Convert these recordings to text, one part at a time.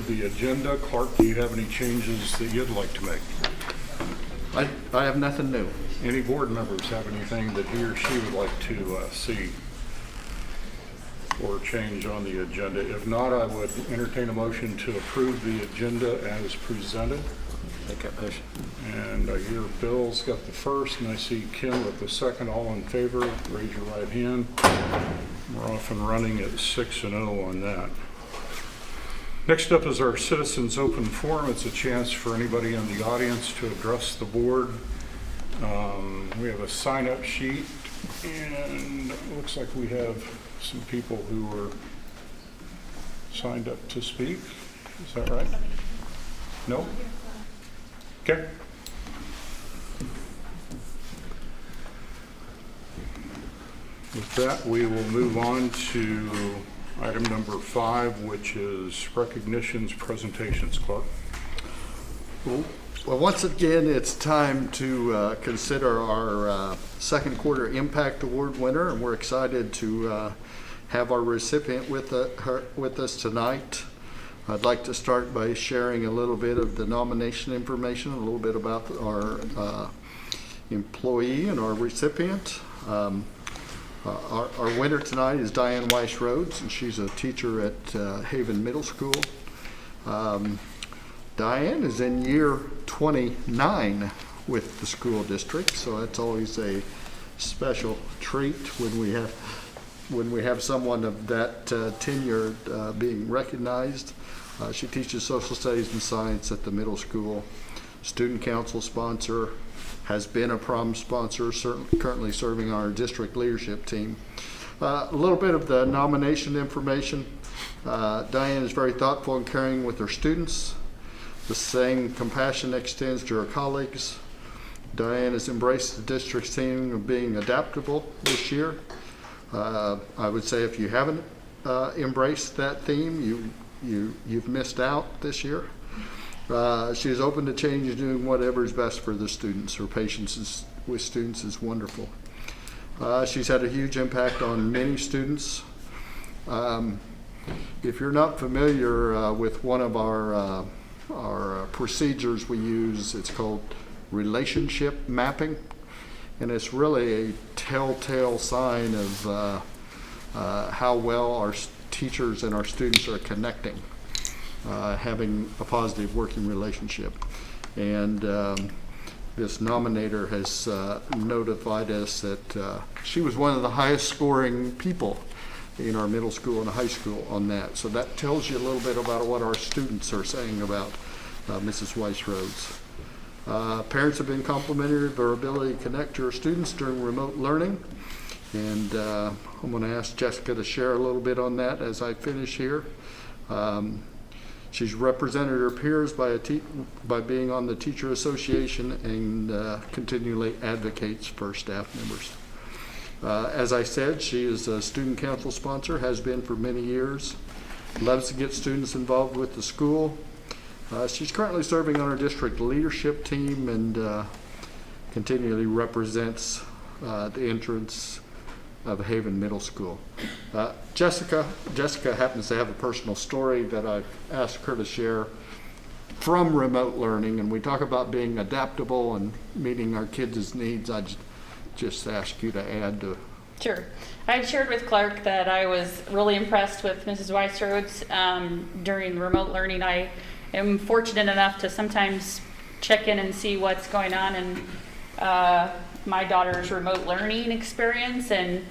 approve the agenda. Clark, do you have any changes that you'd like to make? I have nothing new. Any board members have anything that he or she would like to see or change on the agenda? If not, I would entertain a motion to approve the agenda as presented. Make that motion. And I hear Bill's got the first, and I see Kim with the second. All in favor, raise your right hand. We're off and running at 6-0 on that. Next up is our Citizens Open Forum. It's a chance for anybody in the audience to address the board. We have a sign-up sheet, and it looks like we have some people who are signed up to speak. Is that right? No? Okay. With that, we will move on to item number 5, which is recognitions, presentations. Clark. Well, once again, it's time to consider our second quarter Impact Award winner, and we're excited to have our recipient with us tonight. I'd like to start by sharing a little bit of the nomination information, a little bit about our employee and our recipient. Our winner tonight is Diane Weiss Rhodes, and she's a teacher at Haven Middle School. Diane is in year 29 with the school district, so that's always a special treat when we have someone of that tenure being recognized. She teaches social studies and science at the middle school. Student council sponsor, has been a prom sponsor, currently serving our district leadership team. A little bit of the nomination information. Diane is very thoughtful and caring with her students. The same compassion extends to her colleagues. Diane has embraced the district's theme of being adaptable this year. I would say if you haven't embraced that theme, you've missed out this year. She is open to change and doing whatever is best for the students. Her patience with students is wonderful. She's had a huge impact on many students. If you're not familiar with one of our procedures we use, it's called relationship mapping, and it's really a telltale sign of how well our teachers and our students are connecting, having a positive working relationship. And this nominator has notified us that she was one of the highest scoring people in our middle school and high school on that. So that tells you a little bit about what our students are saying about Mrs. Weiss Rhodes. Parents have been complimentary of her ability to connect to her students during remote learning. And I'm going to ask Jessica to share a little bit on that as I finish here. She's represented her peers by being on the Teacher Association and continually advocates for staff members. As I said, she is a student council sponsor, has been for many years, loves to get students involved with the school. She's currently serving on our district leadership team and continually represents the entrance of Haven Middle School. Jessica happens to have a personal story that I've asked her to share from remote learning, and we talk about being adaptable and meeting our kids' needs. I just ask you to add to. Sure. I had shared with Clark that I was really impressed with Mrs. Weiss Rhodes during remote learning. I am fortunate enough to sometimes check in and see what's going on in my daughter's remote learning experience, and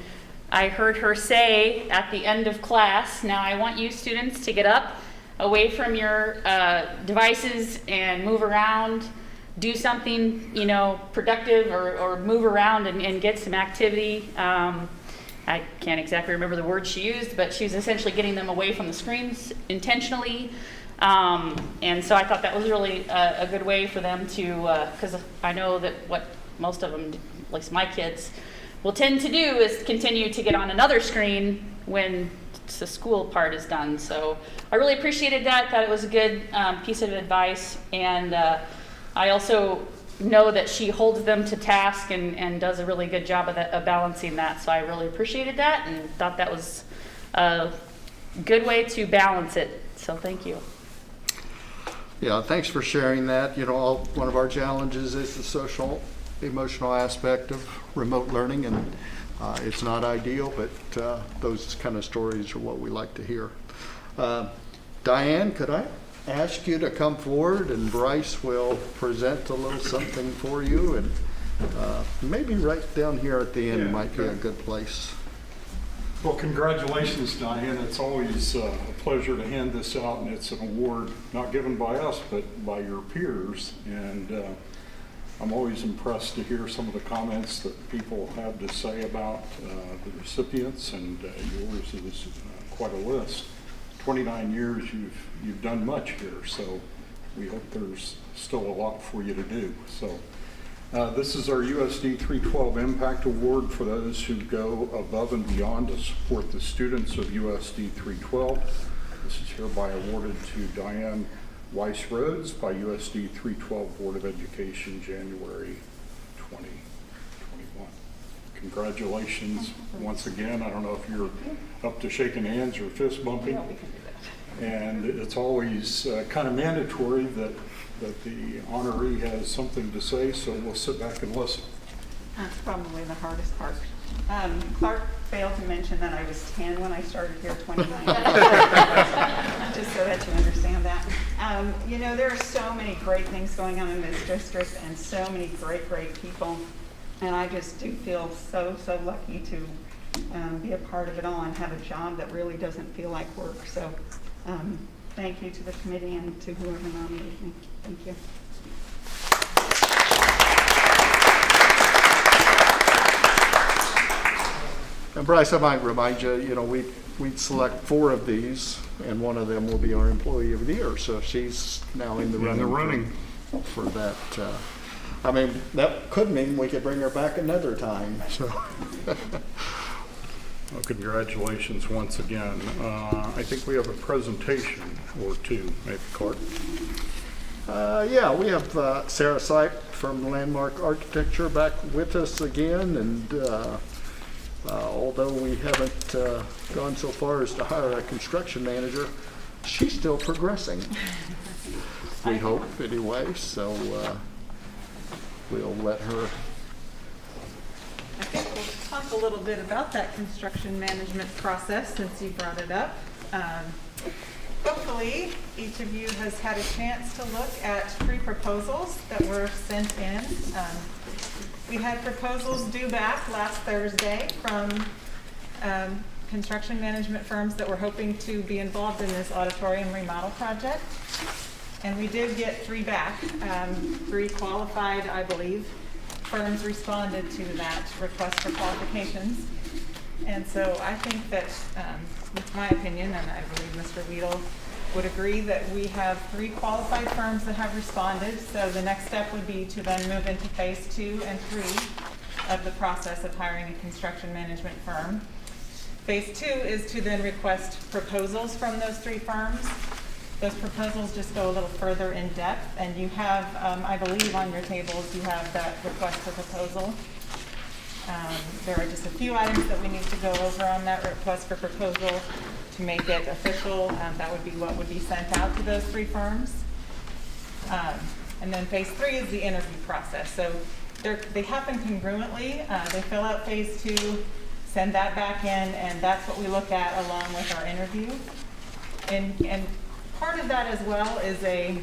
I heard her say at the end of class, now I want you students to get up away from your devices and move around, do something, productive or move around and get some activity. I can't exactly remember the words she used, but she was essentially getting them away from the screens intentionally. And so I thought that was really a good way for them to, because I know that what most of them, at least my kids, will tend to do is continue to get on another screen when the school part is done. So I really appreciated that, thought it was a good piece of advice. And I also know that she holds them to task and does a really good job of balancing that. So I really appreciated that and thought that was a good way to balance it. So thank you. Yeah, thanks for sharing that. You know, one of our challenges is the social, emotional aspect of remote learning, and it's not ideal, but those kind of stories are what we like to hear. Diane, could I ask you to come forward, and Bryce will present a little something for you, and maybe right down here at the end might be a good place. Well, congratulations, Diane. It's always a pleasure to hand this out, and it's an award not given by us, but by your peers. And I'm always impressed to hear some of the comments that people have to say about the recipients, and yours is quite a list. 29 years, you've done much here, so we hope there's still a lot for you to do. So this is our USD 312 Impact Award for those who go above and beyond to support the students of USD 312. This is hereby awarded to Diane Weiss Rhodes by USD 312 Board of Education, January 2021. Congratulations once again. I don't know if you're up to shaking hands or fist bumping. And it's always kind of mandatory that the honoree has something to say, so we'll sit back and listen. That's probably the hardest part. Clark failed to mention that I was 10 when I started here 29 years ago, just so that you understand that. You know, there are so many great things going on in this district and so many great people. And I just do feel so lucky to be a part of it all and have a job that really doesn't feel like work. So thank you to the committee and to whoever nominated me. Thank you. And Bryce, I might remind you, you know, we'd select 4 of these, and one of them will be our Employee of the Year. So she's now in the running. For that. I mean, that could mean we could bring her back another time. So. Well, congratulations once again. I think we have a presentation or two, maybe, Clark. Yeah, we have Sarah Sipe from Landmark Architecture back with us again, and although we haven't gone so far as to hire a construction manager, she's still progressing. We hope, anyway, so we'll let her. I think we'll talk a little bit about that construction management process since you brought it up. Hopefully, each of you has had a chance to look at 3 proposals that were sent in. We had proposals due back last Thursday from construction management firms that were hoping to be involved in this auditorium remodel project. And we did get 3 back. 3 qualified, I believe, firms responded to that request for qualifications. And so I think that, with my opinion, and I believe Mr. Weedle would agree, that we have 3 qualified firms that have responded. So the next step would be to then move into phase 2 and 3 of the process of hiring a construction management firm. Phase 2 is to then request proposals from those 3 firms. Those proposals just go a little further in depth, and you have, I believe on your tables, you have that request for proposal. There are just a few items that we need to go over on that request for proposal to make it official. That would be what would be sent out to those 3 firms. And then phase 3 is the interview process. So they happen congruently. They fill out phase 2, send that back in, and that's what we look at along with our interview. And part of that as well is a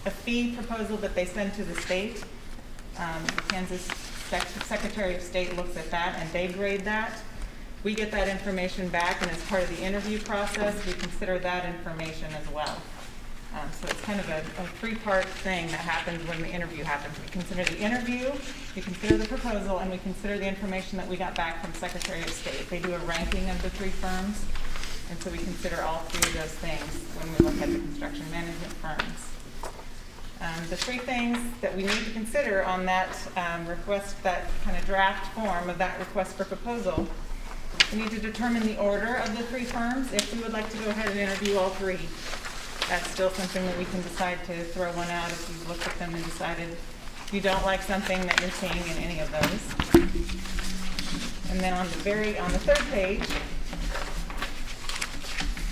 fee proposal that they send to the state. The Kansas Secretary of State looks at that and they grade that. We get that information back, and as part of the interview process, we consider that information as well. So it's kind of a 3-part thing that happens when the interview happens. We consider the interview, we consider the proposal, and we consider the information that we got back from Secretary of State. They do a ranking of the 3 firms, and so we consider all 3 of those things when we look at the construction management firms. The 3 things that we need to consider on that request, that kind of draft form of that request for proposal, we need to determine the order of the 3 firms. If we would like to go ahead and interview all 3, that's still something that we can decide to throw one out if you've looked at them and decided you don't like something that you're seeing in any of those. And then on the 3rd page,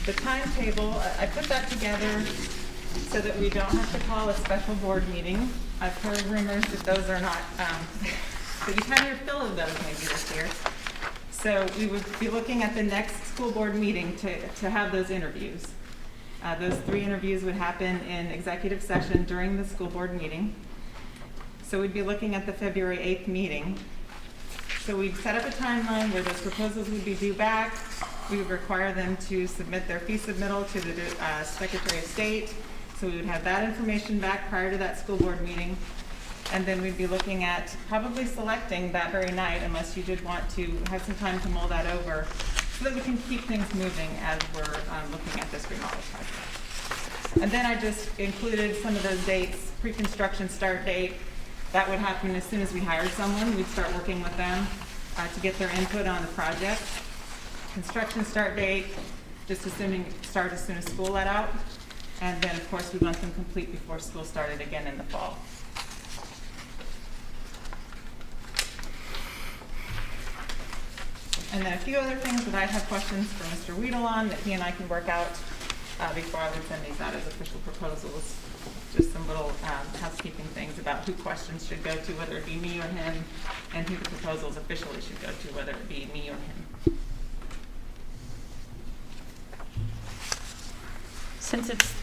the timetable, I put that together so that we don't have to call a special board meeting. I've heard rumors that those are not, that you've had your fill of those maybe this year. So we would be looking at the next school board meeting to have those interviews. Those 3 interviews would happen in executive session during the school board meeting. So we'd be looking at the February 8th meeting. So we'd set up a timeline where those proposals would be due back. We would require them to submit their fee submittal to the Secretary of State. So we would have that information back prior to that school board meeting. And then we'd be looking at probably selecting that very night, unless you did want to have some time to mull that over, so that we can keep things moving as we're looking at this remodel project. And then I just included some of those dates, pre-construction start date. That would happen as soon as we hired someone. We'd start working with them to get their input on the project. Construction start date, just assuming start as soon as school let out. And then, of course, we want them complete before school started again in the fall. And then a few other things that I have questions for Mr. Weedle on that he and I can work out before I would send these out as official proposals. Just some little housekeeping things about who questions should go to, whether it be me or him, and who the proposals officially should go to, whether it be me or him. Since it's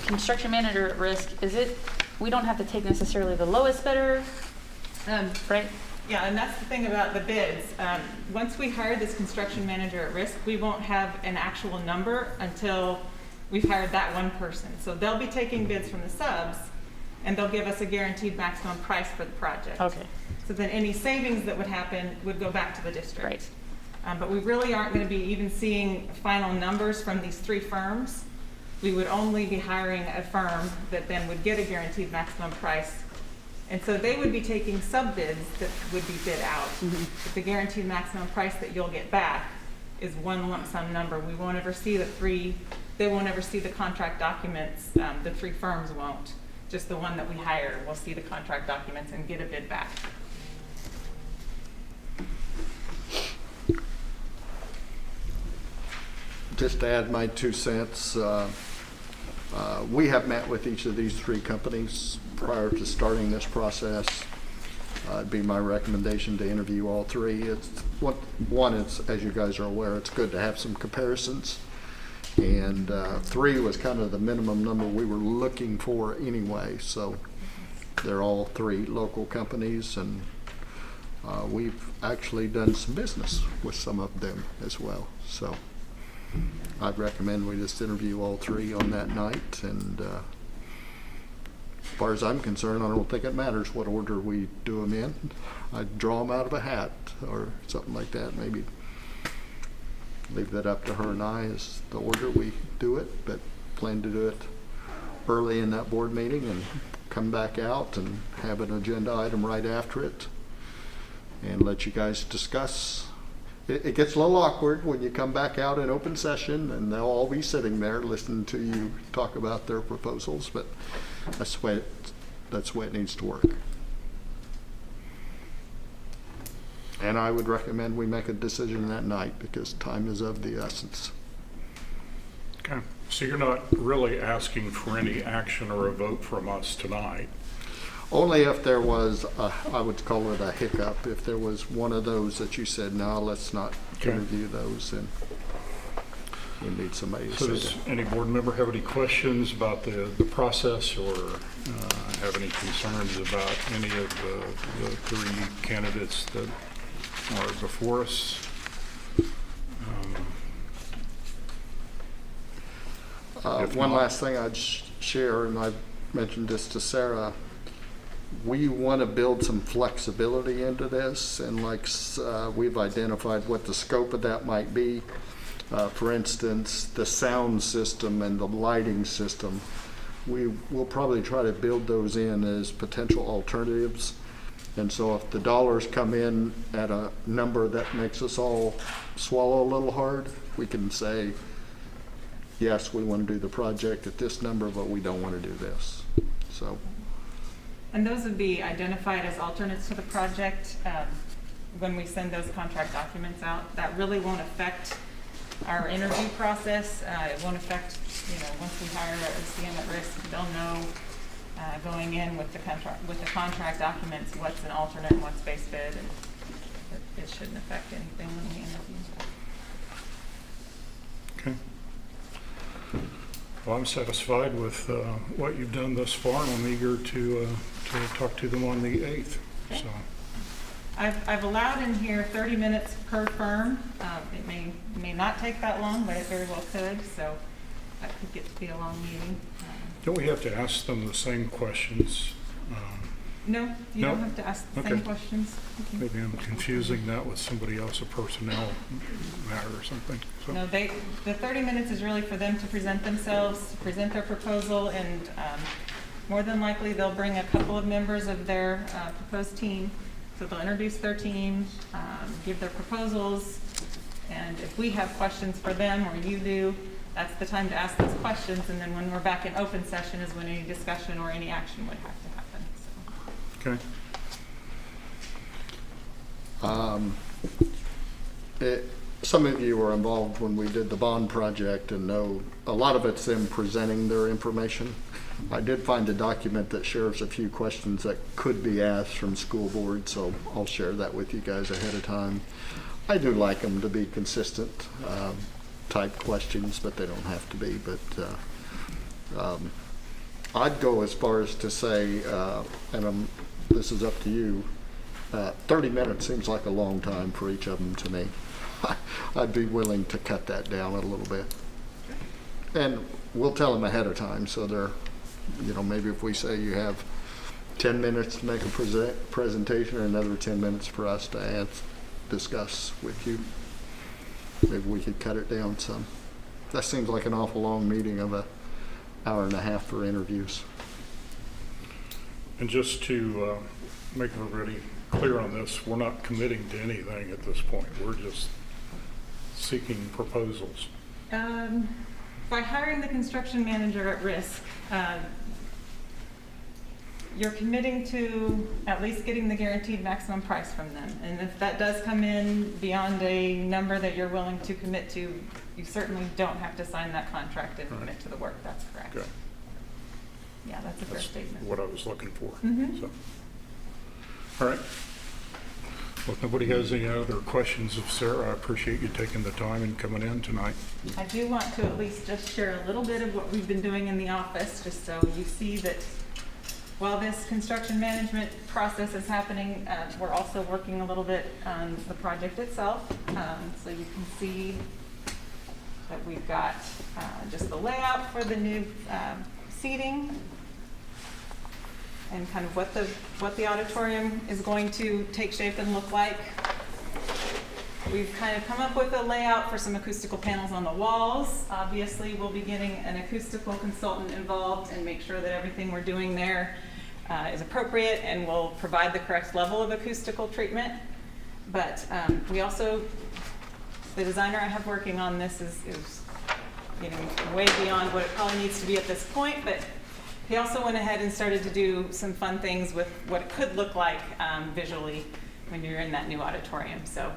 construction manager at risk, we don't have to take necessarily the lowest bidder, right? Yeah, and that's the thing about the bids. Once we hire this construction manager at risk, we won't have an actual number until we've hired that one person. So they'll be taking bids from the subs, and they'll give us a guaranteed maximum price for the project. Okay. So then any savings that would happen would go back to the district. Right. But we really aren't going to be even seeing final numbers from these 3 firms. We would only be hiring a firm that then would get a guaranteed maximum price. And so they would be taking sub bids that would be bid out. But the guaranteed maximum price that you'll get back is one lump sum number. We won't ever see they won't ever see the contract documents. The 3 firms won't. Just the one that we hire will see the contract documents and get a bid back. Just to add my 2 cents, we have met with each of these 3 companies prior to starting this process. It'd be my recommendation to interview all 3. It's one, it's, as you guys are aware, it's good to have some comparisons. And 3 was kind of the minimum number we were looking for anyway. So they're all 3 local companies, and we've actually done some business with some of them as well. So I'd recommend we just interview all 3 on that night. And as far as I'm concerned, I don't think it matters what order we do them in. I'd draw them out of a hat or something like that. Maybe leave that up to her and I as the order we do it, but plan to do it early in that board meeting and come back out and have an agenda item right after it and let you guys discuss. It gets a little awkward when you come back out in open session and they'll all be sitting there listening to you talk about their proposals, but that's the way it needs to work. And I would recommend we make a decision that night because time is of the essence. Okay, so you're not really asking for any action or a vote from us tonight? Only if there was, I would call it a hiccup, if there was one of those that you said, no, let's not Okay. interview those, and we need somebody to So say does that. any board member have any questions about the process or have any concerns about any of the 3 candidates that are before us? If One not- last thing I'd share, and I mentioned this to Sarah, we want to build some flexibility into this, and we've identified what the scope of that might be. For instance, the sound system and the lighting system, we will probably try to build those in as potential alternatives. And so if the dollars come in at a number that makes us all swallow a little hard, we can say, yes, we want to do the project at this number, but we don't want to do this. So. And those would be identified as alternates to the project when we send those contract documents out. That really won't affect our interview process. It won't affect, once we hire a CM at risk, they'll know going in with the contract documents what's an alternate and what's base bid, and it shouldn't affect anything when we interview. Okay. Well, I'm satisfied with what you've done thus far, and I'm eager to talk to them on the 8th. Okay. So, I've allowed in here 30 minutes per firm. It may not take that long, but it very well could, so that could get to be a long meeting. don't we have to ask them the same questions? No, you No? don't have to ask the same Okay. questions. Okay. Maybe I'm confusing that with somebody else, a personnel matter or something. So, No, the 30 minutes is really for them to present themselves, to present their proposal, and more than likely, they'll bring a couple of members of their proposed team. So they'll introduce their team, give their proposals, and if we have questions for them, or you do, that's the time to ask those questions, and then when we're back in open session is when any discussion or any action would have to happen. okay. Some of you were involved when we did the bond project and know a lot of it's them presenting their information. I did find a document that shares a few questions that could be asked from school board, so I'll share that with you guys ahead of time. I do like them to be consistent type questions, but they don't have to be. But I'd go as far as to say, and this is up to you, 30 minutes seems like a long time for each of them to me. I'd be willing to cut that down a little bit. And we'll tell them ahead of time, so they're, maybe if we say you have 10 minutes to make a presentation, or another 10 minutes for us to discuss with you, maybe we could cut it down some. That seems like an awful long meeting of an hour and a half for interviews. And just to make everybody clear on this, we're not committing to anything at this point. We're just seeking proposals. By hiring the construction manager at risk, you're committing to at least getting the guaranteed maximum price from them. And if that does come in beyond a number that you're willing to commit to, you certainly don't have to sign that contract and commit to the work. That's correct. Okay. Yeah, that's a fair That's statement. what I was looking for. Mhm. So, all right. Well, if nobody has any other questions of Sarah, I appreciate you taking the time and coming in tonight. I do want to at least just share a little bit of what we've been doing in the office, just so you see that while this construction management process is happening, we're also working a little bit on the project itself. So you can see that we've got just the layout for the new seating, and kind of what the auditorium is going to take shape and look like. We've kind of come up with a layout for some acoustical panels on the walls. Obviously, we'll be getting an acoustical consultant involved and make sure that everything we're doing there is appropriate and will provide the correct level of acoustical treatment. But we also, the designer I have working on this is way beyond what it probably needs to be at this point, but he also went ahead and started to do some fun things with what it could look like visually when you're in that new auditorium. So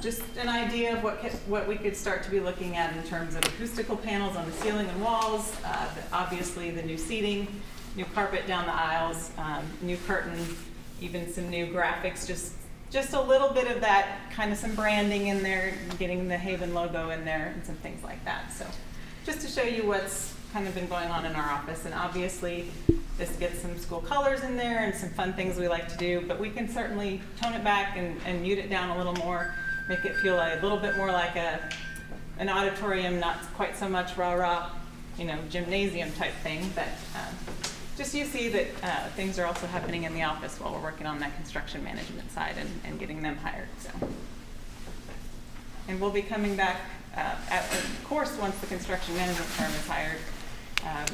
just an idea of what we could start to be looking at in terms of acoustical panels on the ceiling and walls, obviously the new seating, new carpet down the aisles, new curtain, even some new graphics, just a little bit of that, kind of some branding in there, getting the Haven logo in there and some things like that. So just to show you what's kind of been going on in our office. And obviously this gets some school colors in there and some fun things we like to do, but we can certainly tone it back and mute it down a little more, make it feel a little bit more like an auditorium, not quite so much rah-rah, gymnasium type thing. But just you see that things are also happening in the office while we're working on that construction management side and getting them hired. So, and we'll be coming back, of course, once the construction management firm is hired,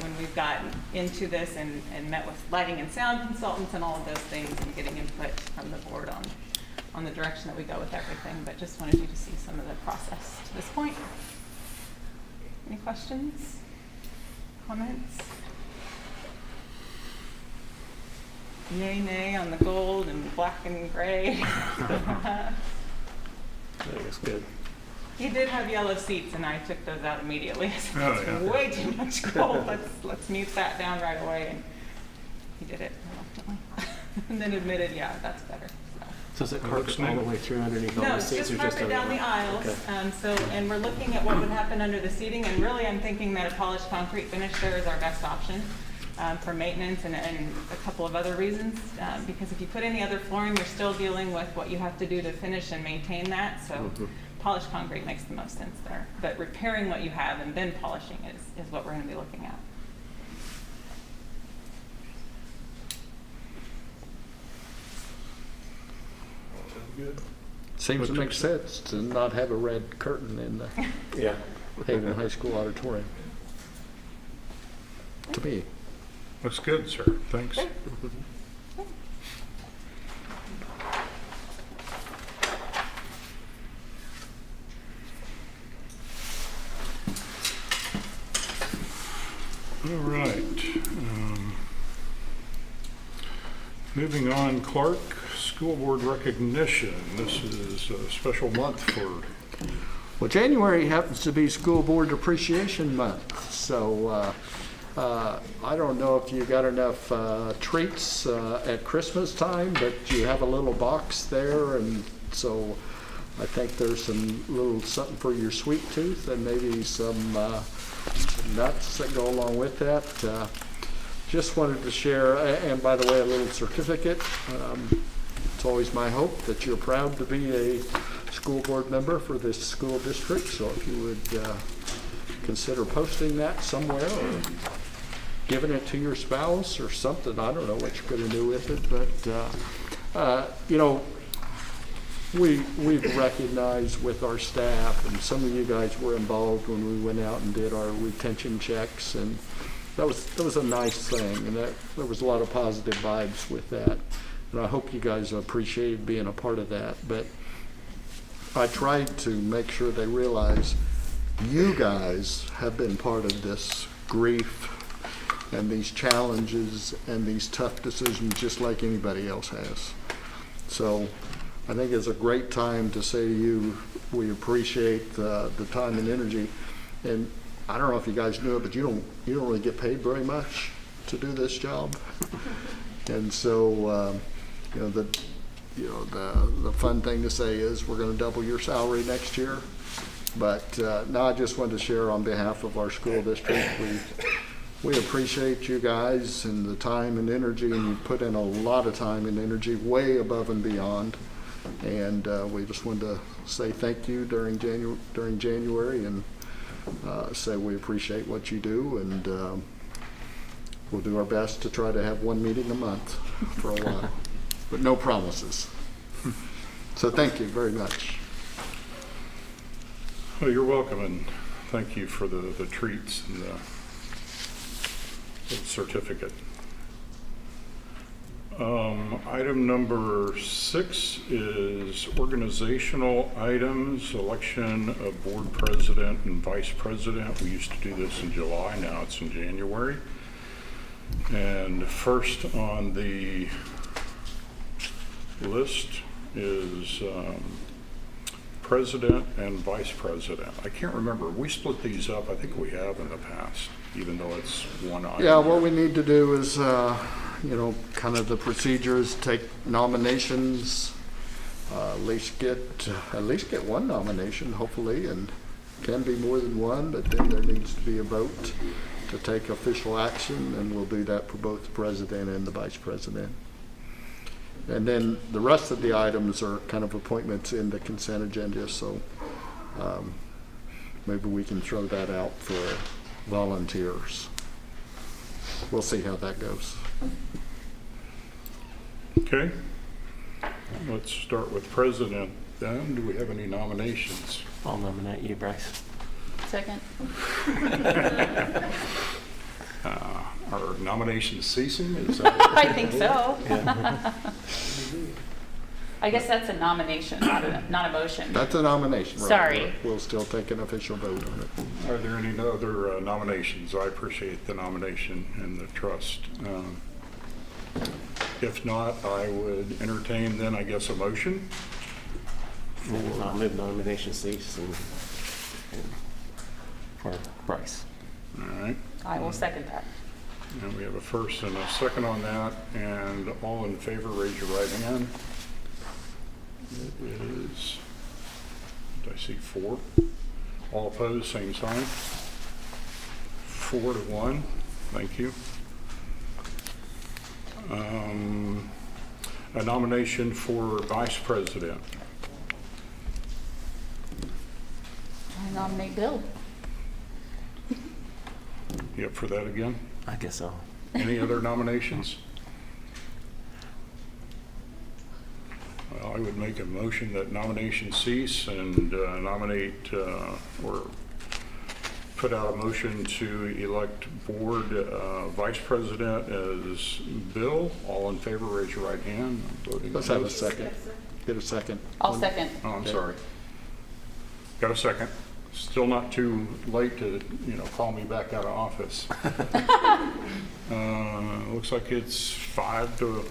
when we've gotten into this and met with lighting and sound consultants and all of those things, and getting input from the board on the direction that we go with everything. But just wanted you to see some of the process to this point. Any questions? Comments? Yay, nay on the gold and black and gray. I think it's good. He did have yellow seats, and I took those out immediately. I said, Oh, "That's yeah. way too much gold. Let's mute that down right away." And he did it reluctantly, and then admitted, "Yeah, that's better." So is it looks carpet all the neat. way through underneath all No, the it's seats? just or carpet down the aisles. Okay. And we're looking at what would happen under the seating, and really I'm thinking that a polished concrete finish there is our best option for maintenance and a couple of other reasons. Because if you put any other flooring, you're still dealing with what you have to do to finish and maintain that. So polished concrete makes the most sense there. But repairing what you have and then polishing is what we're going to be looking at. Seems to make sense to not have a red curtain in the Yeah. Haven High School auditorium. To me. Looks good, sir. Thanks. All right. Moving on, Clark, school board recognition. This is a special month for, Well, January happens to be School Board Appreciation Month, so I don't know if you got enough treats at Christmas time, but you have a little box there, and so I think there's some little something for your sweet tooth and maybe some nuts that go along with that. Just wanted to share, and by the way, a little certificate. It's always my hope that you're proud to be a school board member for this school district, so if you would consider posting that somewhere or giving it to your spouse or something. I don't know what you're going to do with it, but you know, we've recognized with our staff, and some of you guys were involved when we went out and did our retention checks, and that was a nice thing, and there was a lot of positive vibes with that, and I hope you guys appreciate being a part of that. But I tried to make sure they realize you guys have been part of this grief and these challenges and these tough decisions just like anybody else has. So I think it's a great time to say to you, we appreciate the time and energy. And I don't know if you guys knew it, but you don't really get paid very much to do this job. And so, the fun thing to say is we're going to double your salary next year. But now I just wanted to share on behalf of our school district, we appreciate you guys and the time and energy, and you put in a lot of time and energy, way above and beyond. And we just wanted to say thank you during January and say we appreciate what you do, and we'll do our best to try to have one meeting a month for a while, but no promises. So thank you very much. well, you're welcome, and thank you for the treats and the certificate. Item number 6 is organizational items, election of board president and vice president. We used to do this in July, now it's in January. And first on the list is president and vice president. I can't remember, we split these up, I think we have in the past, even though it's one item. Yeah, what we need to do is, kind of the procedures, take nominations, at least get one nomination, hopefully, and can be more than one, but then there needs to be a vote to take official action, and we'll do that for both the president and the vice president. And then the rest of the items are kind of appointments in the consent agenda, so maybe we can throw that out for volunteers. We'll see how that goes. Okay, let's start with president then. Do we have any nominations? I'll nominate you, Bryce. Second. Are nominations ceasing? Is that? I think so. I guess that's a nomination, not a motion. That's a nomination, right? Sorry. We'll still take an official vote on it. Are there any other nominations? I appreciate the nomination and the trust. If not, I would entertain then, I guess, a motion. I'll move nomination cease and Bryce. All right. I will second that. And we have a first and a second on that, and all in favor, raise your right hand. It is, did I see 4? All opposed, same sign. 4-1, thank you. A nomination for vice president. I nominate Bill. You up for that again? I guess so. Any other nominations? Well, I would make a motion that nominations cease and nominate or put out a motion to elect board vice president as Bill. All in favor, raise your right hand. I'm voting Let's have a yes. second. Get a second. I'll second. Oh, I'm Okay. sorry. Got a second. Still not too late to, call me back out of office. Looks like it's 5-0.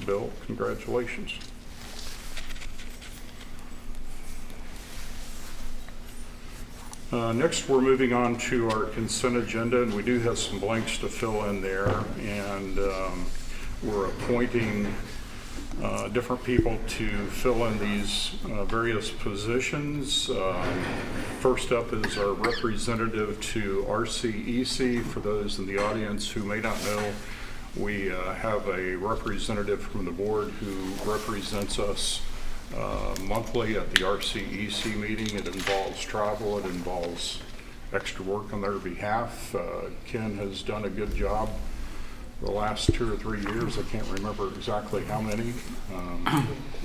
Bill, congratulations. Next, we're moving on to our consent agenda, and we do have some blanks to fill in there, and we're appointing different people to fill in these various positions. First up is our representative to RCEC. For those in the audience who may not know, we have a representative from the board who represents us monthly at the RCEC meeting. It involves travel, it involves extra work on their behalf. Ken has done a good job the last 2 or 3 years. I can't remember exactly how many.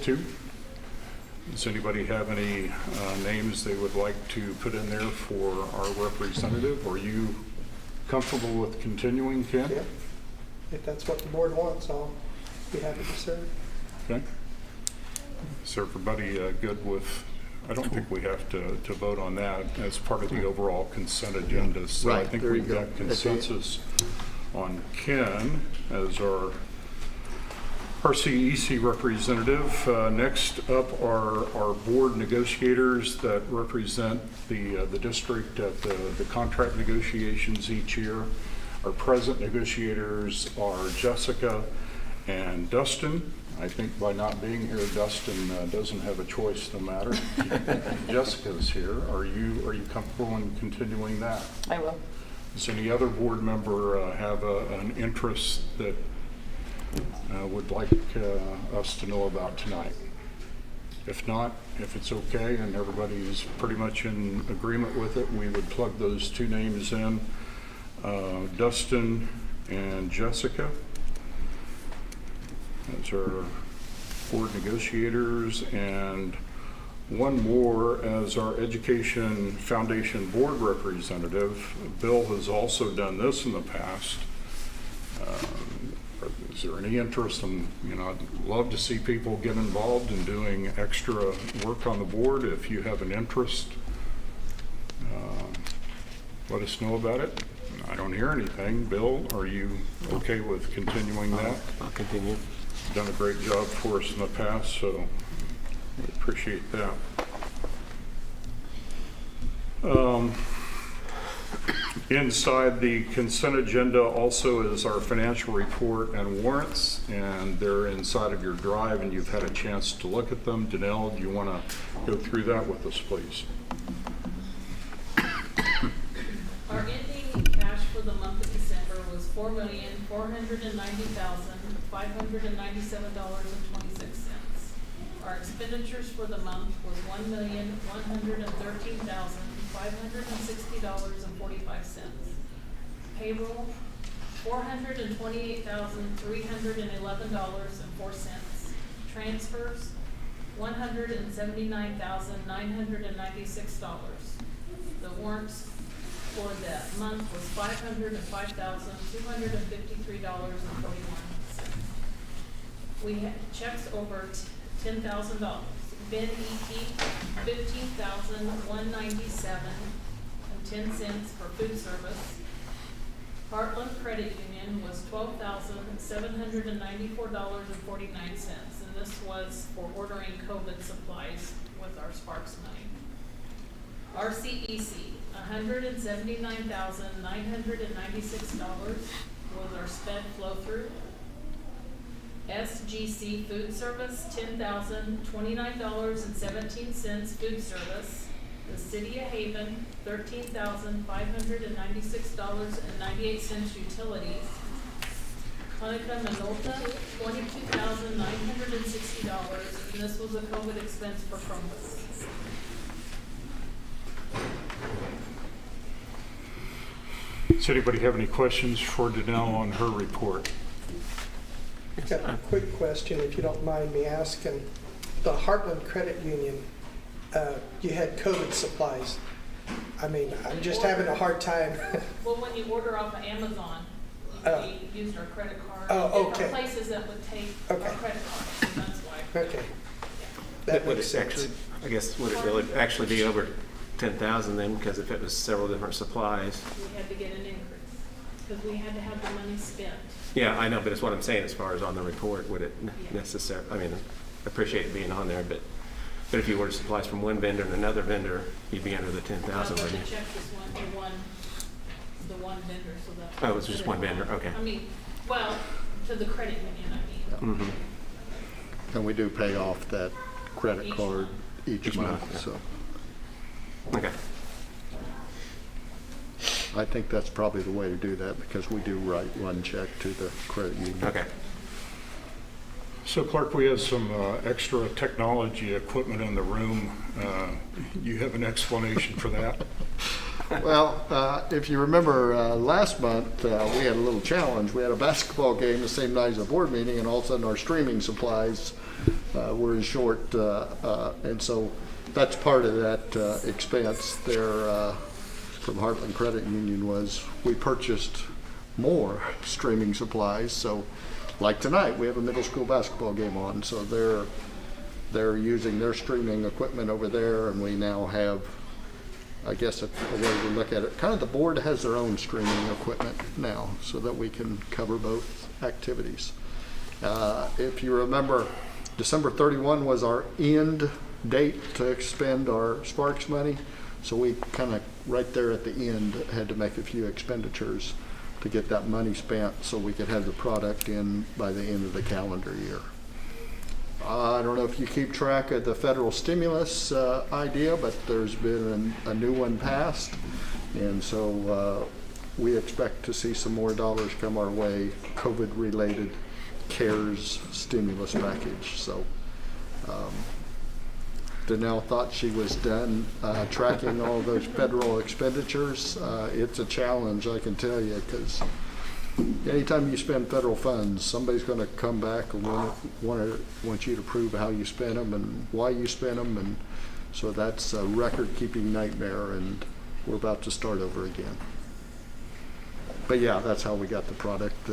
2? Does anybody have any names they would like to put in there for our representative? Are you comfortable with continuing, Ken? Yeah. If that's what the board wants, I'll be happy to serve. Okay. Is everybody good with, I don't think we have to vote on that as part of the overall consent agenda. So I Right, think there you we've go. got consensus on Ken as our RCEC representative. Next up are our board negotiators that represent the district at the contract negotiations each year. Our present negotiators are Jessica and Dustin. I think by not being here, Dustin doesn't have a choice no matter. Jessica's here. Are you comfortable in continuing that? I will. Does any other board member have an interest that would like us to know about tonight? If not, if it's okay and everybody's pretty much in agreement with it, we would plug those 2 names in, Dustin and Jessica as our board negotiators, and one more as our Education Foundation board representative. Bill has also done this in the past. Is there any interest in, I'd love to see people get involved in doing extra work on the board. If you have an interest, let us know about it. I don't hear anything. Bill, are you okay with continuing that? I'll continue. Done a great job for us in the past, so we appreciate that. Inside the consent agenda also is our financial report and warrants, and they're inside of your drive, and you've had a chance to look at them. Danelle, do you want to go through that with us, please? Our ending cash for the month of December was $4,490,597.26. Our expenditures for the month was $1,113,560.45. Payroll, $428,311.04. Transfers, $179,996. The warrants for the month was $505,253.41. We had checks over $10,000. Ben Ekie, $15,197.10 for food service. Heartland Credit Union was $12,794.49, and this was for ordering COVID supplies with our Sparks money. RCEC, $179,996 was our sped flow-through. SGC Food Service, $10,029.17 food service. The City of Haven, $13,596.98 utilities. Hanukkah Minolta, $22,960, and this was a COVID expense for Chromebooks. Does anybody have any questions for Danelle on her report? Got a quick question, if you don't mind me asking. The Heartland Credit Union, you had COVID supplies. I mean, I'm just having a hard time. Well, when you order off of Amazon, Oh. we used our credit card. Oh, okay. Different places that would take our Okay. credit card, so that's why. Okay. That Would makes it sense. actually, I guess, would it actually be over 10,000 then? Because if it was several different supplies. We had to get an increase, because we had to have the money spent. Yeah, I know, but it's what I'm saying as far as on the report, would it necessarily, I mean, I appreciate it being on there, but if you ordered supplies from one vendor and another vendor, you'd be under the 10,000, But wouldn't the you? check was the one vendor, so that. Oh, it was just one vendor, okay. I mean, well, to the credit union, I mean. Mhm. And we do pay off that credit Each card month. each Each month, month, yeah. so Okay. I think that's probably the way to do that, because we do write one check to the credit union. Okay. So Clark, we have some extra technology equipment in the room. You have an explanation for that? Well, if you remember last month, we had a little challenge. We had a basketball game the same night as a board meeting, and all of a sudden our streaming supplies were in short. And so that's part of that expense there from Heartland Credit Union was we purchased more streaming supplies. So like tonight, we have a middle school basketball game on. So they're using their streaming equipment over there, and we now have, I guess a way to look at it, kind of the board has their own streaming equipment now so that we can cover both activities. If you remember, December 31 was our end date to expend our Sparks money. So we kind of right there at the end had to make a few expenditures to get that money spent so we could have the product in by the end of the calendar year. I don't know if you keep track of the federal stimulus idea, but there's been a new one passed. And so we expect to see some more dollars come our way, COVID-related CARES stimulus package. So Danelle thought she was done tracking all those federal expenditures. It's a challenge, I can tell you, because anytime you spend federal funds, somebody's going to come back and want you to prove how you spent them and why you spent them, and so that's a record-keeping nightmare, and we're about to start over again. But yeah, that's how we got the product.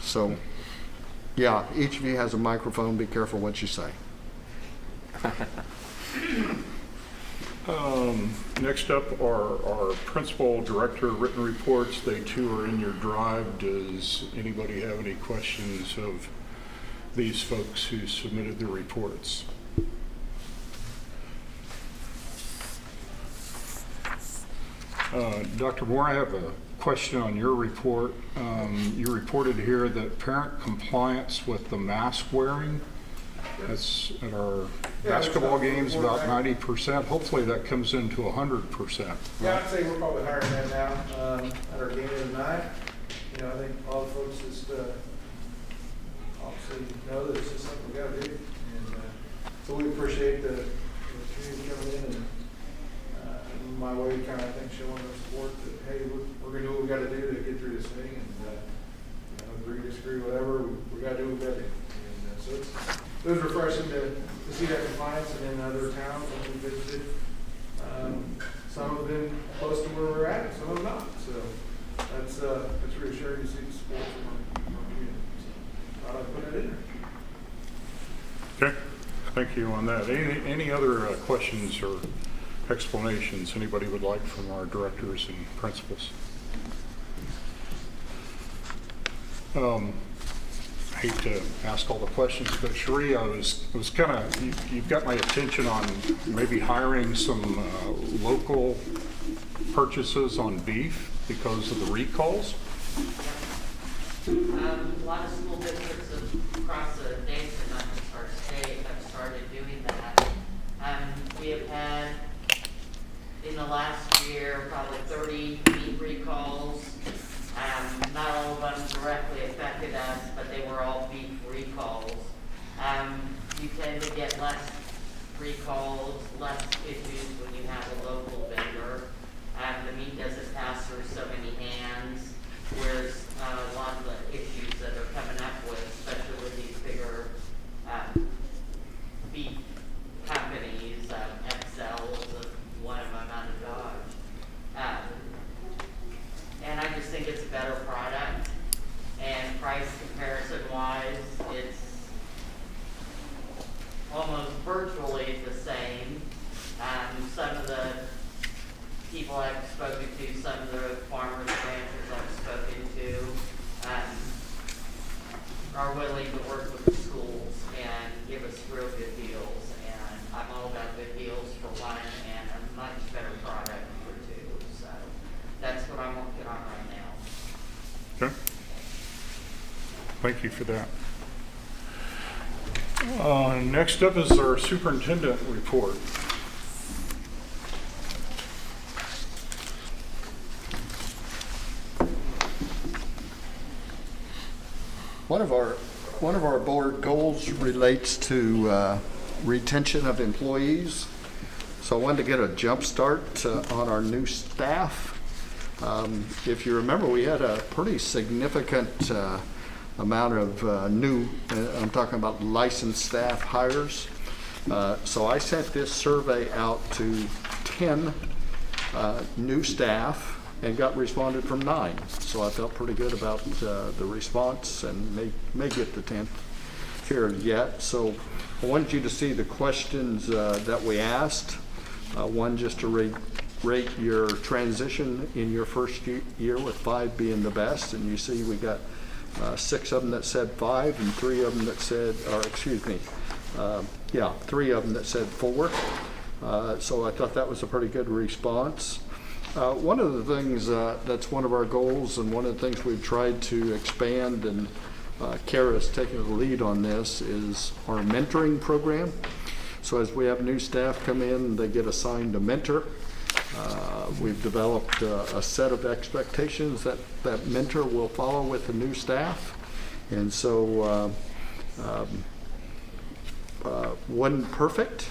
So yeah, each of you has a microphone. Be careful what you say. Next up are our principal director written reports. They too are in your drive. Does anybody have any questions of these folks who submitted their reports? Dr. Moore, I have a question on your report. You reported here that parent compliance with the mask wearing, that's at our basketball games about 90%. Hopefully that comes into 100%. Yeah, I'd say we're probably higher than that now, at our game of the night. You know, I think all the folks just, obviously know that it's just something we gotta do. And, so we appreciate the community coming in and, my way kind of, I think, showing their support that, hey, we're gonna do what we gotta do to get through this thing. And, you know, agree, disagree, whatever, we gotta do what we gotta do. And, so it was refreshing to see that compliance, and in other towns that we visited, some have been close to where we're at, some have not. So that's reassuring to see the support from our community. So thought I'd put it in there. Okay, thank you on that. Any other questions or explanations anybody would like from our directors and principals? hate to ask all the questions, but Sheree, I was kind of, you've got my attention on maybe hiring some local purchases on beef because of the recalls. A lot of school districts across the nation, not just our state, have started doing that. We have had, in the last year, probably 30 meat recalls. Not all of them directly affected us, but they were all beef recalls. You tend to get less recalls, less issues when you have a local vendor. The meat doesn't pass through so many hands, whereas a lot of the issues that are coming up with, especially with these bigger beef companies, XL is one of them out of Dodge. And I just think it's a better product, and price comparison wise, it's almost virtually the same. Some of the people I've spoken to, some of the farmers, ranchers I've spoken to, are willing to work with the schools and give us real good deals. And I'm all about good deals for one and a much better product for two. So that's what I'm working on right now. Okay. Thank you for that. Next up is our superintendent report. One of our board goals relates to retention of employees. So I wanted to get a jump start on our new staff. If you remember, we had a pretty significant amount of new, I'm talking about licensed staff hires. So I sent this survey out to 10 new staff and got responded from 9. So I felt pretty good about the response, and may get the 10th here yet. So I wanted you to see the questions that we asked. One, just to rate your transition in your first year, with 5 being the best. And you see we got 6 of them that said 5 and 3 of them that said, or excuse me, 3 of them that said 4. So I thought that was a pretty good response. One of the things that's one of our goals, and one of the things we've tried to expand, and Kara's taking the lead on this, is our mentoring program. So as we have new staff come in, they get assigned a mentor. We've developed a set of expectations that that mentor will follow with the new staff. And so wasn't perfect,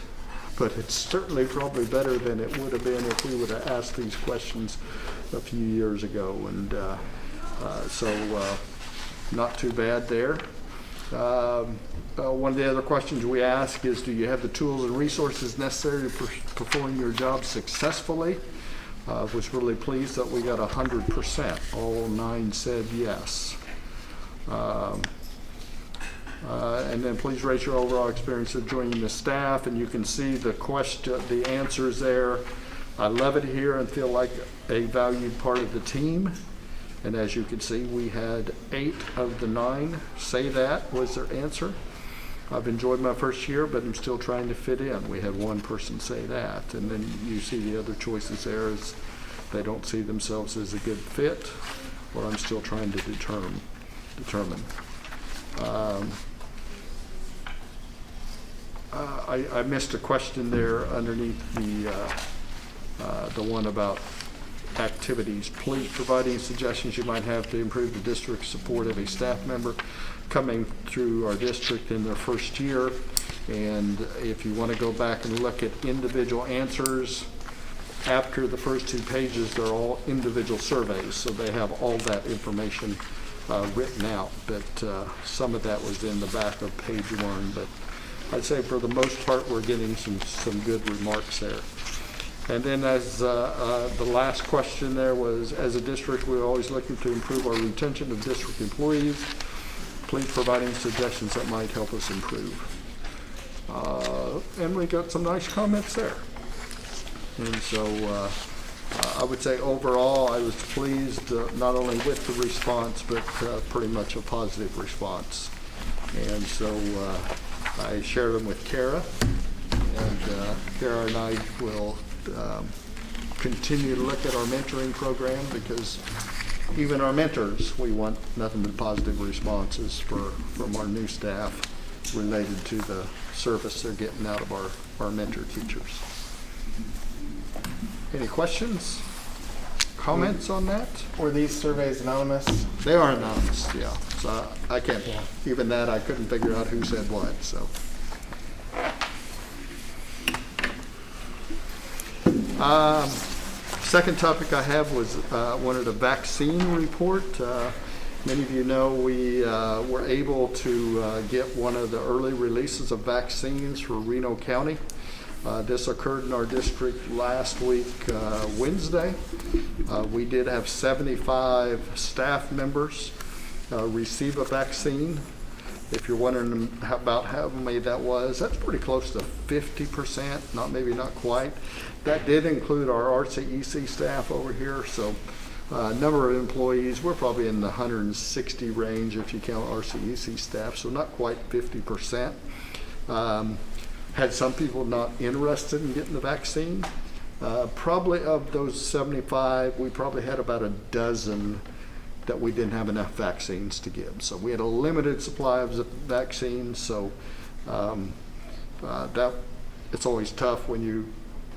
but it's certainly probably better than it would have been if we would have asked these questions a few years ago. And so not too bad there. One of the other questions we ask is, do you have the tools and resources necessary to perform your job successfully? Was really pleased that we got 100%. All 9 said yes. And then please rate your overall experience of joining the staff, and you can see the answers there. I love it here and feel like a valued part of the team. And as you can see, we had 8 of the 9 say that was their answer. I've enjoyed my first year, but I'm still trying to fit in. We had 1 person say that. And then you see the other choices there is they don't see themselves as a good fit, or I'm still trying to determine. I missed a question there underneath the one about activities. Please provide any suggestions you might have to improve the district's support of a staff member coming through our district in their first year. And if you want to go back and look at individual answers, after the first 2 pages, they're all individual surveys, so they have all that information written out. But some of that was in the back of page 1. But I'd say for the most part, we're getting some good remarks there. And then as the last question there was, as a district, we're always looking to improve our retention of district employees. Please provide any suggestions that might help us improve. And we got some nice comments there. And so I would say overall, I was pleased not only with the response, but pretty much a positive response. And so I shared them with Kara, and Kara and I will continue to look at our mentoring program, because even our mentors, we want nothing but positive responses from our new staff related to the service they're getting out of our mentor teachers. Any questions, comments on that? Were these surveys anonymous? They are anonymous, yeah. So I can't, even that, I couldn't figure out who said what, so. Second topic I have was wanted a vaccine report. Many of you know we were able to get one of the early releases of vaccines for Reno County. This occurred in our district last week, Wednesday. We did have 75 staff members receive a vaccine. If you're wondering about how many that was, that's pretty close to 50%, maybe not quite. That did include our RCEC staff over here, so number of employees, we're probably in the 160 range if you count RCEC staff, so not quite 50%. Had some people not interested in getting the vaccine. Probably of those 75, we probably had about a dozen that we didn't have enough vaccines to give. So we had a limited supply of vaccines, so that it's always tough when you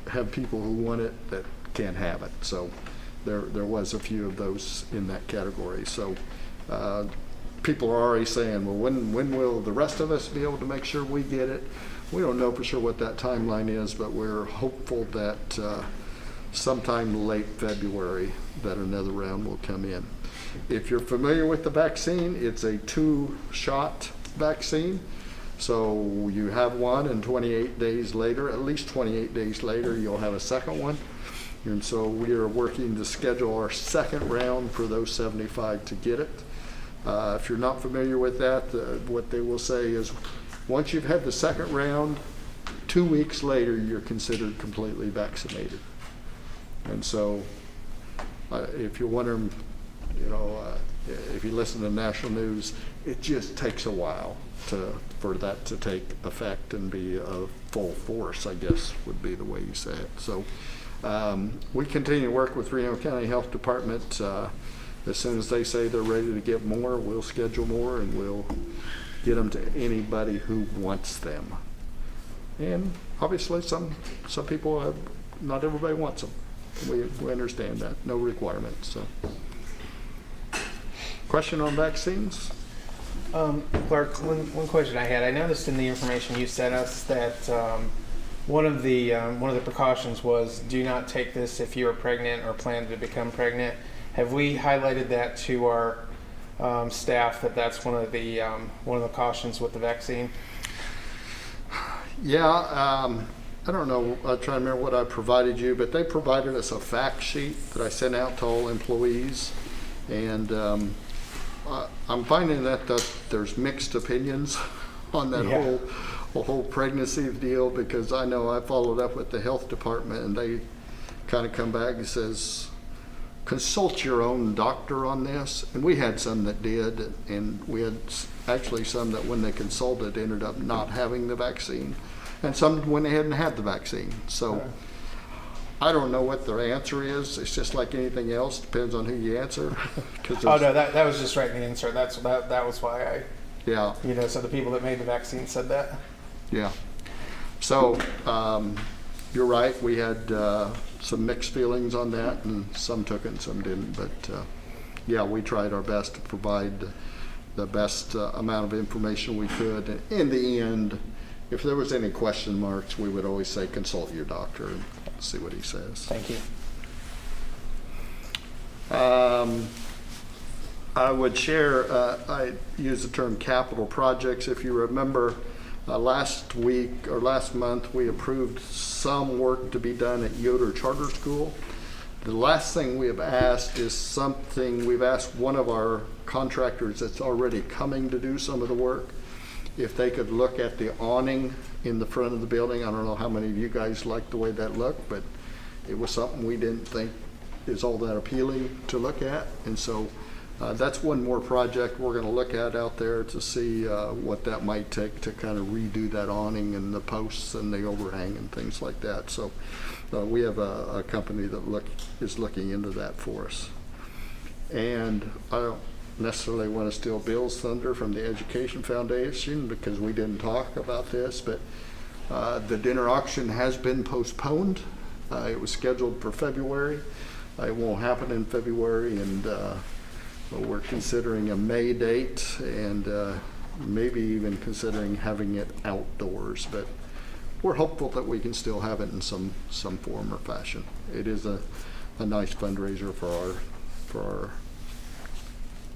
have people who want it that can't have it. So there was a few of those in that category. So people are already saying, well, when will the rest of us be able to make sure we get it? We don't know for sure what that timeline is, but we're hopeful that sometime late February that another round will come in. If you're familiar with the vaccine, it's a 2-shot vaccine. So you have one, and 28 days later, at least 28 days later, you'll have a second one. And so we are working to schedule our second round for those 75 to get it. If you're not familiar with that, what they will say is once you've had the second round, 2 weeks later, you're considered completely vaccinated. And so if you're wondering, if you listen to national news, it just takes a while for that to take effect and be a full force, I guess would be the way you say it. So we continue to work with Reno County Health Department. As soon as they say they're ready to get more, we'll schedule more and we'll get them to anybody who wants them. And obviously some people, not everybody wants them. We understand that, no requirements. So. Question on vaccines? Clark, one question I had. I noticed in the information you sent us that one of the precautions was do not take this if you are pregnant or plan to become pregnant. Have we highlighted that to our staff that that's one of the cautions with the vaccine? Yeah, I don't know. I'm trying to remember what I provided you, but they provided us a fact sheet that I sent out to all employees, and I'm finding that there's mixed opinions on that whole pregnancy deal, because I know I followed up with the health department and they kind of come back and says, consult your own doctor on this. And we had some that did, and we had actually some that when they consulted ended up not having the vaccine, and some when they hadn't had the vaccine. So I don't know what their answer is. It's just like anything else, depends on who you answer. Oh no, that was just right in the insert. That was why I. Yeah. So the people that made the vaccine said that. Yeah. So you're right. We had some mixed feelings on that, and some took it and some didn't. But yeah, we tried our best to provide the best amount of information we could. And in the end, if there was any question marks, we would always say consult your doctor and see what he says. Thank you. I would share, I use the term capital projects. If you remember, last week or last month, we approved some work to be done at Yoder Charter School. The last thing we have asked is something, we've asked one of our contractors that's already coming to do some of the work, if they could look at the awning in the front of the building. I don't know how many of you guys like the way that looked, but it was something we didn't think is all that appealing to look at. And so That's one more project we're going to look at out there to see what that might take to kind of redo that awning and the posts and the overhang and things like that. So we have a company that is looking into that for us. And I don't necessarily want to steal Bill's thunder from the Education Foundation because we didn't talk about this, but the dinner auction has been postponed. It was scheduled for February. It won't happen in February, and we're considering a May date, and maybe even considering having it outdoors. But we're hopeful that we can still have it in some form or fashion. It is a nice fundraiser for our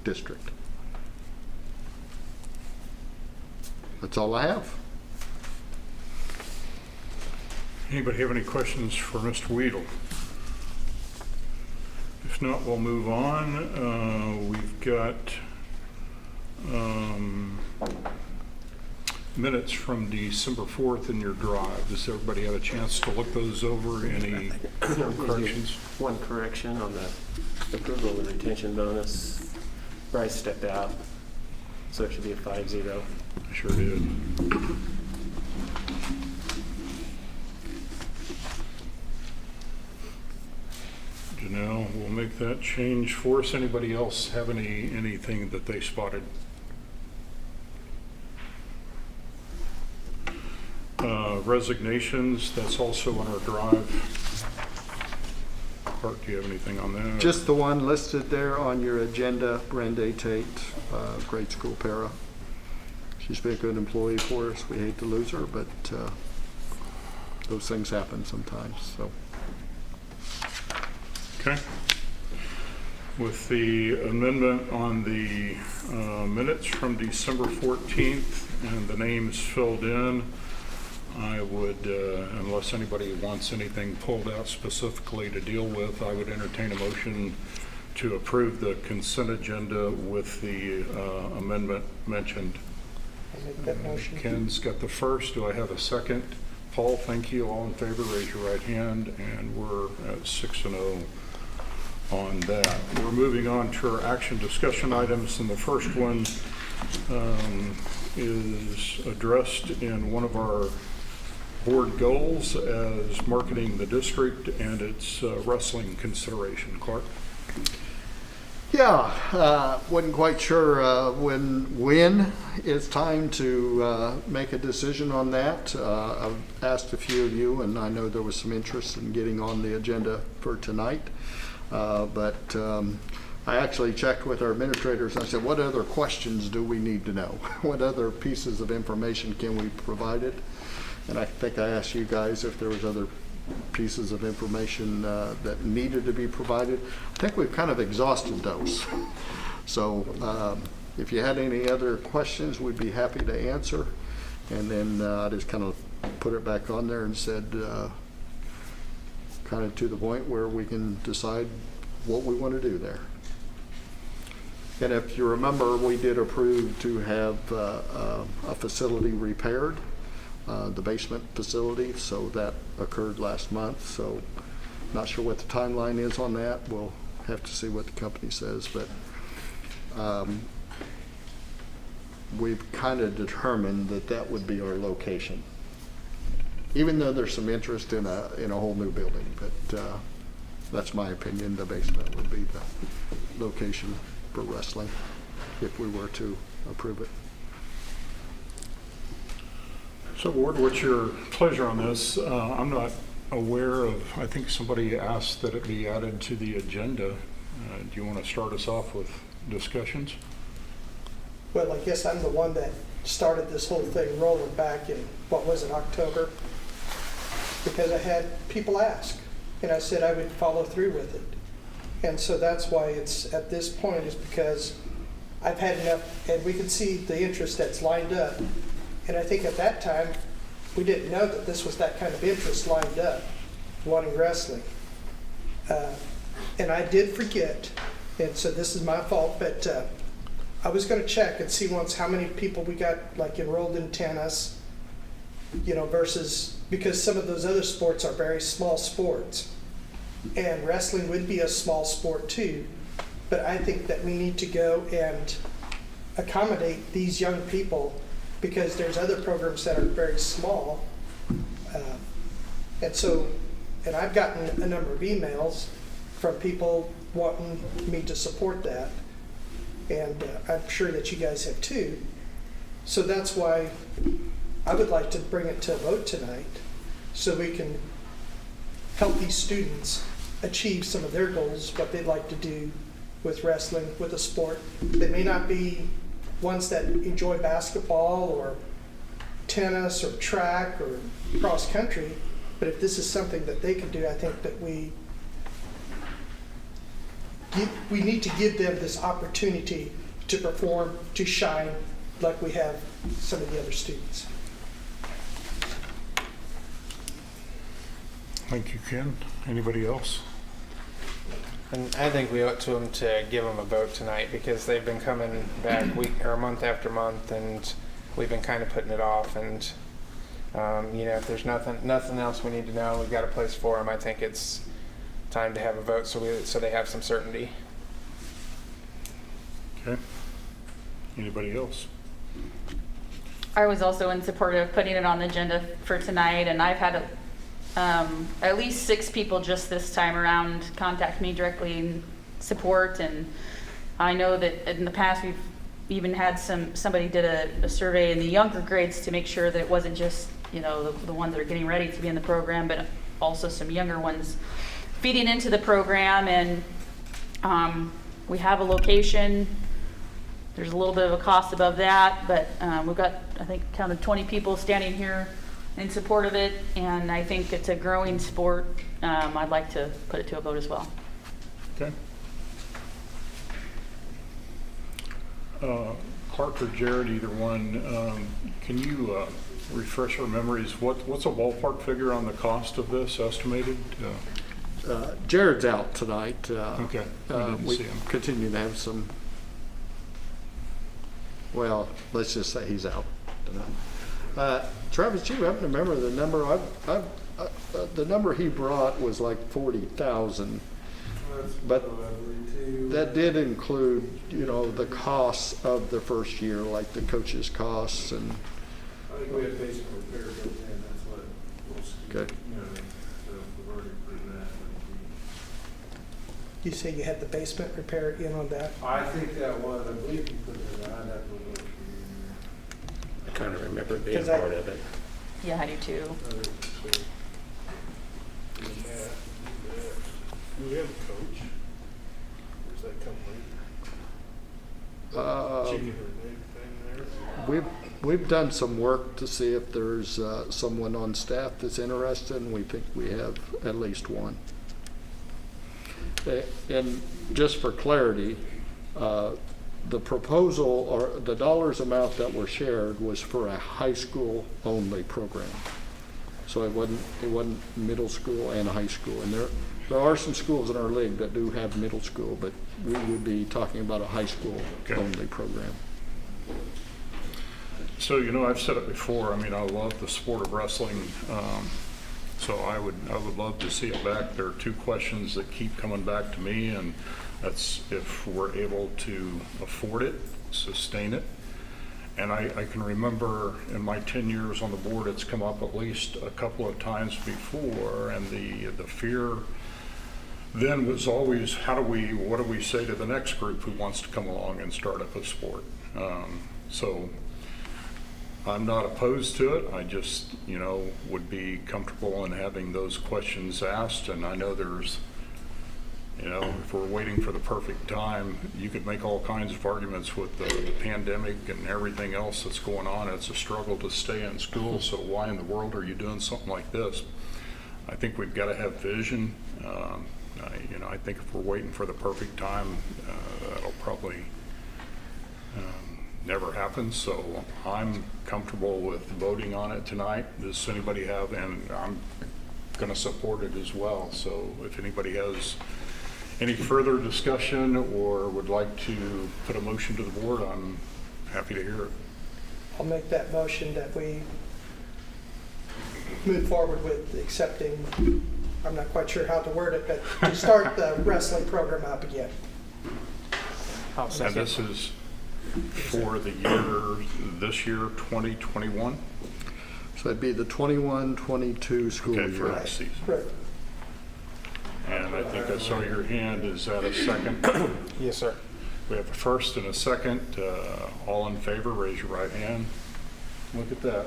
district. That's all I have. Anybody have any questions for Mr. Weedle? If not, we'll move on. We've got minutes from December 4th in your drive. Does everybody have a chance to look those over? Any corrections? One correction on the approval of the retention bonus. Bryce stepped out, so it should be a 5-0. I sure did. Janelle will make that change for us. Anybody else have anything that they spotted? Resignations, that's also on our drive. Clark, do you have anything on that? Just the one listed there on your agenda, Brenda Tate, grade school para. She's been a good employee for us. We hate to lose her, but those things happen sometimes. So. Okay. With the amendment on the minutes from December 14th and the names filled in, I would, unless anybody wants anything pulled out specifically to deal with, I would entertain a motion to approve the consent agenda with the amendment mentioned. I'll make that motion. Ken's got the first. Do I have a second? Paul, thank you. All in favor, raise your right hand. And we're at 6-0 on that. We're moving on to our action discussion items, and the first one is addressed in one of our board goals as marketing the district and its wrestling consideration. Clark? Yeah, wasn't quite sure when it's time to make a decision on that. I've asked a few of you, and I know there was some interest in getting on the agenda for tonight. But I actually checked with our administrators. I said, what other questions do we need to know? What other pieces of information can we provide it? And I think I asked you guys if there was other pieces of information that needed to be provided. I think we've kind of exhausted those. So if you had any other questions, we'd be happy to answer. And then I just kind of put it back on there and said, kind of to the point where we can decide what we want to do there. And if you remember, we did approve to have a facility repaired, the basement facility, so that occurred last month. So not sure what the timeline is on that. We'll have to see what the company says, but we've kind of determined that that would be our location. Even though there's some interest in a whole new building, but that's my opinion. The basement would be the location for wrestling if we were to approve it. So, Ward, what's your pleasure on this? I'm not aware of, I think somebody asked that it be added to the agenda. Do you want to start us off with discussions? Well, I guess I'm the one that started this whole thing rolling back in, what was it, October? Because I had people ask, and I said I would follow through with it. And so that's why it's at this point, is because I've had enough, and we can see the interest that's lined up. And I think at that time, we didn't know that this was that kind of interest lined up, wanting wrestling. And I did forget, and so this is my fault, but I was going to check and see once how many people we got like enrolled in tennis, you know, versus, because some of those other sports are very small sports. And wrestling would be a small sport too. but I think that we need to go and accommodate these young people because there's other programs that are very small. And I've gotten a number of emails from people wanting me to support that. And I'm sure that you guys have too. So that's why I would like to bring it to a vote tonight so we can help these students achieve some of their goals, what they'd like to do with wrestling, with a sport. They may not be ones that enjoy basketball or tennis or track or cross country, but if this is something that they can do, I think that we need to give them this opportunity to perform, to shine, like we have some of the other students. Thank you, Ken. Anybody else? And I think we owe it to them to give them a vote tonight because they've been coming back week or month after month, and we've been kind of putting it off. And if there's nothing else we need to know, we've got a place for them. I think it's time to have a vote so they have some certainty. Okay. Anybody else? I was also in support of putting it on the agenda for tonight, and I've had at least 6 people just this time around contact me directly in support, and I know that in the past we've even had somebody did a survey in the younger grades to make sure that it wasn't just the ones that are getting ready to be in the program, but also some younger ones feeding into the program. And we have a location. There's a little bit of a cost above that, but we've got, I think, counted 20 people standing here in support of it, and I think it's a growing sport. I'd like to put it to a vote as well. Okay. Clark or Jared, either one, can you refresh our memories? What's a ballpark figure on the cost of this estimated? Jared's out tonight. Okay. I didn't We see him. continue to have some, well, let's just say he's out tonight. Travis, you happen to remember the number? The number he brought was like 40,000. But that did include, the costs of the first year, like the coaches' costs and. I think we had basic repair built in, that's what we'll Okay. the verdict for that would be. You say you had the basement repair in on that? I think that was, I believe you put it in, I'd have to look. I kind of remember it being 'Cause I- part of it. Yeah, I do too. Do we have a coach? Or does that come later? Chicken or anything there? We've done some work to see if there's someone on staff that's interested, and we think we have at least one. And just for clarity, the proposal or the dollars amount that were shared was for a high school only program. So it wasn't middle school and high school. And there are some schools in our league that do have middle school, but we would be talking about a high school only program. So, I've said it before, I love the sport of wrestling. So I would love to see it back. There are 2 questions that keep coming back to me, and that's if we're able to afford it, sustain it. And I can remember in my 10 years on the board, it's come up at least a couple of times before, and the fear then was always, what do we say to the next group who wants to come along and start up a sport? So I'm not opposed to it. I just, would be comfortable in having those questions asked. And I know there's, if we're waiting for the perfect time, you could make all kinds of arguments with the pandemic and everything else that's going on. It's a struggle to stay in school. So why in the world are you doing something like this? I think we've got to have vision. I think if we're waiting for the perfect time, that'll probably never happen. So I'm comfortable with voting on it tonight. Does anybody have, and I'm going to support it as well. So if anybody has any further discussion or would like to put a motion to the board, I'm happy to hear it. I'll make that motion that we move forward with accepting, I'm not quite sure how to word it, but to start the wrestling program up again. I'll And second. this is for the year, this year, 2021? So it'd be the 21-22 school Okay, for year. next season. Right. And I think I saw your hand. Is that a second? Yes, sir. We have a first and a second. All in favor, raise your right hand. Look at that.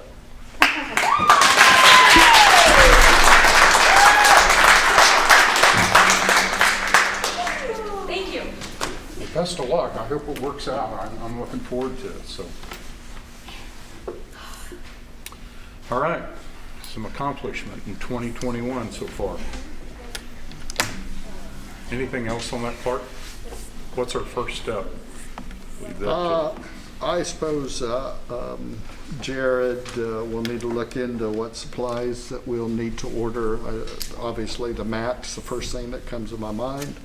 Thank you. Well, best of luck. I hope it works out. I'm looking forward to it, so. All right, some accomplishment in 2021 so far. Anything else on that, Clark? What's our first step? Leave that to- I suppose Jared will need to look into what supplies that we'll need to order. Obviously, the mat's the first thing that comes to my mind.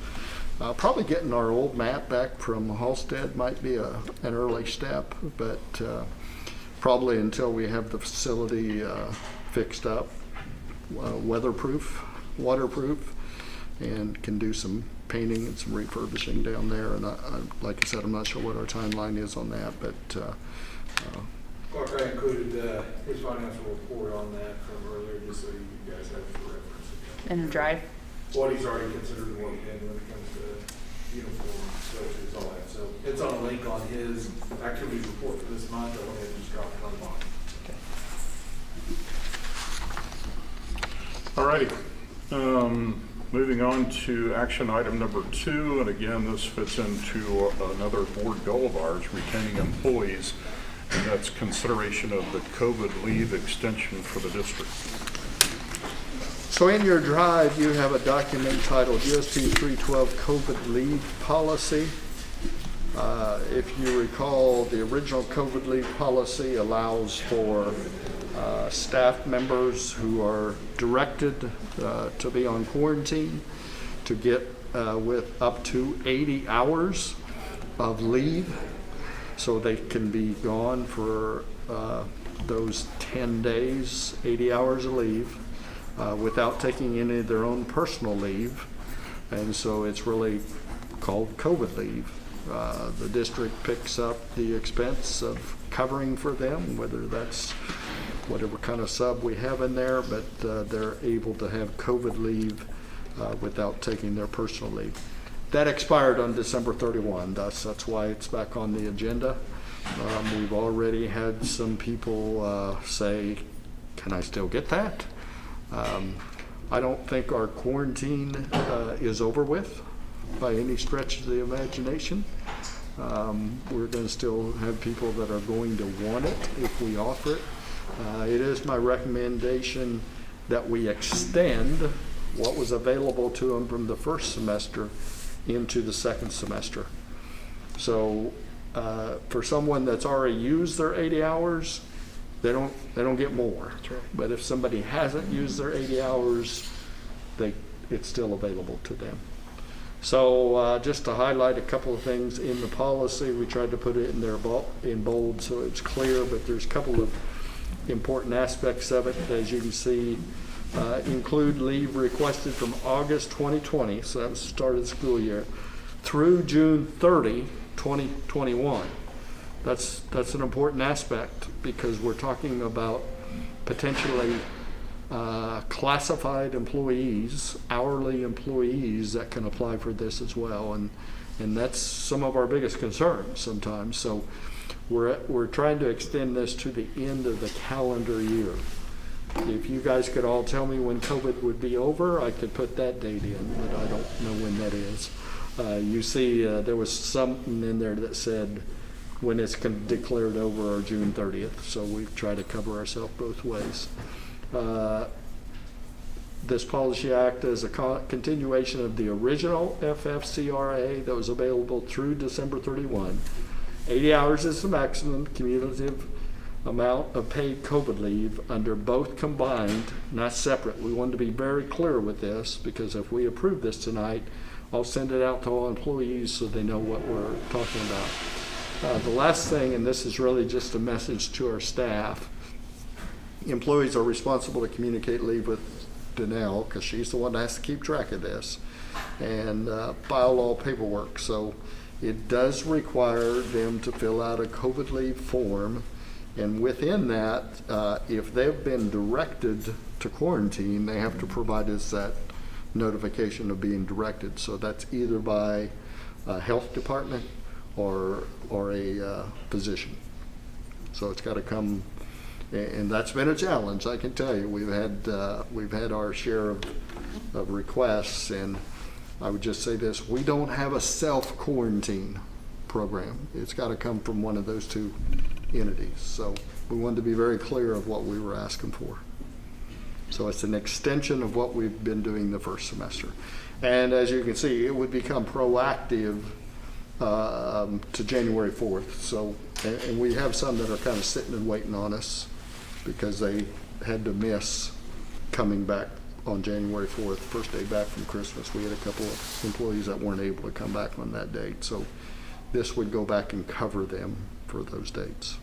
Probably getting our old mat back from Halstead might be an early step, but probably until we have the facility fixed up, weatherproof, waterproof, and can do some painting and some refurbishing down there. And like I said, I'm not sure what our timeline is on that, but Clark, I included his financial report on that from earlier, just so you guys have it for reference. In a drive. What he's already considered and what we did when it comes to uniforms, coaches, all that. So it's on a link on his activities report for this month. I went ahead and just dropped it on the bottom. All righty. Moving on to action item number 2, and again, this fits into another board goal of ours, retaining employees, and that's consideration of the COVID leave extension for the district. so in your drive, you have a document titled USP 312 COVID leave policy. If you recall, the original COVID leave policy allows for staff members who are directed to be on quarantine to get with up to 80 hours of leave, so they can be gone for those 10 days, 80 hours of leave, without taking any of their own personal leave. And so it's really called COVID leave. The district picks up the expense of covering for them, whether that's whatever kind of sub we have in there, but they're able to have COVID leave without taking their personal leave. That expired on December 31. That's why it's back on the agenda. We've already had some people say, can I still get that? I don't think our quarantine is over with by any stretch of the imagination. We're going to still have people that are going to want it if we offer it. It is my recommendation that we extend what was available to them from the first semester into the second semester. So for someone that's already used their 80 hours, they don't get more. But if somebody hasn't used their 80 hours, it's still available to them. So just to highlight a couple of things in the policy, we tried to put it in there in bold so it's clear, but there's a couple of important aspects of it. As you can see, include leave requested from August 2020, so that was the start of the school year, through June 30, 2021. That's an important aspect because we're talking about potentially classified employees, hourly employees that can apply for this as well, and that's some of our biggest concerns sometimes. So we're trying to extend this to the end of the calendar year. If you guys could all tell me when COVID would be over, I could put that date in, but I don't know when that is. You see, there was something in there that said when it's declared over or June 30th, so we've tried to cover ourselves both ways. This policy act is a continuation of the original FFCRA that was available through December 31. 80 hours is the maximum cumulative amount of paid COVID leave under both combined, not separate. We wanted to be very clear with this because if we approve this tonight, I'll send it out to all employees so they know what we're talking about. The last thing, and this is really just a message to our staff, employees are responsible to communicate leave with Danelle because she's the one that has to keep track of this and file all paperwork. So It does require them to fill out a COVID leave form, and within that, if they've been directed to quarantine, they have to provide us that notification of being directed. So that's either by a health department or a physician. So it's got to come, and that's been a challenge, I can tell you. We've had our share of requests, and I would just say this: we don't have a self-quarantine program. It's got to come from one of those two entities. So we wanted to be very clear of what we were asking for. So it's an extension of what we've been doing the first semester. And as you can see, it would become proactive to January 4th. So, and we have some that are kind of sitting and waiting on us because they had to miss coming back on January 4th, first day back from Christmas. We had a couple of employees that weren't able to come back on that date. So this would go back and cover them for those dates.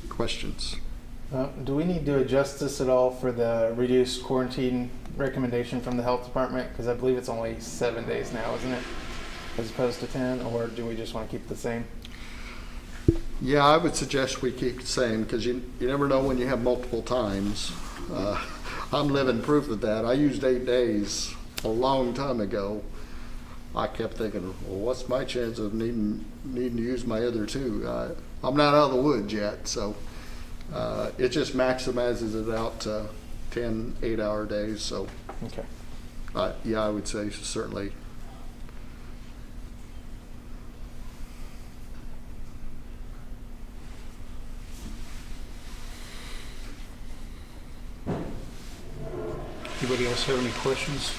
Questions? Do we need to adjust this at all for the reduced quarantine recommendation from the health department? Because I believe it's only 7 days now, isn't it? As opposed to 10, or do we just want to keep it the same? Yeah, I would suggest we keep the same, because you never know when you have multiple times. I'm living proof of that. I used 8 days a long time ago. I kept thinking, well, what's my chance of needing to use my other 2? I'm not out of the woods yet, so it just maximizes it out to 10 8-hour days. So Okay. yeah, I would say certainly. Anybody else have any questions?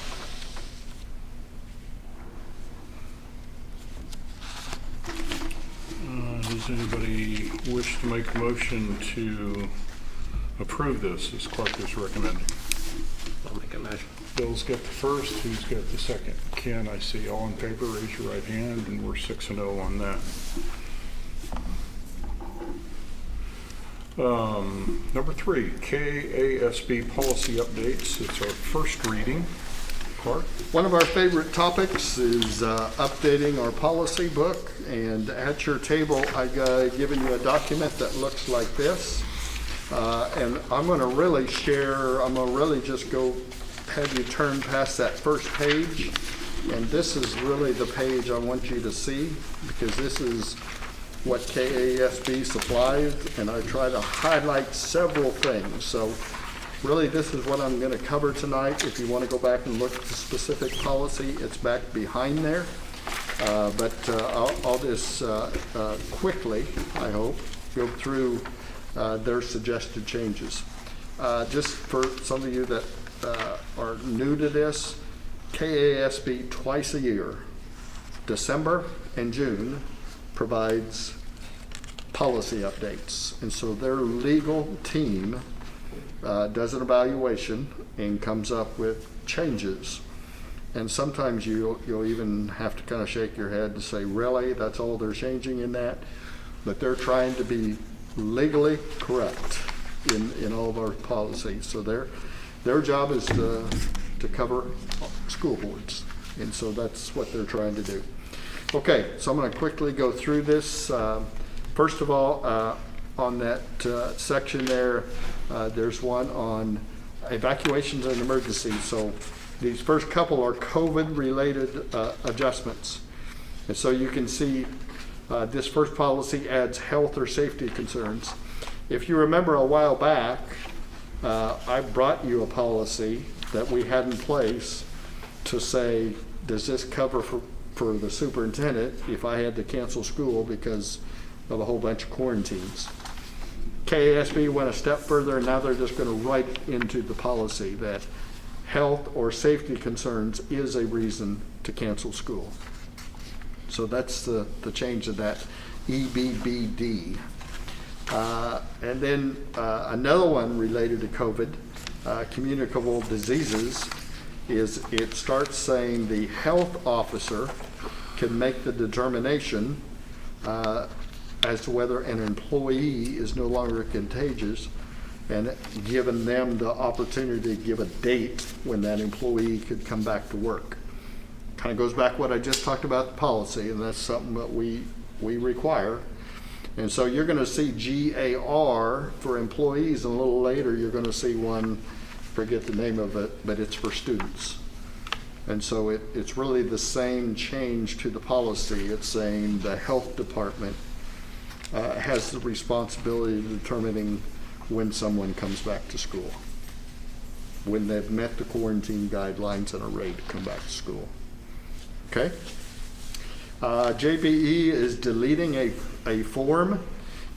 Does anybody wish to make a motion to approve this as Clark is recommending? I'll make a motion. Bill's got the first, who's got the second? Ken, I see. All in favor, raise your right hand, and we're 6-0 on that. Number 3, KASB policy updates. It's our first reading. Clark? One of our favorite topics is updating our policy book, and at your table I've given you a document that looks like this, and I'm going to really just go have you turn past that first page, and this is really the page I want you to see, because this is what KASB supplies, and I try to highlight several things. So really, this is what I'm going to cover tonight. If you want to go back and look at the specific policy, it's back behind there. But I'll just quickly, I hope, go through their suggested changes. Just for some of you that are new to this, KASB twice a year, December and June, provides policy updates. And so their legal team does an evaluation and comes up with changes. And sometimes you'll even have to kind of shake your head and say, really, that's all they're changing in that? But they're trying to be legally correct in all of our policies. So their job is to cover school boards. And so that's what they're trying to do. Okay, so I'm going to quickly go through this. First of all, on that section there, there's one on evacuations and emergencies. So these first couple are COVID-related adjustments. And so you can see this first policy adds health or safety concerns. If you remember a while back, I brought you a policy that we had in place to say, does this cover for the superintendent if I had to cancel school because of a whole bunch of quarantines? KASB went a step further, and now they're just going to write into the policy that health or safety concerns is a reason to cancel school. So that's the change of that EBBD. And then another one related to COVID, communicable diseases, is it starts saying the health officer can make the determination as to whether an employee is no longer contagious, and given them the opportunity to give a date when that employee could come back to work. kind of goes back what I just talked about, the policy, and that's something that we require. And so you're going to see GAR for employees, and a little later you're going to see one, forget the name of it, but it's for students. And so it's really the same change to the policy. It's saying the health department has the responsibility of determining when someone comes back to school, when they've met the quarantine guidelines and are ready to come back to school. Okay? JBE is deleting a form,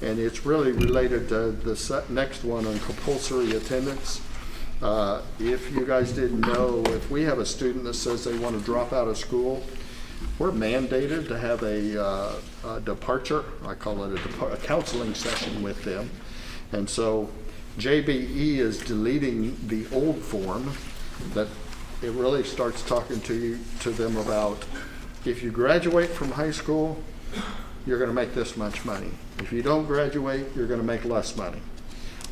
and it's really related to the next one on compulsory attendance. If you guys didn't know, if we have a student that says they want to drop out of school, we're mandated to have a departure, I call it a counseling session with them. And so JBE is deleting the old form that it really starts talking to them about, if you graduate from high school, you're going to make this much money. If you don't graduate, you're going to make less money.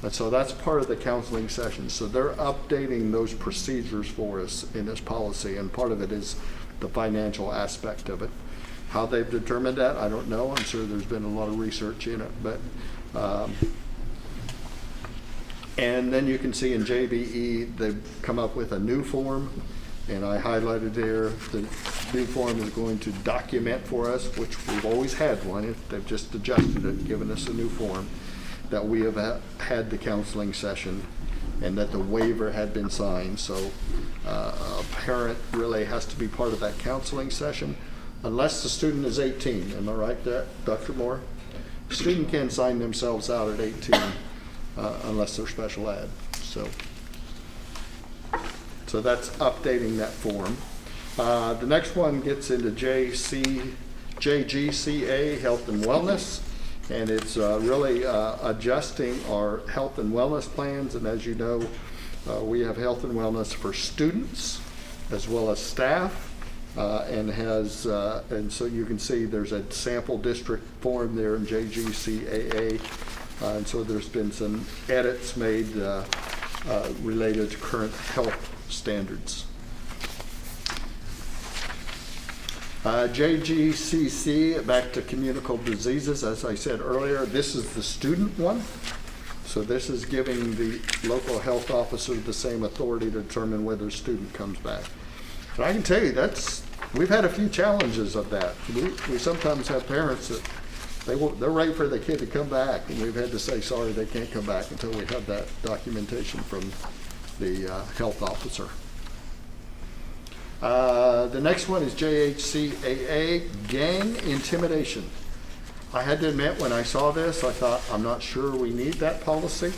And so that's part of the counseling session. So they're updating those procedures for us in this policy, and part of it is the financial aspect of it. How they've determined that, I don't know. I'm sure there's been a lot of research in it, but and then you can see in JBE they've come up with a new form, and I highlighted there the new form is going to document for us, which we've always had one. They've just adjusted it, given us a new form, that we have had the counseling session and that the waiver had been signed. So a parent really has to be part of that counseling session unless the student is 18. Am I right there, Dr. Moore? A student can sign themselves out at 18 unless they're special ed. So that's updating that form. The next one gets into JGCA, Health and Wellness. And it's really adjusting our health and wellness plans. And as you know, we have health and wellness for students as well as staff. And so you can see there's a sample district form there in JGCAA. And so there's been some edits made related to current health standards. JGCC, back to communicable diseases, as I said earlier, this is the student one. So this is giving the local health officer the same authority to determine whether a student comes back. And I can tell you we've had a few challenges of that. We sometimes have parents that they're ready for the kid to come back, and we've had to say, sorry, they can't come back until we have that documentation from the health officer. The next one is JHCAA, gang intimidation. I had to admit, when I saw this, I thought, I'm not sure we need that policy,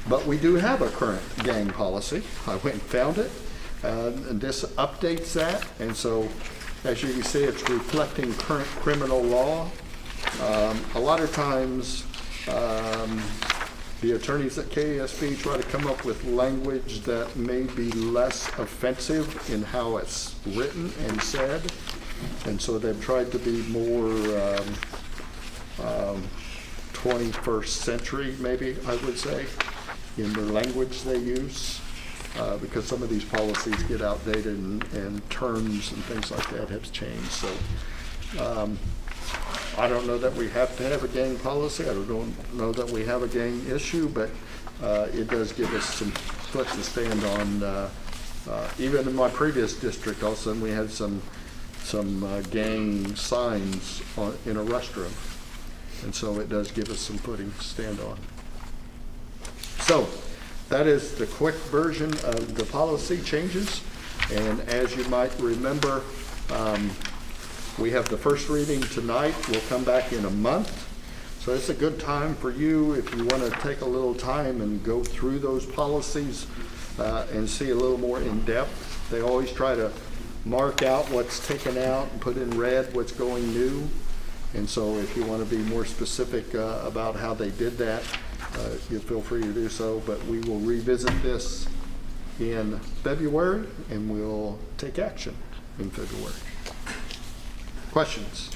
but we do have a current gang policy. I went and found it, and this updates that. And so, as you can see, it's reflecting current criminal law. A lot of times, the attorneys at KSB try to come up with language that may be less offensive in how it's written and said. And so they've tried to be more 21st century, maybe I would say, in the language they use. Because some of these policies get outdated and terms and things like that have changed. So I don't know that we have to have a gang policy. I don't know that we have a gang issue, but it does give us some foot to stand on. Even in my previous district, all of a sudden we had some gang signs in a restroom. And so it does give us some footing to stand on. So that is the quick version of the policy changes. And as you might remember, we have the first reading tonight. We'll come back in a month. So it's a good time for you if you want to take a little time and go through those policies and see a little more in depth. They always try to mark out what's taken out and put in red what's going new. And so if you want to be more specific about how they did that, you feel free to do so. But we will revisit this in February, and we'll take action in February. Questions?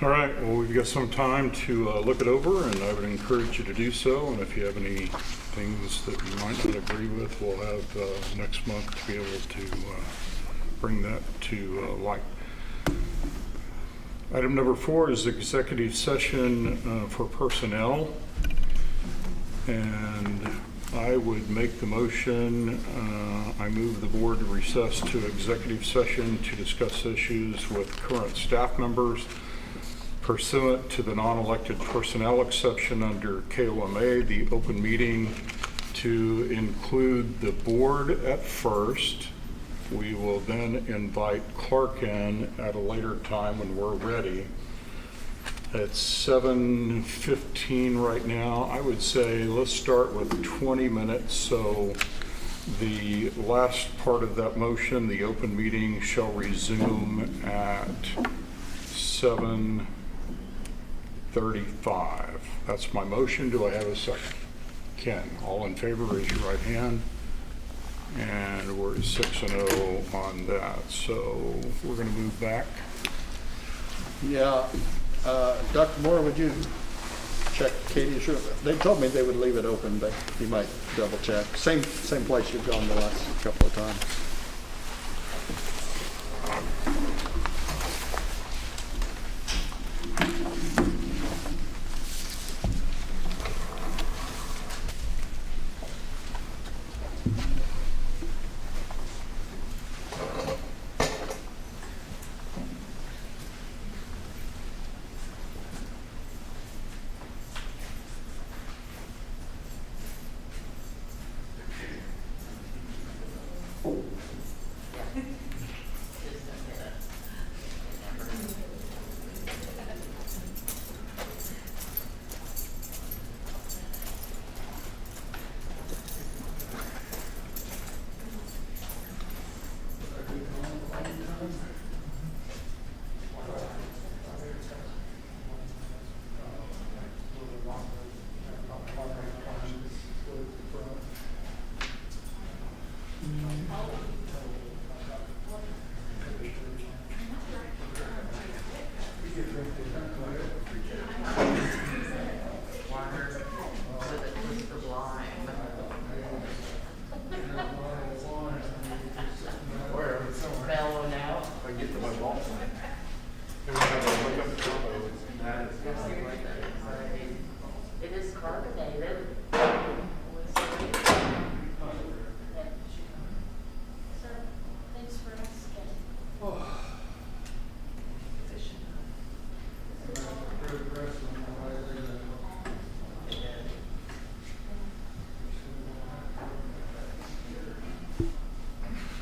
All right, well, we've got some time to look it over, and I would encourage you to do so. And if you have any things that you might not agree with, we'll have next month to be able to bring that to light. Item number 4 is executive session for personnel. And I would make the motion, I move the board to recess to executive session to discuss issues with current staff members pursuant to the non-elected personnel exception under KOMA, the open meeting to include the board at first. We will then invite Clark in at a later time when we're ready. It's 7:15 right now. I would say let's start with 20 minutes. So the last part of that motion, the open meeting shall resume at 7:35. That's my motion. Do I have a second? Ken, all in favor, raise your right hand. And we're at 6-0 on that. So we're going to move back. Yeah, Dr. Moore, would you check Katie's room? They told me they would leave it open, but you might double check. Same place you've gone the last couple of times. It is carbonated. Thanks for asking.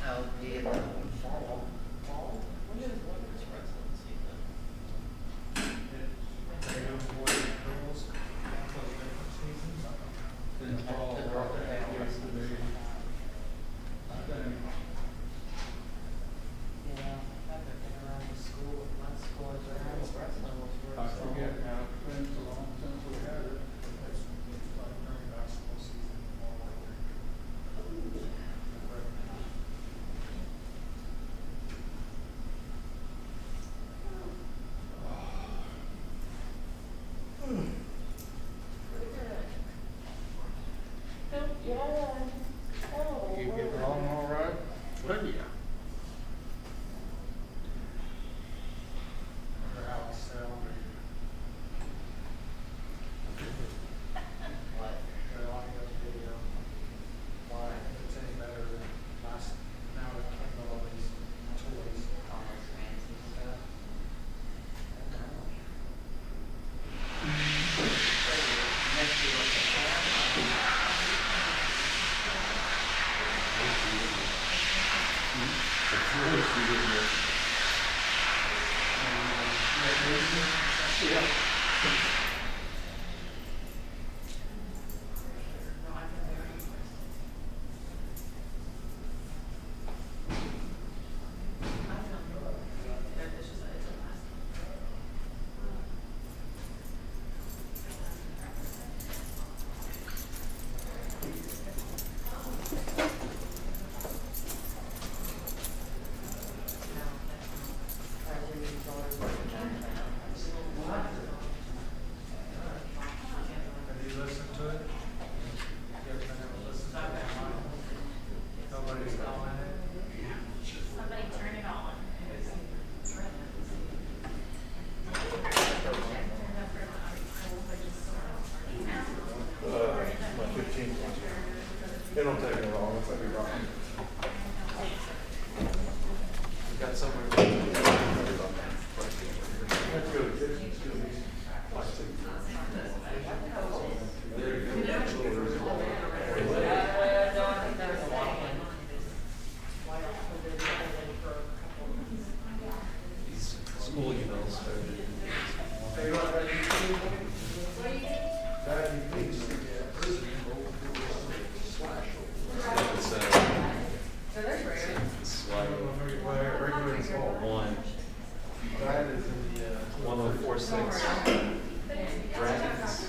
Oh, yeah, fall. When is wrestling season? Yeah, I've been around the school with my school, and wrestling was I really forget now, it's been so long since we had it. It's like during basketball season. You getting along all right? Well, yeah. Wonder how I sound. What? Well, I got a video. Why, if it's any better than last, now that I know all these toys. All those fancy stuff. I don't know. Unless you look at camera. No, I'm very impressed. I don't know. It's just, it's a last. No, that's not. I didn't tell her what to do. 6. Dragons.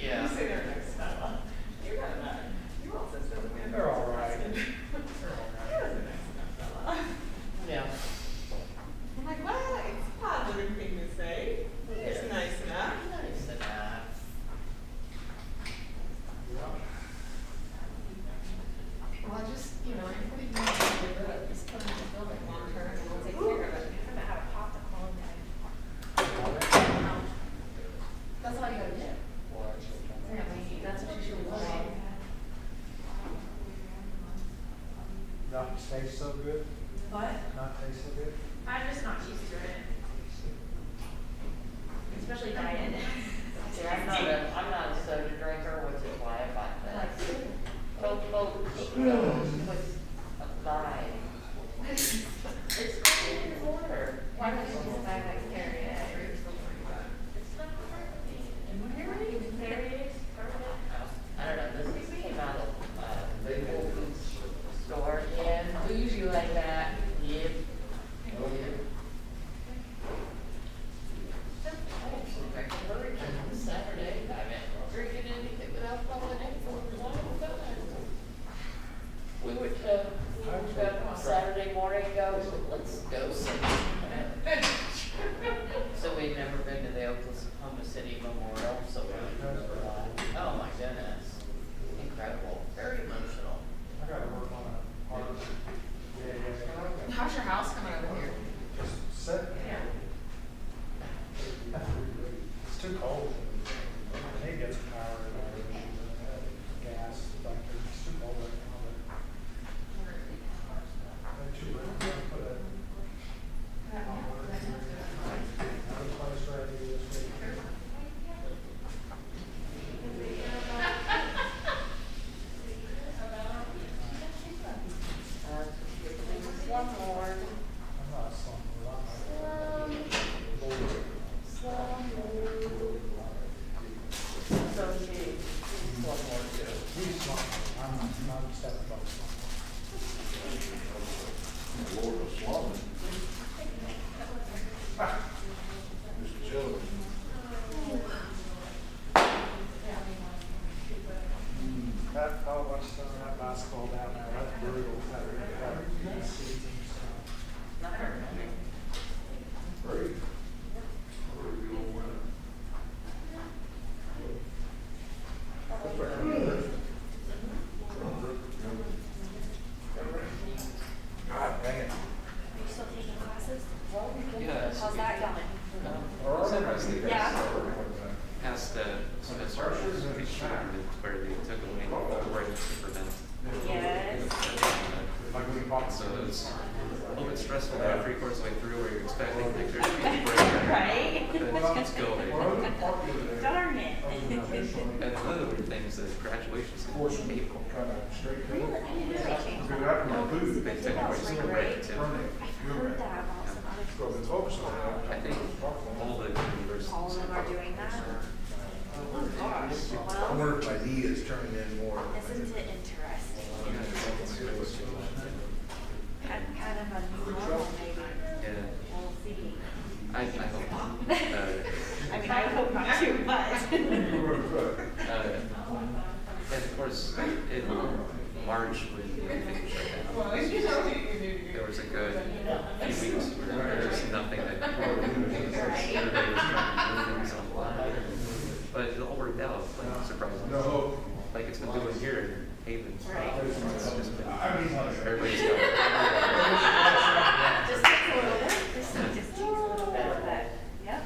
Yeah. They're all right. Yeah. I'm like, well, it's a positive thing to say. It's nice enough. Nice enough. Well, just, everybody knows that the road is coming to building long term, and we'll take care of it. We haven't had a pot to call in. That's all you gotta do. That's what you should be doing. Not taste so good, What? not taste so good. I'm just not used to it. Especially diet. See, I'm not a soda drinker, which is why I bought that. Coke with a vibe. It's good in water. Why don't you just buy like carry it? It's not perfect. Very I don't know, this came out of, the Whole Foods store again. Bougie like that. Yep. I actually drank a hurricane Saturday. I haven't drinking anything with alcohol in it for a long time. We went to Saturday morning, let's go somewhere. So we'd never been to the Oklahoma City Memorial, so oh my goodness, incredible, very emotional. I gotta work on a hard. Yeah. How's your house coming over here? Just set. It's too cold. I need to get some power in there. Gas, like, it's too cold right now, but. Don't you put a. Another place right here this week. Slumlord. I'm not slumping, I'm So she's Slumlord too. He's slumping, I'm stepping above slumping. Lord of Slumming. Mr. Joe. I watched some of that basketball down there, that's brutal. That city team stuff. Not her. Great. Where we gonna win it? God dang it. Are you still taking classes? Yes. How's that going? It's interesting. Yeah. Past the semester, where they took away the breaks for them. Yes. So it's a little bit stressful about 3/4 way through where you're expecting like there's a break. Right? But it's going. Darn it. And another weird thing is that graduation's in April. Really? I didn't know they changed that. They took away school break too. I've heard that about some other schools. I think all the universities. All of them are doing that? Oh gosh, I well, wonder if my knee is turning in more. isn't it interesting? Kind of a new normal maybe. Yeah. We'll see. I hope not. I mean, I hope not too, but. And of course, in March, when things shut down, there was a good few weeks where there was nothing that everybody was trying to move things online. But it all worked out, like, surprisingly. No. Like it's been doing here in Haven. Right. It's just been, everybody's got Just takes a little bit, just takes a little bit, but, yep.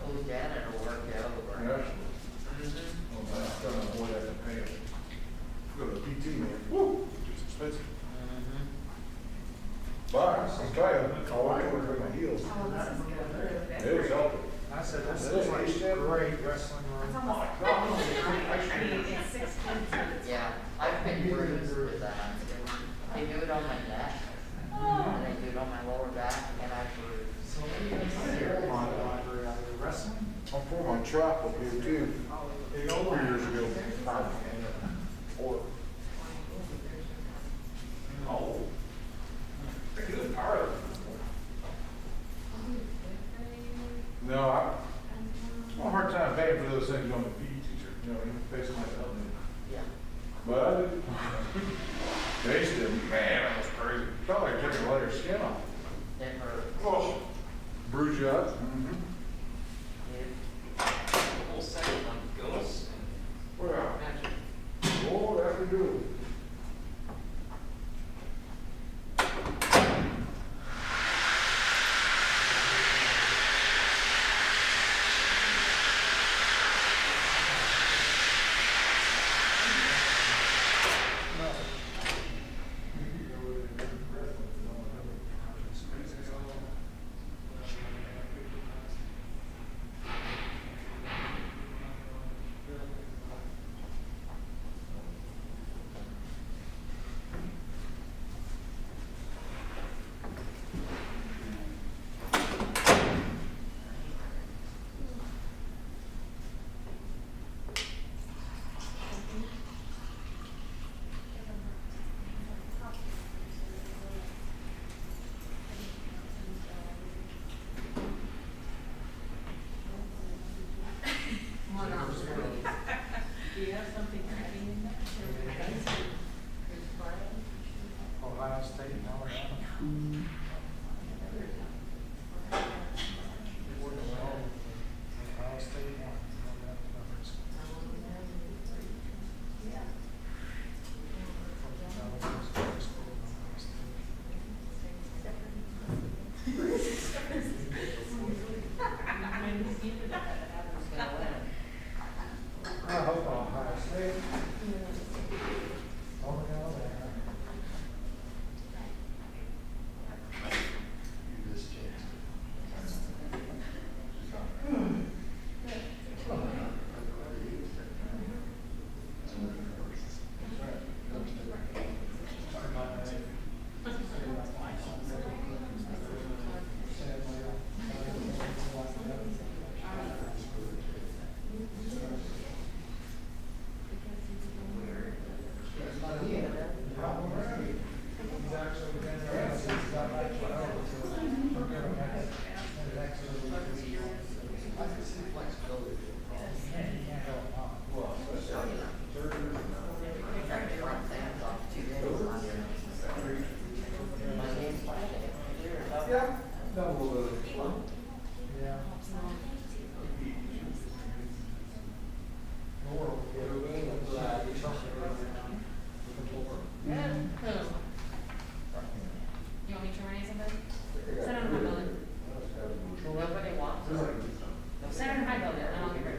Oh, Janet will work you over. Yeah. Mhm. Well, that's kind of what I can pay it. Go to PT, man, woo, it's expensive. Mhm. But, I'll tell you, I like it for my heels. Oh, this is good. It is healthy. I said, That's great wrestling It's almost like, I mean, it's 6 kids. Yeah, I've been bruised with that. They do it on my neck, and they do it on my lower back, and I bruise. Wrestling? I'm for my trap up here too. 3 years ago. Or. Oh. Good power. No, I have a hard time paying for those things on the PE teacher, you know, even facing myself. Yeah. But I did. Tasted it, man, that was crazy. Felt like taking a layer of skin off. It hurt. Oh, bruise you up. The whole section on ghosts and Well, magic. oh, that would do it. Do you have something ready in there? Ohio State and Alabama. Ohio State won. I hope Ohio State. Oh, no, yeah, double the. Yeah. You want me to rename something? Send it to my building. Nobody wants it. Send it to my building, and I'll get rid of it.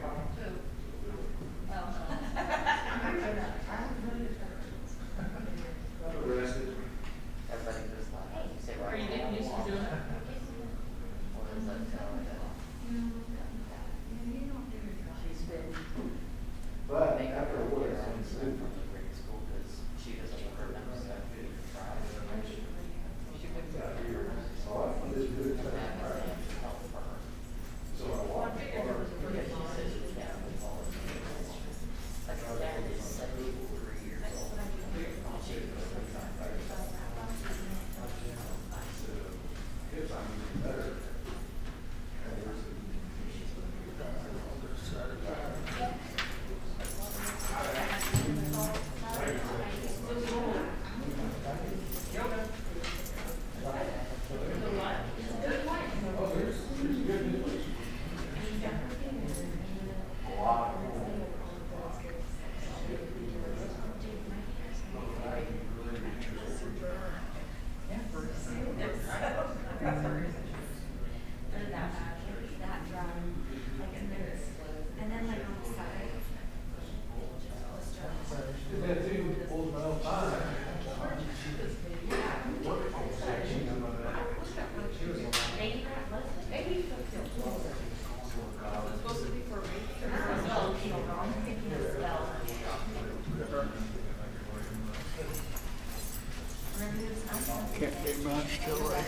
Still right.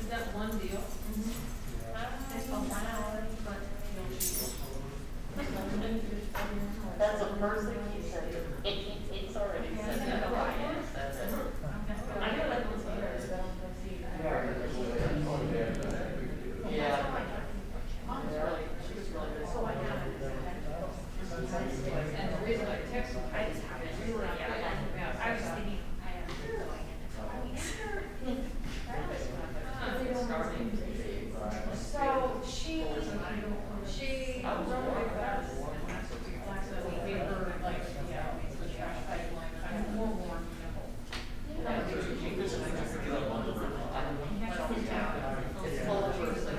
Is that one deal? That's a person, he said, it's already said that. I know that was yours. Yeah. Mom's really, she was really good. So I got it. And the reason I texted, I just haven't really, I was just thinking, I am going into. So she wrote a bus. So we were like, yeah, it's a trash pipeline, kind of more warm. It's full of person.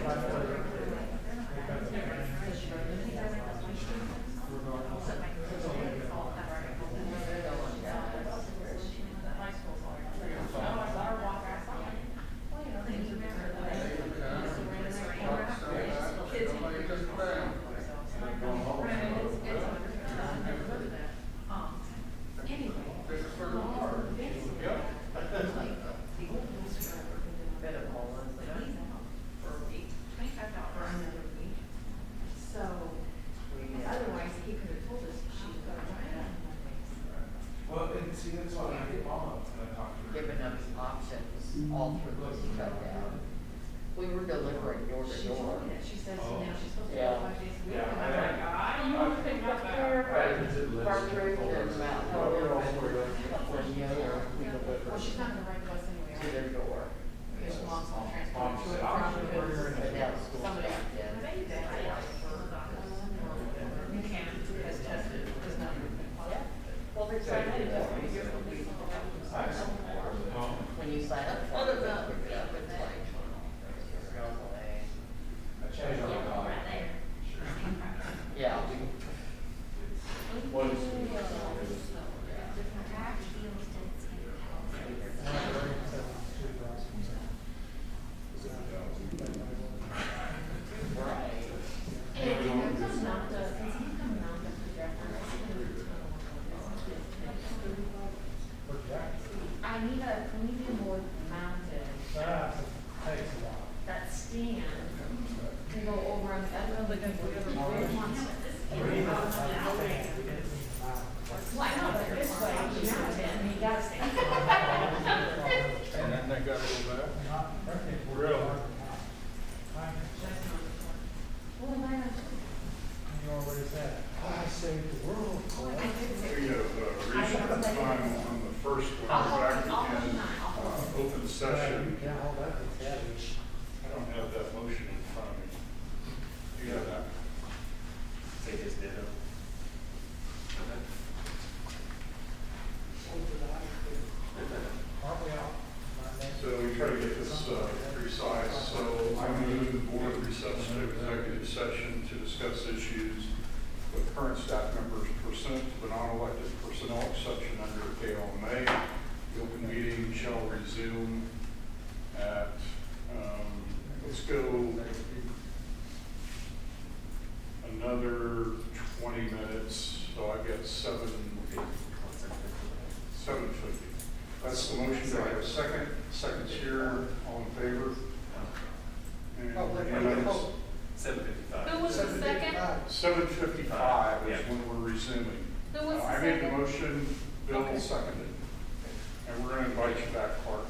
So, otherwise, he could have told us she's going to. Well, and see, that's why I get mama and I talk to her. Giving us options all through this shutdown. We were delivering door to She told door. me that, she says, you know, she's supposed to Yeah. go 5 days a week, Yeah, and I'm like, you want to pick up there? Partridge and Mount Hope and Lanier, we delivered Well, she's not gonna ride the bus anyway. to their door. Because mom's all transported to Mom said, and "I'm from just ordering And now the school somebody. staff did. You can't, because tested, because not. Well, they're trying to do it. When you sign up for it, it's like. I changed my mind. Yeah. What is We need a more mounted, that stand to go over on the other, but Ray wants it. Well, I know, but this way, you mounted, and you gotta stand. And then they got a little bit. Really? Well, mine are- I saved the world. We have recent time on the first one, back in open session. I don't have that motion in front of me. Do you have that? Take his ditto. So we try to get this precise. So I move the board recess to executive session to discuss issues with current staff members pursuant to the non-elected personnel exception under KLMA. The open meeting shall resume at, let's go another 20 minutes. So I get 7:50. That's the motion. Do I have a second? Second's here. All in favor? And unanimous. 7:55. Who was the second? 7:55 is when we're resuming. Who was the I made the second? motion, Bill Okay. seconded. And we're going to invite you back, Clark.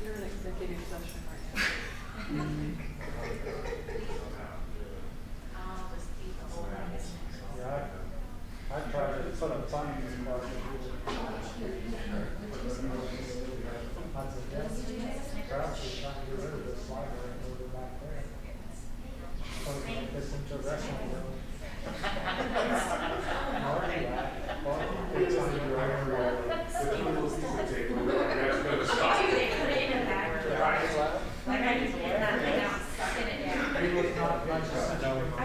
You're in executive session right now. I tried to put a finance market. I suggest perhaps we try to get rid of this library and move it back there. Put this into a restaurant. They put it in a bag. Like I just did that thing out, stuck in it. I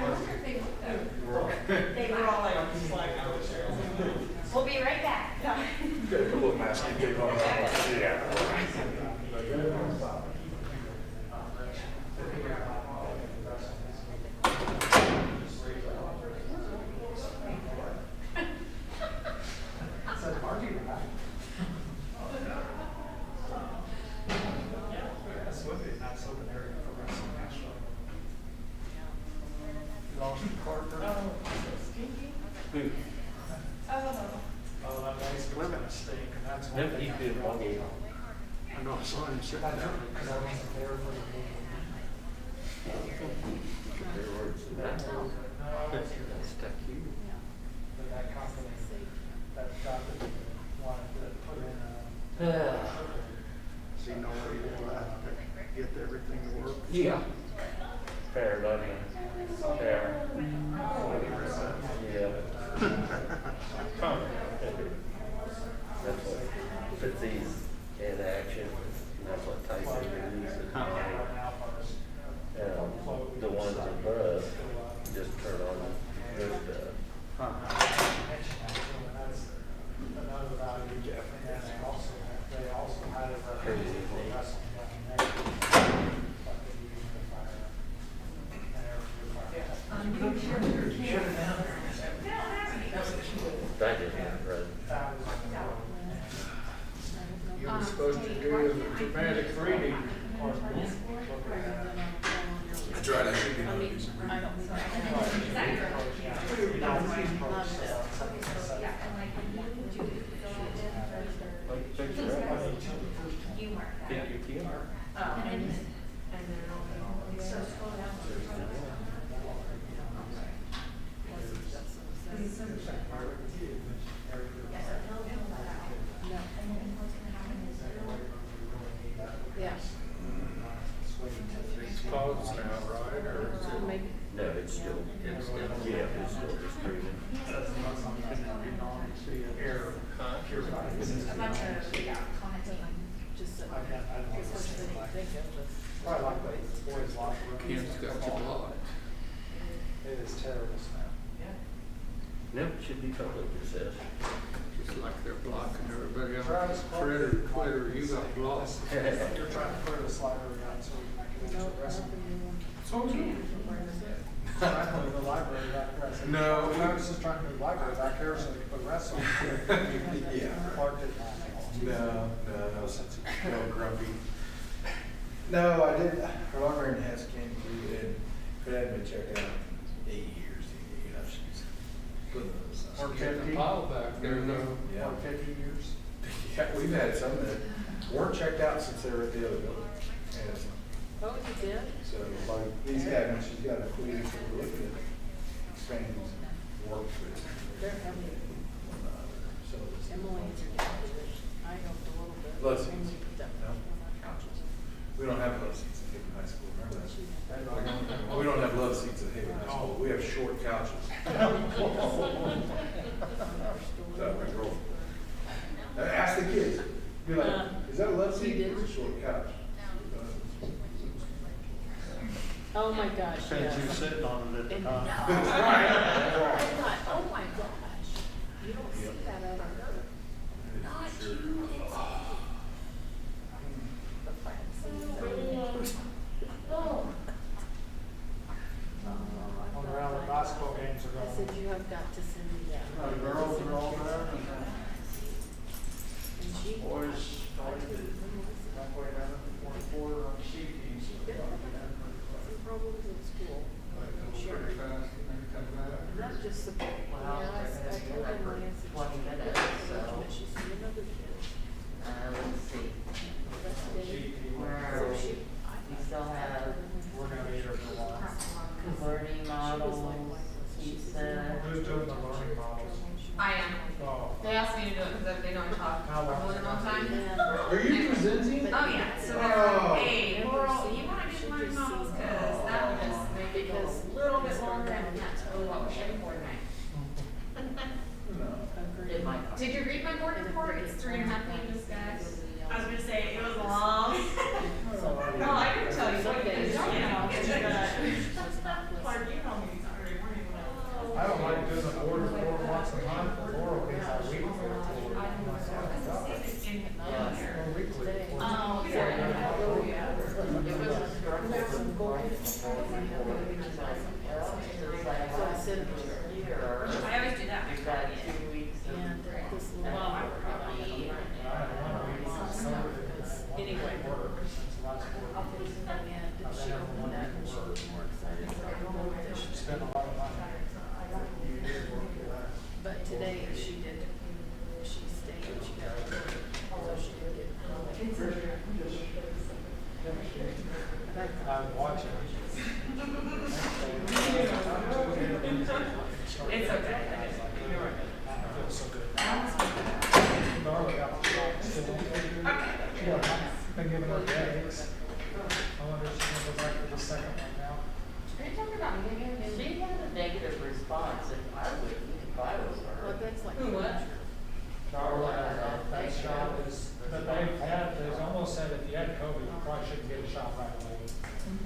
wonder if they were all like, we'll be right back. Got a couple of masking tape on. Yeah. I know, I saw him sitting down. So you know where you'll have to get everything to work. Yeah. Fair, love you. Fair. Yeah. That's what puts these in action, and that's what Tyson uses. The ones above just turn on this stuff. That just happened. You were supposed to do dramatic reading. I tried, I should be able to do some reading. It's closed now, right, or is it? No, it's still just reading. Error. I like that boys locker room. Ken's got you blocked. It is terrible smell. No, it should be public, it says. Just like they're blocking everybody else. Travis, Critter, quitter, you got blocked. You're trying to clear this library out so we can make it into a restaurant. So you. Trying to move the library back there. I said, No. Travis is trying to move the library back here so we can put a restaurant. Yeah. Clark didn't like it. No, grumpy. No, I didn't. Her librarian has came through and it hadn't been checked out in 8 years. You know, she's putting those. 150? Pile back there, though. Yeah. 150 years. Yeah, we've had some that weren't checked out since they were at the other building. And it's- Oh, you did? so like these cabinets, she's got a fleet, so we're looking at expanding some work with. They're heavy. So it's- Emily's I helped a little bit. Love seats. Only put that No? on our couches. We don't have love seats at Haven High School, remember that? We don't have love seats at Haven High School, we have short couches. So, my girl. Ask the kids, be like, is that a love seat or a short couch? Oh my gosh, yes. sitting on it at the And time. no. I thought, oh my gosh, you don't see that out of her. Not you, it's the Francis. Oh. On the round the basketball games are I going. said, you have got to send me that. The girls are all there and And she. Boys started halfway down the fourth quarter on sheet teams. Some problems in school. Sure. Pretty fast, and then come back. Not just the, Well, yeah, they're I gonna do told that her for my answer. 20 minutes, so. But she's seen another kid. Let's see, That's Dave. where So are she, we? We still have We're gonna be here for a while. converting models, he said. Who's doing the learning models? I am. Oh. They asked me to do it because they know I talk How for a long? really long time. Are you presenting? Oh, yeah, so Oh. they're, hey, Laurel, you wanna do learning models, cause that will just make it go a little bit longer, and that's really what we're shooting for Yes. Oh, It was a struggle before I I always do that. We've got 2 weeks of Anyway. Spend a lot of money. But today she did, she stayed, she got, so she did get. I'm watching. It's okay. I feel so good. Darla got the shot today. Yeah, been giving her headaches. I wonder if she's gonna go back for the second one now. Are you talking about she had a negative response if I was her. that's like. Darla had that shot is, but they've almost said if you had COVID, you probably shouldn't get a shot right away.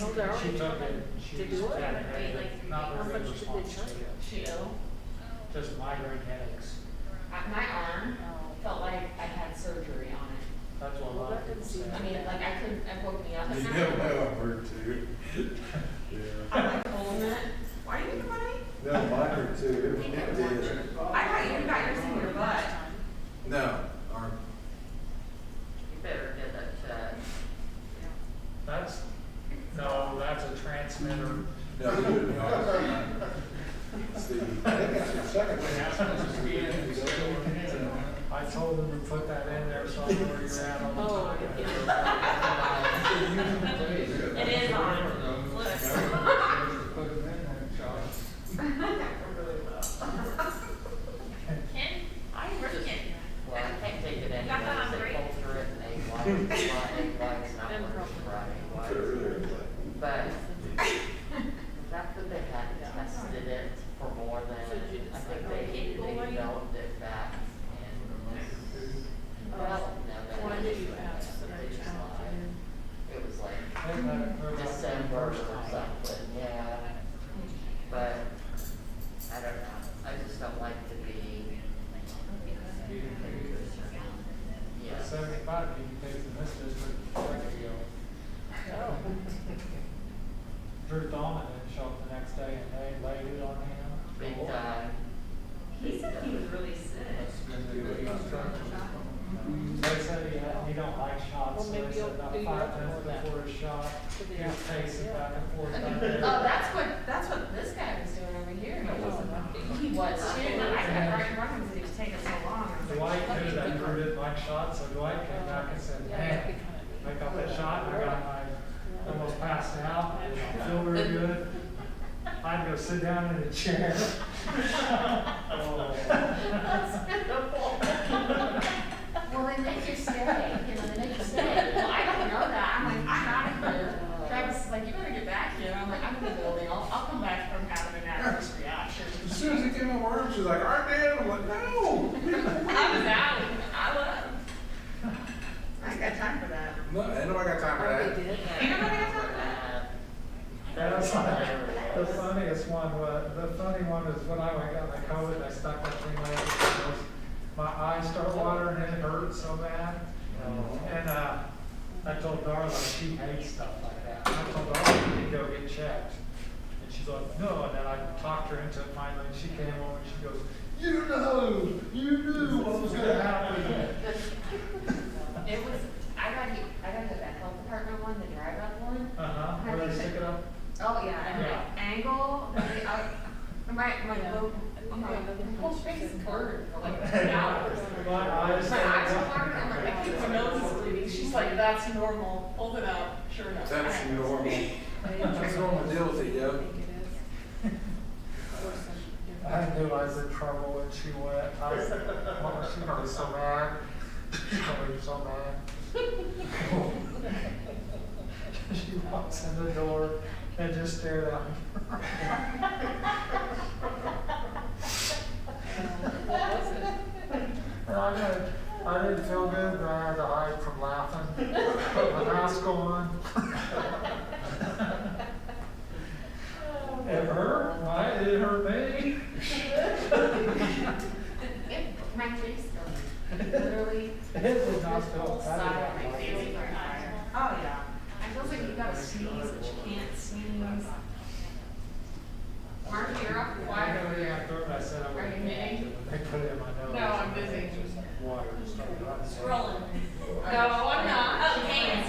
Oh, they're She already took it, and she to just do it? had Wait, like, not how very good much did they response to charge? it. She ill? Just migraine headaches. My arm felt like I had surgery on it. That's what a lot of people say. I mean, like I couldn't, it woke me up. You know, I've heard too. I'm like holding it. Why are you making money? No, mine hurt too. It did. I thought you got yours in your butt. No, arm. You better get that checked. That's a transmitter. No, he didn't. Steve. I think that's your second I told him to put that in there so I know where you're at all the time. It is on. Put it in there, Charles. Ken, I'm working. Well, I can't take it Got that on anyway, break? they filter it and egg whites, egg whites, not egg whites. But after they had tested it for more than, I think they developed it back in, well, no, Why they did you ask that I check? it was like December or something, yeah. But, I don't know, I just don't like to be. Yeah. 75, you can take in this district, like you go. Oh. Drew Dahlman didn't show up the next day and they laid it on him. Big time. He said he was really sick. They said he don't like shots, Well, so maybe they said you'll about do 5 your minutes own before his shot, To the he was outside, pacing yeah. back and forth down Oh, there. that's what this guy was doing over here. He was too. I kept running because he was taking so long. I was like, Dwight "Let me knew that keep Drew him." didn't like shots, so Dwight came back and said, Yeah, man, that'd be kind of. I got that shot and I got almost passed out, I didn't feel very good. I had to go sit down in a chair. That's pitiful. Well, they make you stay, they make you stay. Well, I don't know that. I'm like, I'm out of here. Travis is like, you better get back here. I'm like, I'm in the building. I'll come back from having an adverse reaction. As soon as he came on my arm, she's like, "Aren't dead?" I'm like, "No." I was out. I left. I ain't got time for that. No, ain't nobody got time for that. They did? Ain't nobody got time for that. That's like, the funniest one was, the funny one is when I got my COVID, and I stuck that thing like this. My eyes start watering and it hurt so bad. And I told Darla she hates stuff like that. And I told Darla you need to go get checked. And she's like, no. And then I talked her into it finally. And she came over and she goes, you knew what was going to happen. It was, I got hit that health department one, the drive up one. Where they stick it up? Oh, yeah, and Yeah. the angle, my whole face burned for like 2 hours. My eyes. My eyes were watering, I'm like, I think my nose is bleeding. She's like, that's normal. Hold it up. Sure enough. That's normal. What's wrong with deal with it, yo? I knew I was in trouble when she went. I was, she got so mad. She got me so mad. She walks in the door and just stared at me. And I didn't feel good, but I had to hide from laughing. Put my mask on. It hurt? Why? It didn't hurt me. My face burned. Literally. It did not feel whole side of my face is on fire. Oh, yeah. I feel like you gotta sneeze, but you can't sneeze. Mark, you're up quiet over there. Are you knitting? No, I'm busy. Scrolling. No, I'm not. Oh, hands.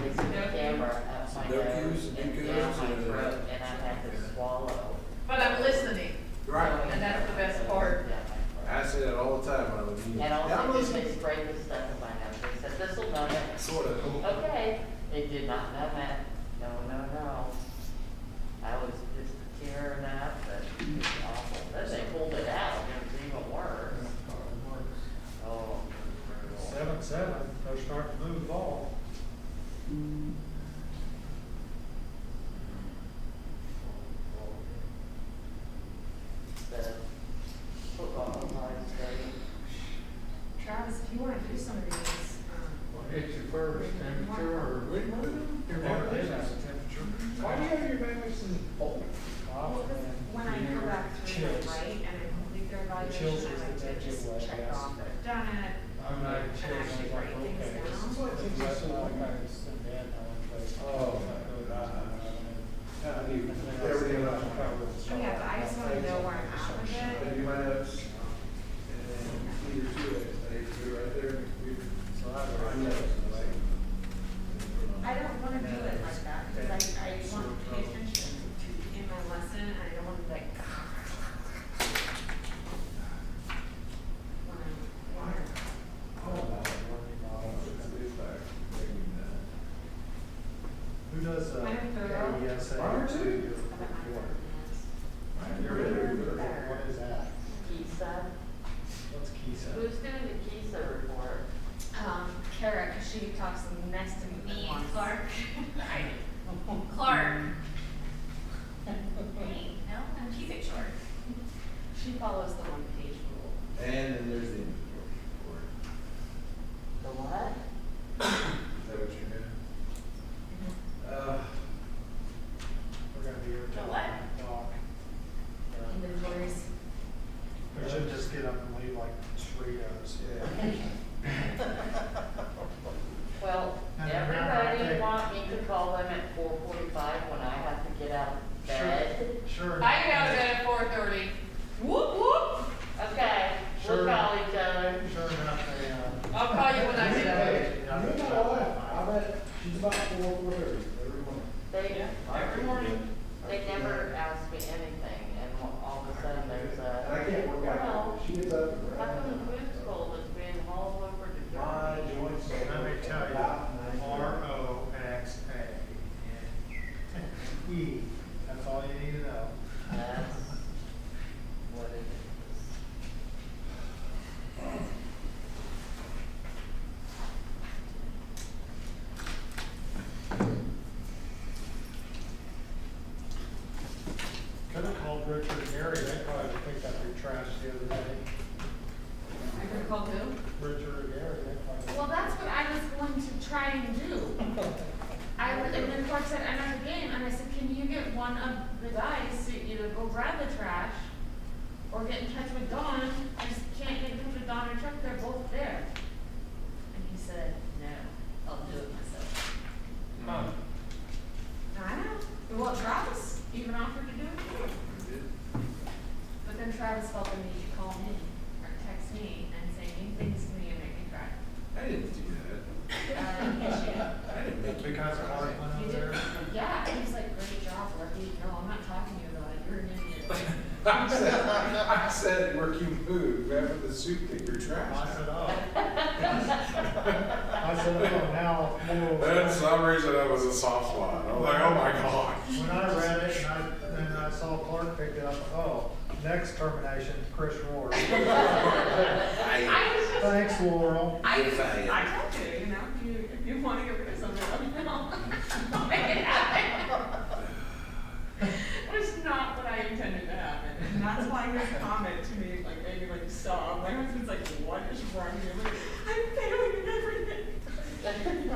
This camera up my nose and down my throat, and I had to swallow. But I'm listening, Right. and that's the best part. Down my throat. I say that all the time when I was eating. And Yeah, I'm also, listening. they sprayed the stuff in my nose. They said, this'll numb it. Sort of. Okay, it did not numb it. No, no, no. I was just tearing up, but it was awful. Then they pulled it out, and it was even worse. Oh. 7-7, they're starting to move the ball. The football line study. Travis, if you wanna do some of these, Hit your first temperature or Wait, what? your temperature. Why do you have your magnets in bulk? well, because when I go back through it, right, and I complete their evaluation, I like to just check off that I've done it, I'm not and actually write things down. Oh. Yeah, I need everything else. Yeah, but I just wanna know where I'm at with I it. do my notes, and then either two ways, I need to do it right there in the computer. So I know. I don't wanna do it like that, because I want to pay attention in my lesson, and I don't wanna be like. When I'm- Who does, I'm thorough. ESA? Robert, too? What is that? KISA. What's KISA? Who's doing the KISA report? Kara, 'cause she talks next to me and Clark. Clark. Hey, no, I'm keep it short. She follows the one-page rule. And then there's the inventory report. The what? Is that what you're doing? We're gonna be here till The what? 9 o'clock. Inventories. We should just get up and leave like Doritos. Well, And everybody want me to call them at 4:45 when I have to get out of bed? Sure. I get out of bed at 4:30. Whoop, whoop. Okay, we'll Sure. call each other. Sure enough, they, I'll call you when I get out of bed. You know what? I bet she's about 4:30 every morning. They, every morning, they never ask me anything, and all of a sudden there's And I a, can't work out. well, She gets up and how come the runs. food school is being hauled over to My Germany? joints. Let me tell you, ROXA. E, that's all you need to know. That's what it is. Could have called Richard and Gary, they probably picked up your trash the other day. I could call who? Richard or Gary, they probably. Well, that's what I was going to try and do. And then Clark said, I'm at the game, and I said, can you get one of the guys to either go grab the trash or get in touch with Dawn? I just can't get in touch with Dawn or Chuck, they're both there. And he said, no, I'll do it myself. I know. Well, Travis even offered to do it too. But then Travis felt the need to call me or text me and say mean things to me and make me cry. I didn't do that. Yes, you did. I didn't make you. Because of Hartman You over did. there? Yeah, he was like, great job, Lucky. No, I'm not talking to you about it. You're an idiot. I said, work you move after the soup kick your trash. I said, oh. I said, oh, now. Then some reason that was a soft spot. I was like, oh my God. When I read it and I saw Clark pick it up, oh, next termination, Chris Rohr. I was just, Thanks, Laurel. I told you, you know, if you want to get rid of something, let me know. I'll make it happen. It's not what I intended to happen. And that's why his comment to me, like, made me like sob. My husband's like, what is wrong with you? I'm failing in everything.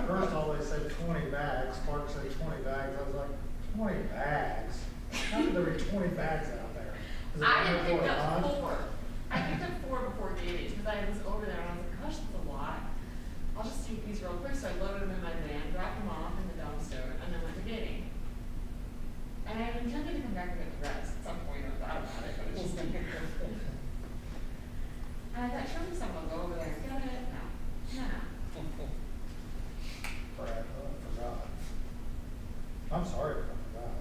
First of all, they said 20 bags. Clark said 20 bags. I was like, 20 bags? How could there be 20 bags out there? Is it I had picked inventory up lunch? 4. I picked up 4 before Davies because I was over there and I was like, gosh, that's a lot. I'll just these real quick, so I loaded them in my van, dropped them off in the dumpster, and then went to Gidding. And I intended to come back and get the rest at some point, I thought about it, but it's just been here. And I thought, surely someone will go over there and get it, no, Brad, oh, I forgot. I'm sorry if I forgot.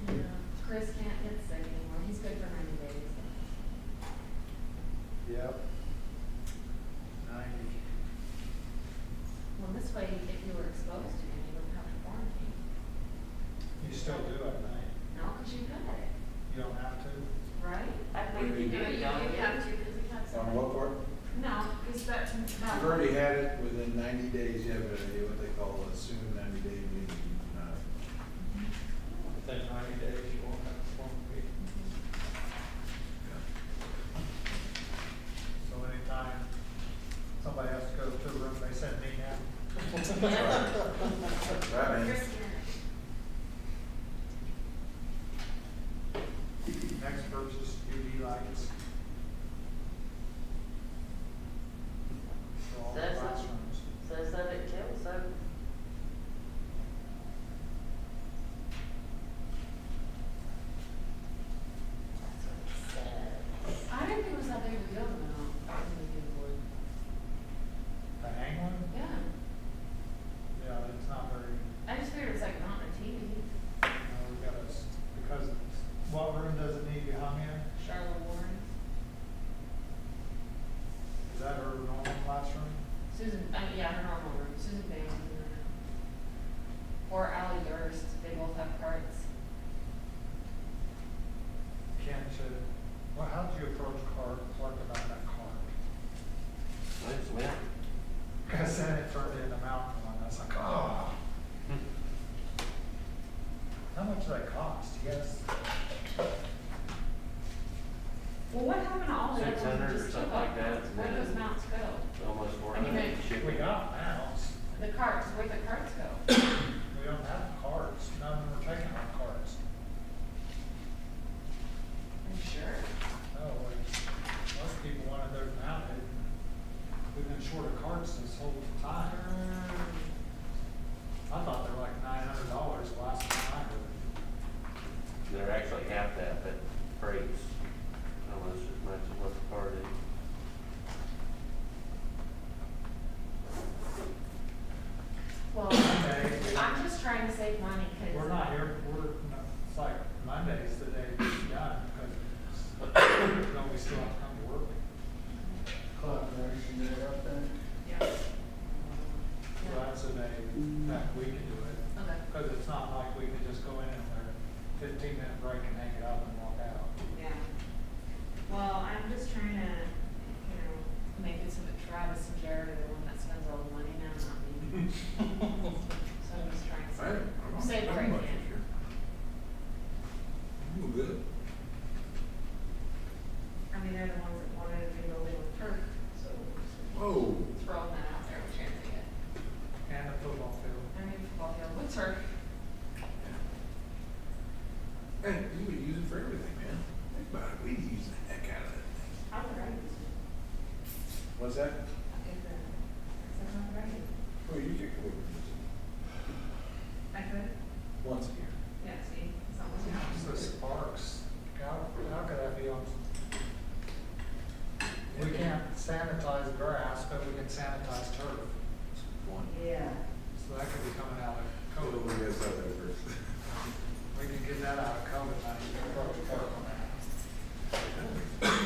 Yeah. Chris can't get sick anymore, he's good for 90 days. Yep. 90. Well, this way, if you were exposed to him, you wouldn't have to quarantine. You still do it, right? No, because you got it, You don't have to? right? I think you do, don't you? have to, because you had On some. what part? No, because that's You've not. already had it within 90 days, you have what they call a assumed 90-day immunity. Within 90 days, you won't have to quarantine. So anytime somebody has to go to the room, they send me now. Right, man. Chris, Next versus UV lights. For all the Says it. classrooms. Says that it kills them. That's what it says. I didn't think it was that big of a deal to know. The hang one? Yeah, Yeah, it's not very, I just figured it was like not on a TV. we gotta, because what room does it need to be hung in? Charlotte Warren, Is that her normal classroom? Susan, yeah, her normal room, Susan Baines in there now. Or Ally Durst, they both have carts. Can't you, well, how did you approach Clark about that cart? Let's win. Because then it turned into Mountain One, I was like, oh. How much does that cost? Yes. Well, what happened to all the other ones? 600 or Just something took like off? that. Where those mounts go? Almost I mean, 400 shipping. We got mounts. The carts, where'd the carts go? We don't have carts. None of them are taking our carts. I'm sure. No, most people wanted theirs mounted. We've been short of carts this whole time. I thought they were like $900 the last time I heard. They're actually half that, but freights, almost as much as what the car is. Well, Monday, I'm just trying to save money, because. we're not here, it's like Monday's the day to be done because nobody still have to come to work. Collaboration day up there. Yeah. So that's the day that we can do it. Okay. Because it's not like we could just go in and wear 15-minute break and hang it up and walk out. Yeah. Well, I'm just trying to, make it so that Travis and Jared are the one that spends all the money now, not me. So I'm just trying to save what I can. Good. I mean, they're the ones that wanted to do the little turf, so Whoa. throwing that out there, which I think. And the football field. I mean, football field, with turf. And you would use it for everything, man. Think about it, we'd use the heck out of that thing. How would I use it? What's that? If it's not ready. Well, you could go over and use it I could? once a year. Yeah, see, it's almost. It's the sparks. How could that be on? We can't sanitize grass, but we can sanitize turf. One. Yeah. So that could be coming out of Oh, COVID. we guys thought that first. We can get that out of COVID, now you can approach turf on that.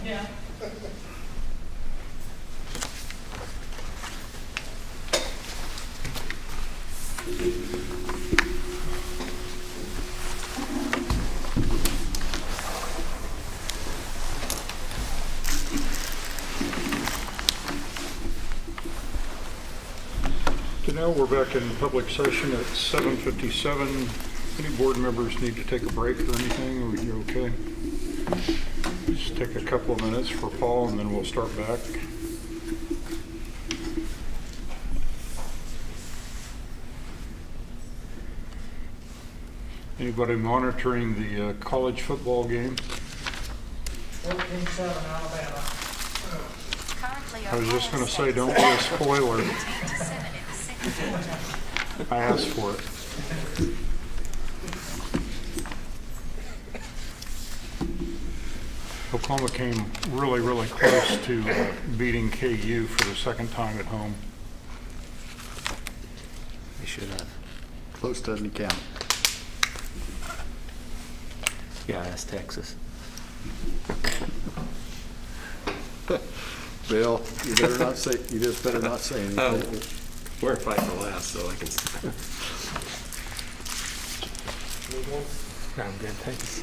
Yeah. Well, we're back in public session at 7:57. Any board members need to take a break or anything, or you okay? Just take a couple of minutes for Paul and then we'll start back. Anybody monitoring the college football game? 14-7 Alabama. I was just going to say, don't be a spoiler. I asked for it. Oklahoma came really, really close to beating KU for the second time at home. They should have. Close doesn't count. Yeah, that's Texas. Bill, you better not say, you just better not say anything. We're fighting for last, so I can. I'm good, thanks.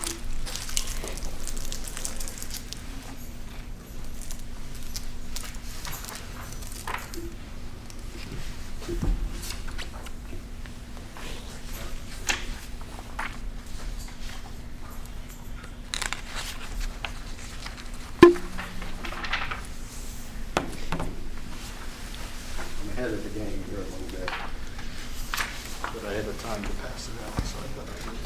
I'm ahead of the game here a little bit. But I had the time to pass it out, so I thought I did.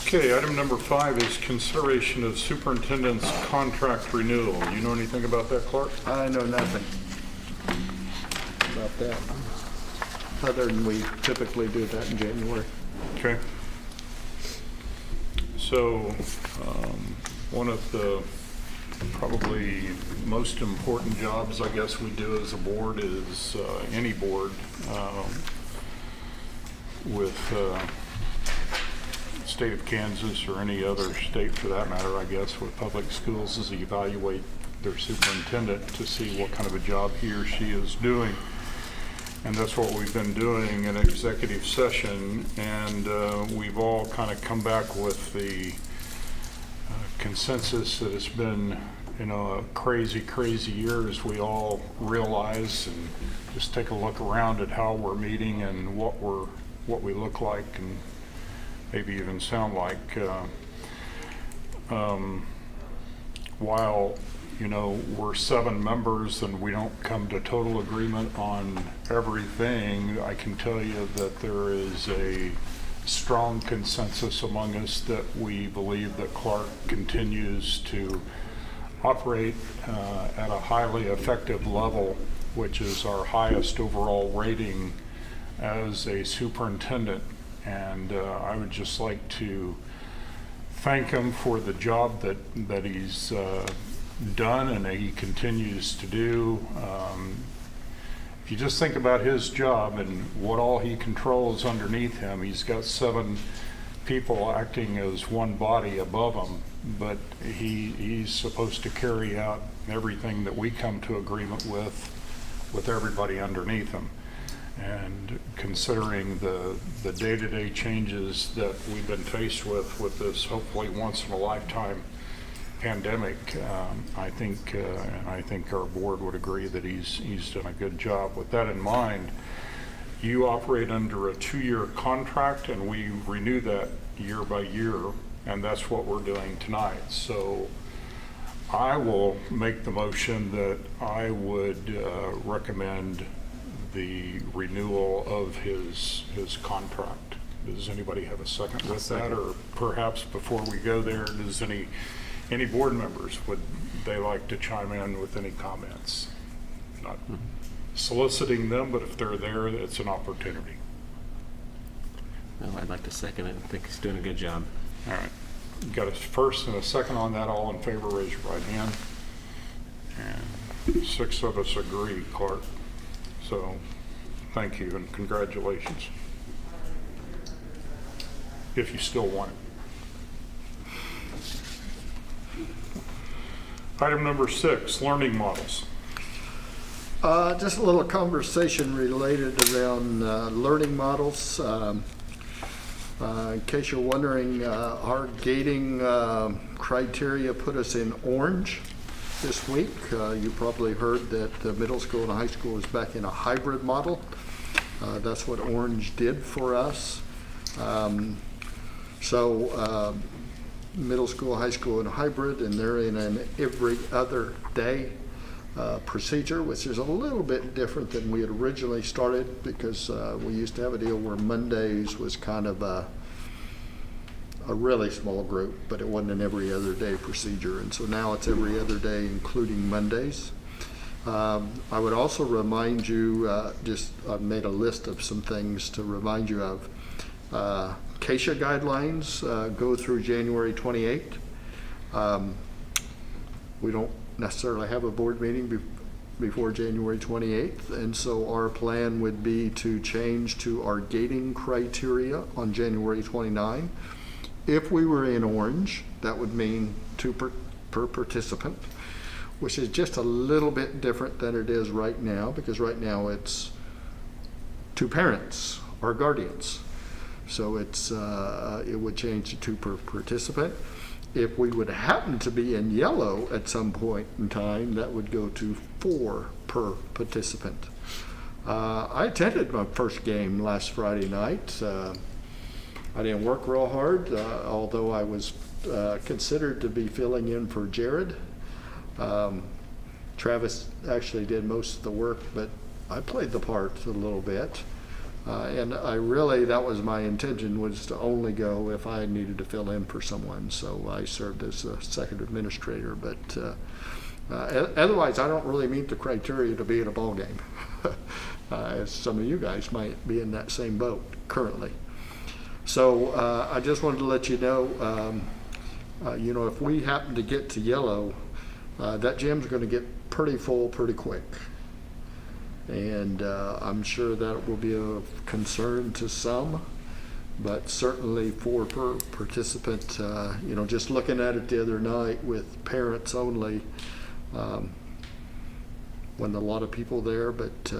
Okay, item number 5 is consideration of superintendent's contract renewal. You know anything about that, Clark? I know nothing about that, other than we typically do that in January. Okay. So, one of the probably most important jobs I guess we do as a board is any board with state of Kansas or any other state for that matter, I guess, with public schools is evaluate their superintendent to see what kind of a job he or she is doing. And that's what we've been doing in executive session, and we've all kind of come back with the consensus that it's been, you know, a crazy, crazy year, as we all realize, and just take a look around at how we're meeting and what we look like and maybe even sound like. While, you know, we're 7 members and we don't come to total agreement on everything, I can tell you that there is a strong consensus among us that we believe that Clark continues to operate at a highly effective level, which is our highest overall rating as a superintendent. And I would just like to thank him for the job that he's done and that he continues to do. If you just think about his job and what all he controls underneath him, he's got 7 people acting as one body above him, but he's supposed to carry out everything that we come to agreement with everybody underneath him. And considering the day-to-day changes that we've been faced with this hopefully once-in-a-lifetime pandemic, I think our board would agree that he's done a good job. With that in mind, you operate under a 2-year contract, and we renew that year by year, and that's what we're doing tonight. So I will make the motion that I would recommend the renewal of his contract. Does anybody have a second with that? Or perhaps before we go there, does any board members, would they like to chime in with any comments? Not soliciting them, but if they're there, it's an opportunity. Well, I'd like to second it. I think he's doing a good job. All right. Got a first and a second on that. All in favor, raise your right hand. And 6 of us agree, Clark. So thank you and congratulations. If you still want it. Item number 6, learning models. Just a little conversation related around learning models. In case you're wondering, our gating criteria put us in orange this week. You probably heard that the middle school and high school is back in a hybrid model. That's what orange did for us. So middle school, high school, and hybrid, and they're in an every other day procedure, which is a little bit different than we had originally started, because we used to have a deal where Mondays was kind of a really small group, but it wasn't an every other day procedure, and so now it's every other day, including Mondays. I would also remind you, I've made a list of some things to remind you of. CASA guidelines go through January 28th. We don't necessarily have a board meeting before January 28th, and so our plan would be to change to our gating criteria on January 29. If we were in orange, that would mean 2 per participant, which is just a little bit different than it is right now, because right now it's 2 parents or guardians. So it would change to 2 per participant. If we would happen to be in yellow at some point in time, that would go to 4 per participant. I attended my first game last Friday night. I didn't work real hard, although I was considered to be filling in for Jared. Travis actually did most of the work, but I played the part a little bit. And that was my intention, was to only go if I needed to fill in for someone. So I served as a second administrator, but otherwise I don't really meet the criteria to be at a ball game. As some of you guys might be in that same boat currently. So I just wanted to let you know, if we happen to get to yellow, that gym's going to get pretty full pretty quick. And I'm sure that will be of concern to some, but certainly 4 per participant, just looking at it the other night with parents only, wasn't a lot of people there, but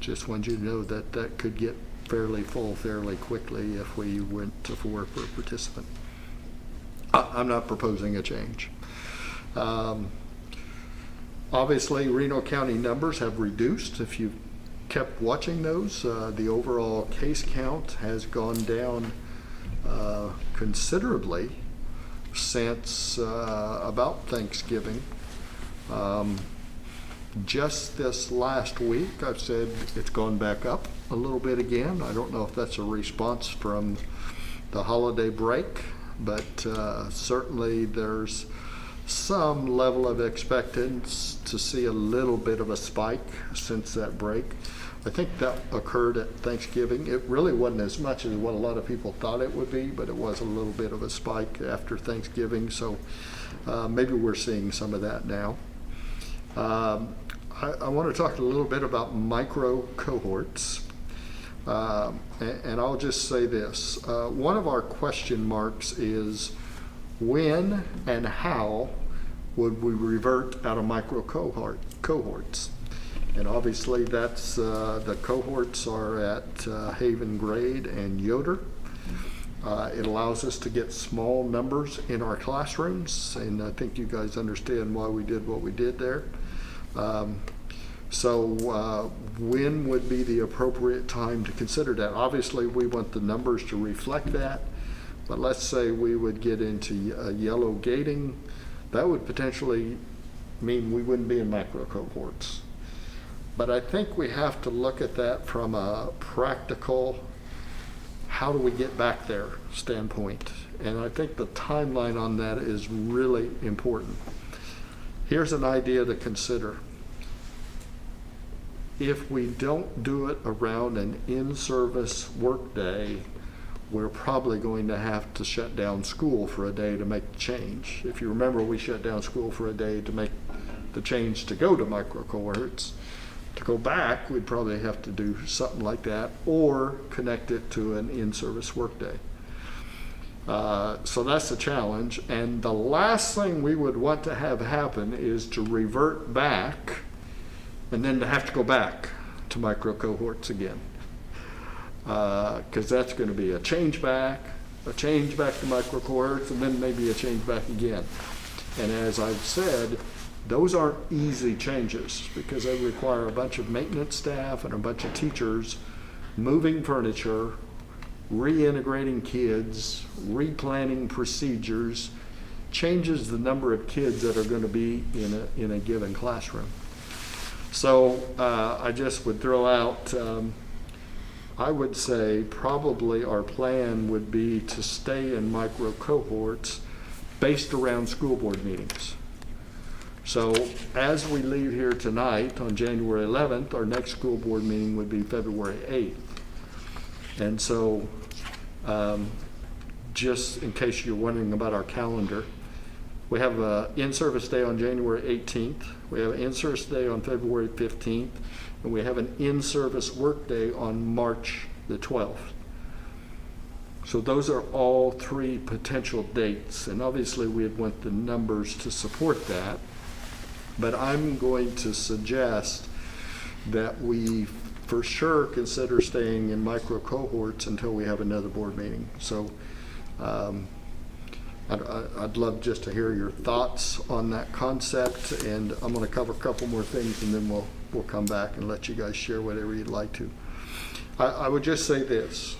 just wanted you to know that that could get fairly full fairly quickly if we went to 4 per participant. I'm not proposing a change. Obviously, Reno County numbers have reduced. If you've kept watching those, the overall case count has gone down considerably since about Thanksgiving. Just this last week, I've said it's gone back up a little bit again. I don't know if that's a response from the holiday break, but certainly there's some level of expectance to see a little bit of a spike since that break. I think that occurred at Thanksgiving. It really wasn't as much as what a lot of people thought it would be, but it was a little bit of a spike after Thanksgiving, so maybe we're seeing some of that now. I want to talk a little bit about micro cohorts, and I'll just say this. One of our question marks is when and how would we revert out of micro cohorts? And obviously that's the cohorts are at Haven Grade and Yoder. It allows us to get small numbers in our classrooms, and I think you guys understand why we did what we did there. So when would be the appropriate time to consider that? Obviously we want the numbers to reflect that, but let's say we would get into yellow gating. that would potentially mean we wouldn't be in micro cohorts. But I think we have to look at that from a practical, how do we get back there standpoint. And I think the timeline on that is really important. Here's an idea to consider. If we don't do it around an in-service workday, we're probably going to have to shut down school for a day to make the change. If you remember, we shut down school for a day to make the change to go to micro cohorts. To go back, we'd probably have to do something like that or connect it to an in-service workday. So that's the challenge. And the last thing we would want to have happen is to revert back and then to have to go back to micro cohorts again. Because that's going to be a change back to micro cohorts, and then maybe a change back again. And as I've said, those aren't easy changes because they require a bunch of maintenance staff and a bunch of teachers moving furniture, reintegrating kids, replanning procedures, changes the number of kids that are going to be in a given classroom. So I just would throw out, I would say probably our plan would be to stay in micro cohorts based around school board meetings. So as we leave here tonight on January 11th, our next school board meeting would be February 8th. And so just in case you're wondering about our calendar, we have an in-service day on January 18th, we have an in-service day on February 15th, and we have an in-service work day on March the 12th. So those are all three potential dates, and obviously we'd want the numbers to support that. But I'm going to suggest that we for sure consider staying in micro cohorts until we have another board meeting. So I'd love just to hear your thoughts on that concept, and I'm going to cover a couple more things and then we'll come back and let you guys share whatever you'd like to. I would just say this.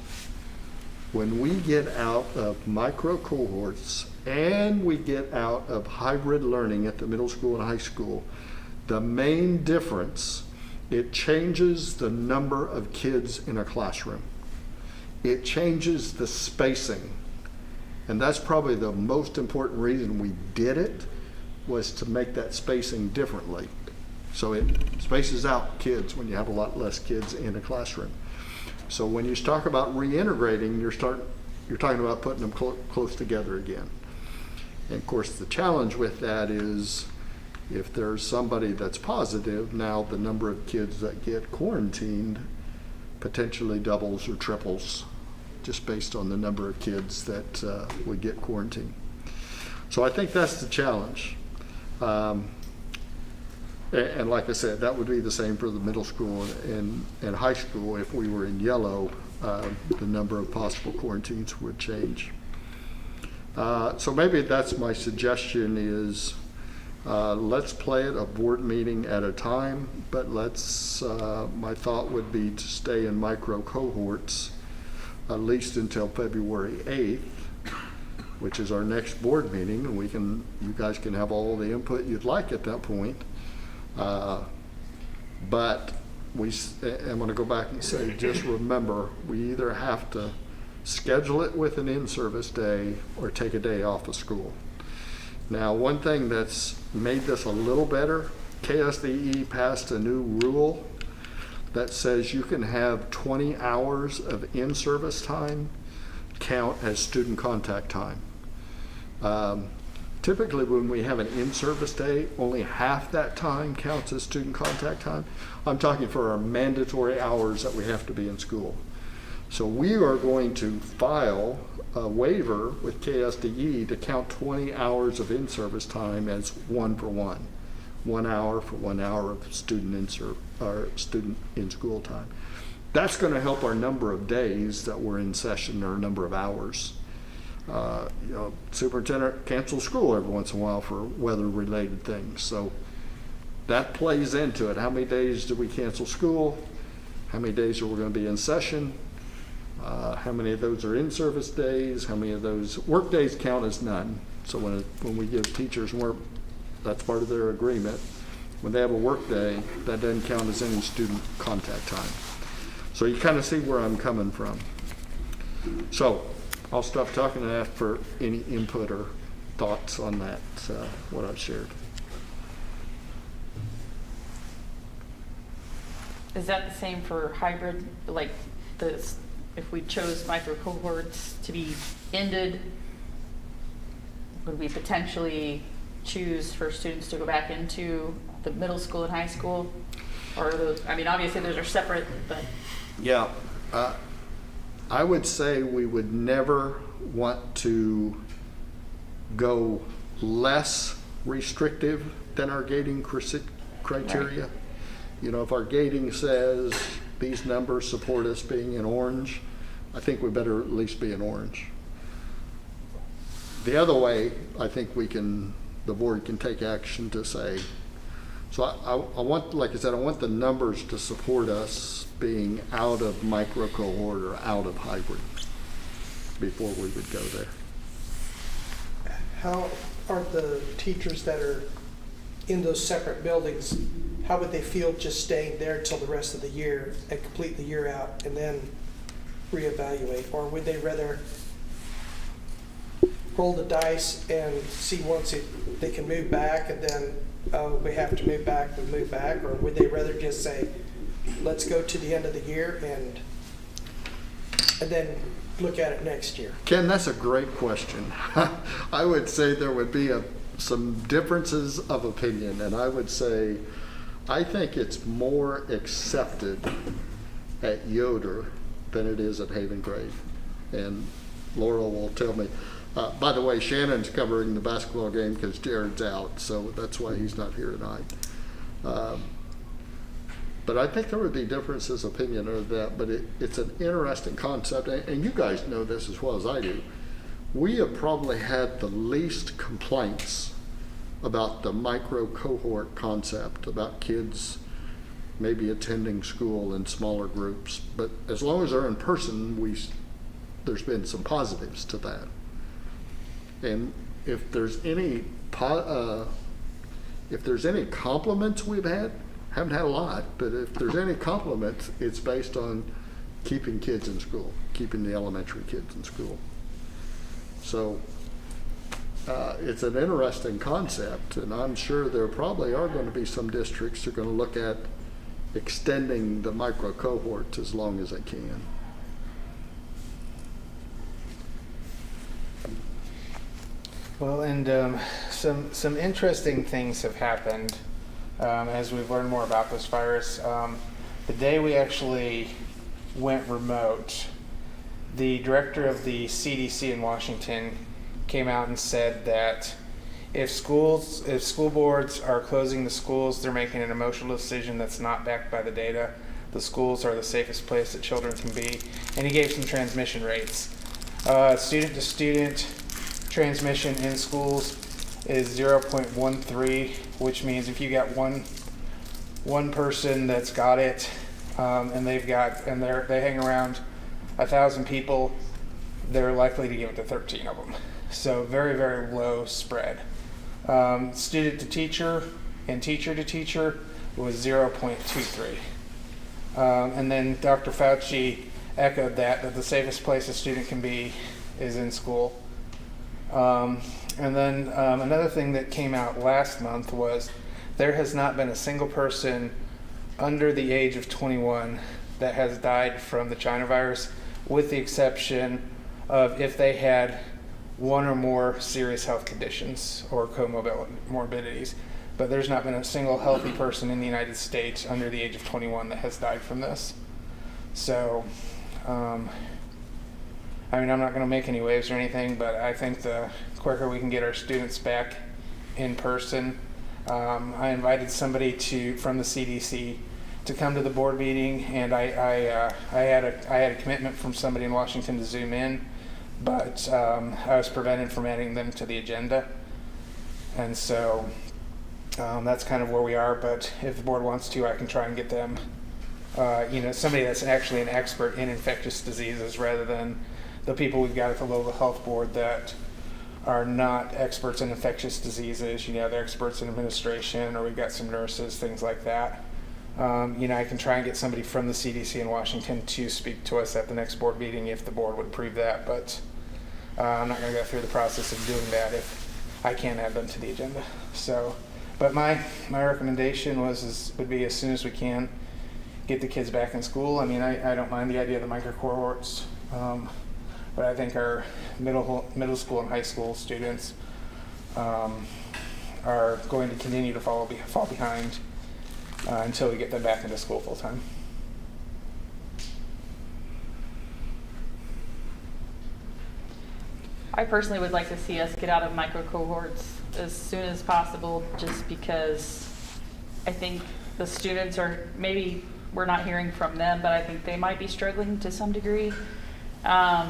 When we get out of micro cohorts and we get out of hybrid learning at the middle school and high school, the main difference, it changes the number of kids in a classroom. It changes the spacing. And that's probably the most important reason we did it, was to make that spacing differently. So it spaces out kids when you have a lot less kids in a classroom. So when you talk about reintegrating, you're talking about putting them close together again. And of course, the challenge with that is if there's somebody that's positive, now the number of kids that get quarantined potentially doubles or triples just based on the number of kids that would get quarantined. So I think that's the challenge. And like I said, that would be the same for the middle school and high school. If we were in yellow, the number of possible quarantines would change. So maybe that's my suggestion is let's play it a board meeting at a time, but my thought would be to stay in micro cohorts at least until February 8th, which is our next board meeting, and you guys can have all the input you'd like at that point. But I'm going to go back and say, just remember, we either have to schedule it with an in-service day or take a day off of school. Now, one thing that's made this a little better, KSDE passed a new rule that says you can have 20 hours of in-service time count as student contact time. Typically, when we have an in-service day, only half that time counts as student contact time. I'm talking for our mandatory hours that we have to be in school. So we are going to file a waiver with KSDE to count 20 hours of in-service time as 1 for 1. 1 hour for 1 hour of student in school time. That's going to help our number of days that we're in session or number of hours. Superintendent cancels school every once in a while for weather-related things. So that plays into it. How many days do we cancel school? How many days are we going to be in session? How many of those are in-service days? How many of those work days count as none? So when we give teachers work, that's part of their agreement. When they have a work day, that doesn't count as any student contact time. So you kind of see where I'm coming from. So I'll stop talking and ask for any input or thoughts on that, what I've shared. Is that the same for hybrid, like if we chose micro cohorts to be ended, would we potentially choose for students to go back into the middle school and high school? Or are those, I mean, obviously those are separate, but. Yeah, I would say we would never want to go less restrictive than our gating criteria. Right. You know, if our gating says these numbers support us being in orange, I think we better at least be in orange. The other way, I think the board can take action to say, so I want, like I said, I want the numbers to support us being out of micro cohort or out of hybrid before we would go there. How are the teachers that are in those separate buildings, how would they feel just staying there till the rest of the year and complete the year out and then reevaluate? Or would they rather roll the dice and see once they can move back and then, oh, we have to move back, we move back? Or would they rather just say, let's go to the end of the year and then look at it next year? Ken, that's a great question. I would say there would be some differences of opinion, and I would say I think it's more accepted at Yoder than it is at Haven Grade. And Laurel will tell me. By the way, Shannon's covering the basketball game because Jared's out, so that's why he's not here tonight. But I think there would be differences of opinion of that, but it's an interesting concept, and you guys know this as well as I do. We have probably had the least complaints about the micro cohort concept, about kids maybe attending school in smaller groups. But as long as they're in person, there's been some positives to that. And if there's any compliments we've had, haven't had a lot, but if there's any compliments, it's based on keeping kids in school, keeping the elementary kids in school. So it's an interesting concept, and I'm sure there probably are going to be some districts that are going to look at extending the micro cohorts as long as they can. Well, and some interesting things have happened as we've learned more about this virus. The day we actually went remote, the director of the CDC in Washington came out and said that if school boards are closing the schools, they're making an emotional decision that's not backed by the data. The schools are the safest place that children can be. And he gave some transmission rates. Student to student transmission in schools is 0.13, which means if you got one person that's got it, and they hang around 1,000 people, they're likely to give it to 13 of them. So very, very low spread. Student to teacher and teacher to teacher was 0.23. And then Dr. Fauci echoed that the safest place a student can be is in school. And then another thing that came out last month was there has not been a single person under the age of 21 that has died from the China virus, with the exception of if they had one or more serious health conditions or comorbidities. But there's not been a single healthy person in the United States under the age of 21 that has died from this. So, I mean, I'm not going to make any waves or anything, but I think the quicker we can get our students back in person. I invited somebody from the CDC to come to the board meeting, and I had a commitment from somebody in Washington to Zoom in, but I was prevented from adding them to the agenda. And so that's kind of where we are, but if the board wants to, I can try and get them somebody that's actually an expert in infectious diseases rather than the people we've got at the local health board that are not experts in infectious diseases. They're experts in administration, or we've got some nurses, things like that. I can try and get somebody from the CDC in Washington to speak to us at the next board meeting if the board would approve that, but I'm not going to go through the process of doing that if I can't add them to the agenda. So, but my recommendation would be as soon as we can get the kids back in school. I mean, I don't mind the idea of the micro cohorts, but I think our middle school and high school students are going to continue to fall behind until we get them back into school full time. I personally would like to see us get out of micro cohorts as soon as possible, just because I think the students are, maybe we're not hearing from them, but I think they might be struggling to some degree. I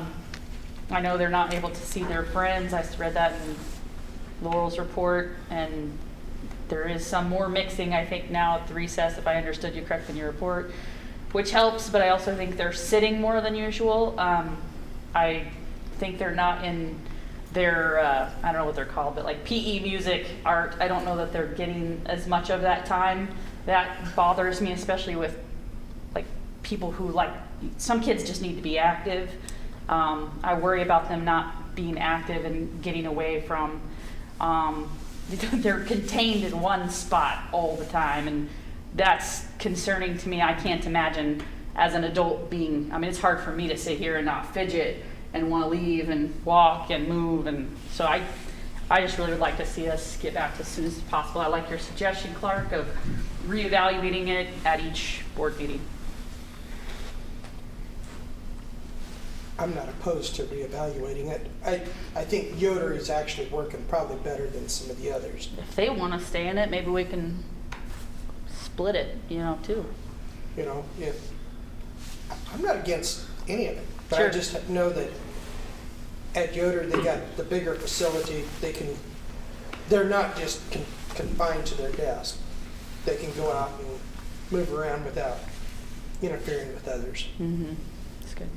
know they're not able to see their friends. I read that in Laurel's report, and there is some more mixing, I think, now at the recess, if I understood you correctly in your report, which helps, but I also think they're sitting more than usual. I think they're not in their, I don't know what they're called, but like PE, music, art, I don't know that they're getting as much of that time. That bothers me, especially with like people who some kids just need to be active. I worry about them not being active and getting away from, they're contained in one spot all the time, and that's concerning to me. I can't imagine as an adult it's hard for me to sit here and not fidget and want to leave and walk and move, and so I just really would like to see us get back as soon as possible. I like your suggestion, Clark, of reevaluating it at each board meeting. I'm not opposed to reevaluating it. I think Yoder is actually working probably better than some of the others. If they want to stay in it, maybe we can split it, too. I'm not against any of it, but Sure. I just know that at Yoder they got the bigger facility. They're not just confined to their desk. They can go out and move around without interfering with others. Mm-hmm. That's good.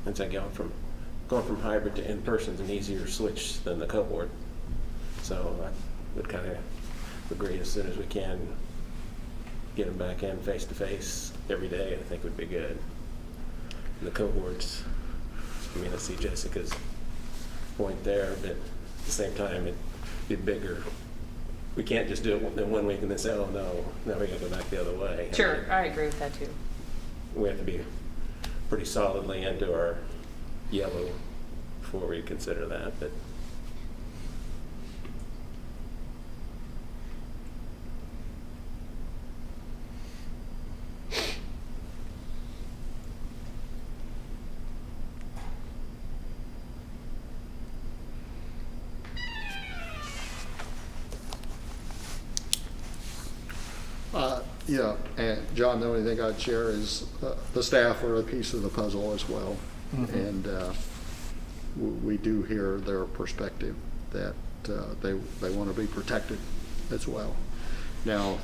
I'd say going from hybrid to in-person is an easier switch than the cohort. So I would kind of agree as soon as we can get them back in face-to-face every day, I think would be good. And the cohorts, I see Jessica's point there, but at the same time, it'd be bigger. We can't just do it in 1 week and then say, oh no, now we gotta go back the other way. Sure, I agree with that too. We have to be pretty solidly into our yellow before we consider that, but Yeah, and John, the only thing I'd share is the staff are a piece of the puzzle as well. Mm-hmm. And we do hear their perspective that they want to be protected as well. Now,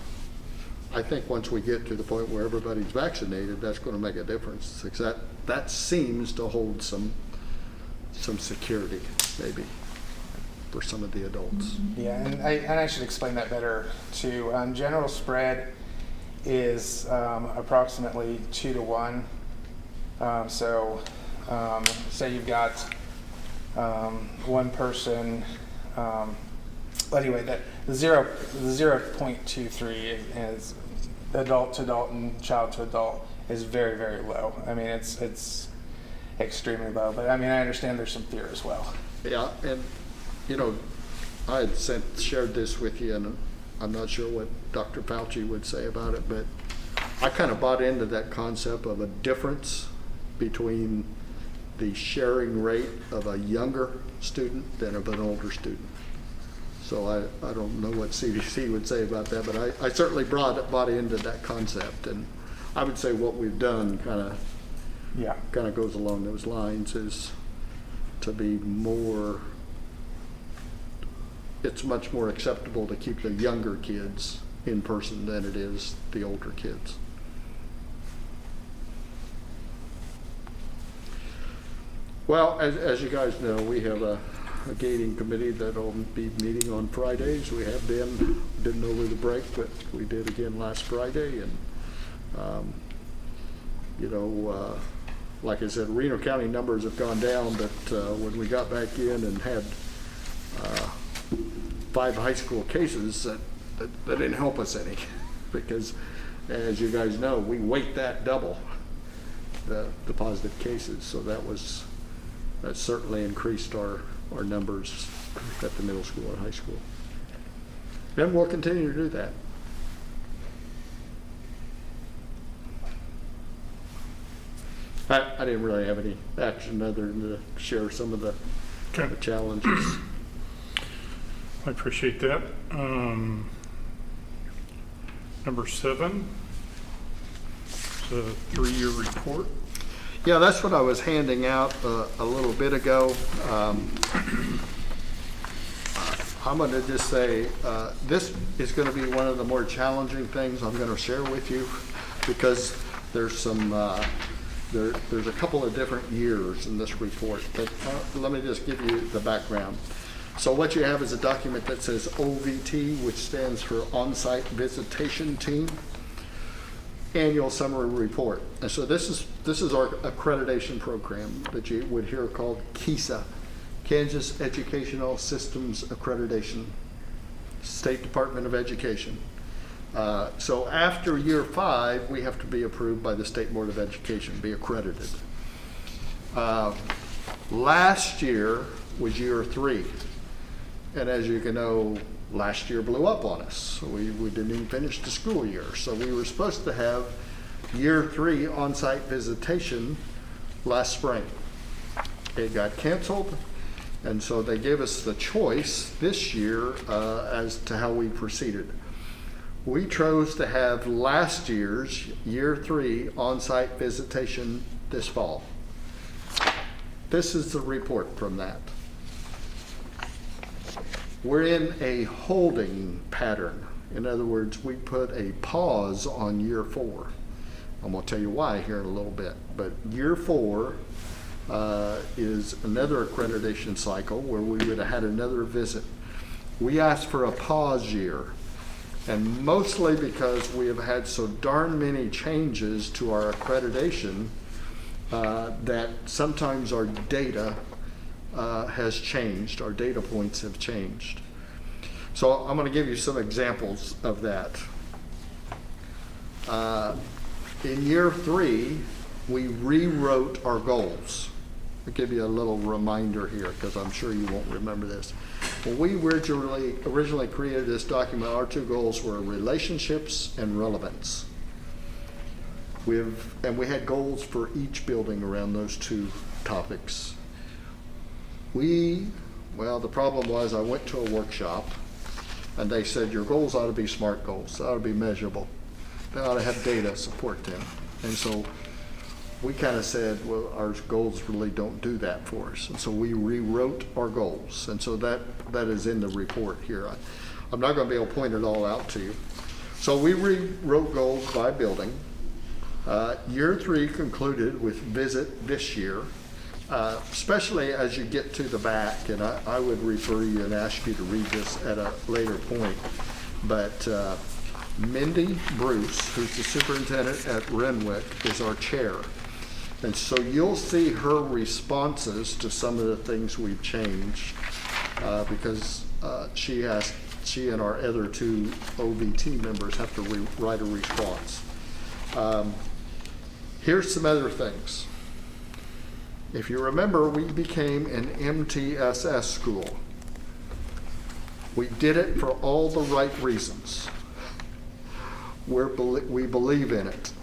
I think once we get to the point where everybody's vaccinated, that's going to make a difference. Because that seems to hold some security, maybe, for some of the adults. Yeah, and I should explain that better too. General spread is approximately 2 to 1. So say you've got one person. Anyway, the 0.23 is adult to adult and child to adult is very, very low. It's extremely low. But I understand there's some fear as well. Yeah, and I had shared this with you, and I'm not sure what Dr. Fauci would say about it, but I kind of bought into that concept of a difference between the sharing rate of a younger student than of an older student. So I don't know what CDC would say about that, but I certainly bought into that concept, and I would say what we've done kind of goes along those lines, is to be more it's much more acceptable to keep the younger kids in person than it is the older kids. Well, as you guys know, we have a gating committee that'll be meeting on Fridays. We have been, didn't over the break, but we did again last Friday. And, like I said, Reno County numbers have gone down, but when we got back in and had 5 high school cases, that didn't help us any, because as you guys know, we weight that double, the positive cases. So that certainly increased our numbers at the middle school and high school. And we'll continue to do that. I didn't really have any action other than to share some of the challenges. I appreciate that. Number 7, it's a 3-year report. Yeah, that's what I was handing out a little bit ago. I'm going to just say this is going to be one of the more challenging things I'm going to share with you, because there's some there's a couple of different years in this report. But let me just give you the background. So what you have is a document that says OVT, which stands for On-Site Visitation Team. Annual Summary Report. And so this is our accreditation program that you would hear called KESA, Kansas Educational Systems Accreditation, State Department of Education. So after year 5, we have to be approved by the State Board of Education, be accredited. Last year was year 3. And as you can know, last year blew up on us. So we didn't even finish the school year. So we were supposed to have year 3 on-site visitation last spring. It got canceled, and so they gave us the choice this year as to how we proceeded. We chose to have last year's year 3 on-site visitation this fall. This is the report from that. We're in a holding pattern. In other words, we put a pause on year 4. I'm going to tell you why here in a little bit. But year 4 is another accreditation cycle where we would have had another visit. We asked for a pause year, and mostly because we have had so darn many changes to our accreditation that sometimes our data has changed, our data points have changed. So I'm going to give you some examples of that. In year 3, we rewrote our goals. I'll give you a little reminder here, because I'm sure you won't remember this. When we originally created this document, our 2 goals were relationships and relevance. And we had goals for each building around those 2 topics. Well, the problem was I went to a workshop, and they said your goals ought to be SMART goals. They ought to be measurable. They ought to have data support them. And so we kind of said, well, our goals really don't do that for us. And so we rewrote our goals. And so that is in the report here. I'm not going to be able to point it all out to you. So we rewrote goals by building. Year 3 concluded with visit this year. Especially as you get to the back, and I would refer you and ask you to read this at a later point, but Mindy Bruce, who's the superintendent at Renwick, is our chair. And so you'll see her responses to some of the things we've changed because she and our other 2 OVT members have to write a response. Here's some other things. If you remember, we became an MTSS school. We did it for all the right reasons. We believe in it.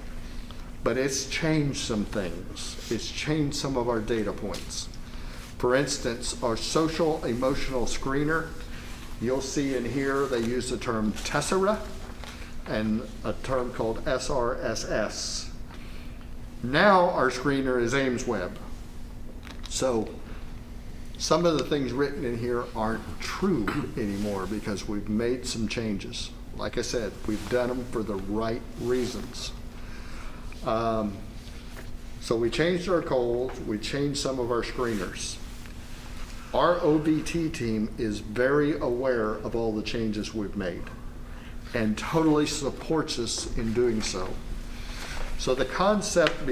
But it's changed some things. It's changed some of our data points. For instance, our social emotional screener, you'll see in here they use the term Tessera and a term called SRSS. Now our screener is AIMSweb. So some of the things written in here aren't true anymore because we've made some changes. Like I said, we've done them for the right reasons. So we changed our goals, we changed some of our screeners. Our OBT team is very aware of all the changes we've made and totally supports us in doing so. So the concept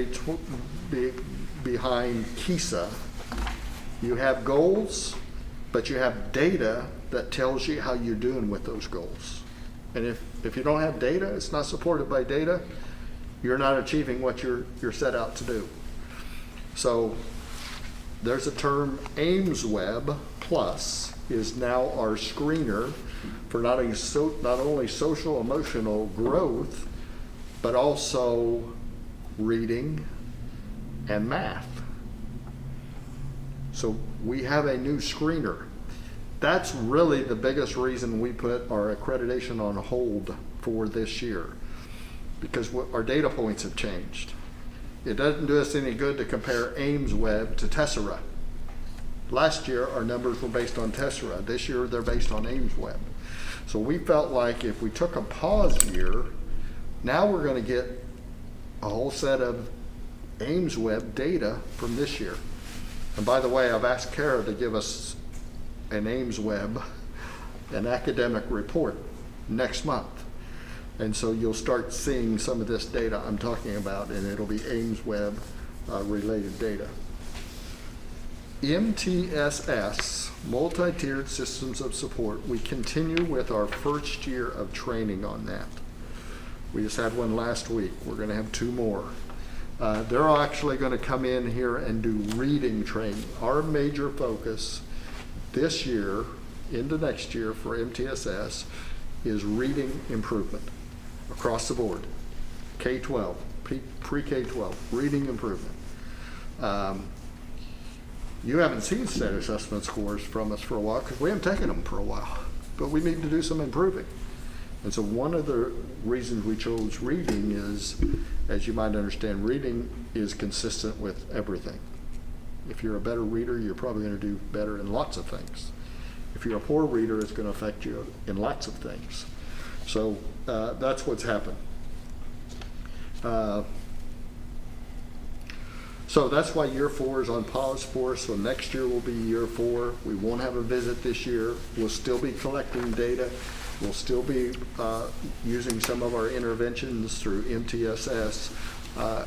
behind KISA, you have goals, but you have data that tells you how you're doing with those goals. And if you don't have data, it's not supported by data, you're not achieving what you're set out to do. So there's a term, AIMSweb Plus is now our screener for not only social emotional growth, but also reading and math. So we have a new screener. That's really the biggest reason we put our accreditation on hold for this year, because our data points have changed. It doesn't do us any good to compare AIMSweb to Tessera. Last year, our numbers were based on Tessera. This year, they're based on AIMSweb. So we felt like if we took a pause year, now we're going to get a whole set of AIMSweb data from this year. And by the way, I've asked Kara to give us an AIMSweb, an academic report next month. And so you'll start seeing some of this data I'm talking about, and it'll be AIMSweb related data. MTSS, Multi-Tiered Systems of Support, we continue with our first year of training on that. We just had one last week. We're going to have 2 more. They're actually going to come in here and do reading training. Our major focus this year into next year for MTSS is reading improvement across the board. K-12, pre-K-12, reading improvement. You haven't seen state assessment scores from us for a while because we haven't taken them for a while, but we need to do some improving. And so one of the reasons we chose reading is, as you might understand, reading is consistent with everything. If you're a better reader, you're probably going to do better in lots of things. If you're a poor reader, it's going to affect you in lots of things. So that's what's happened. So that's why year 4 is on pause for us. So next year will be year 4. We won't have a visit this year. We'll still be collecting data. We'll still be using some of our interventions through MTSS.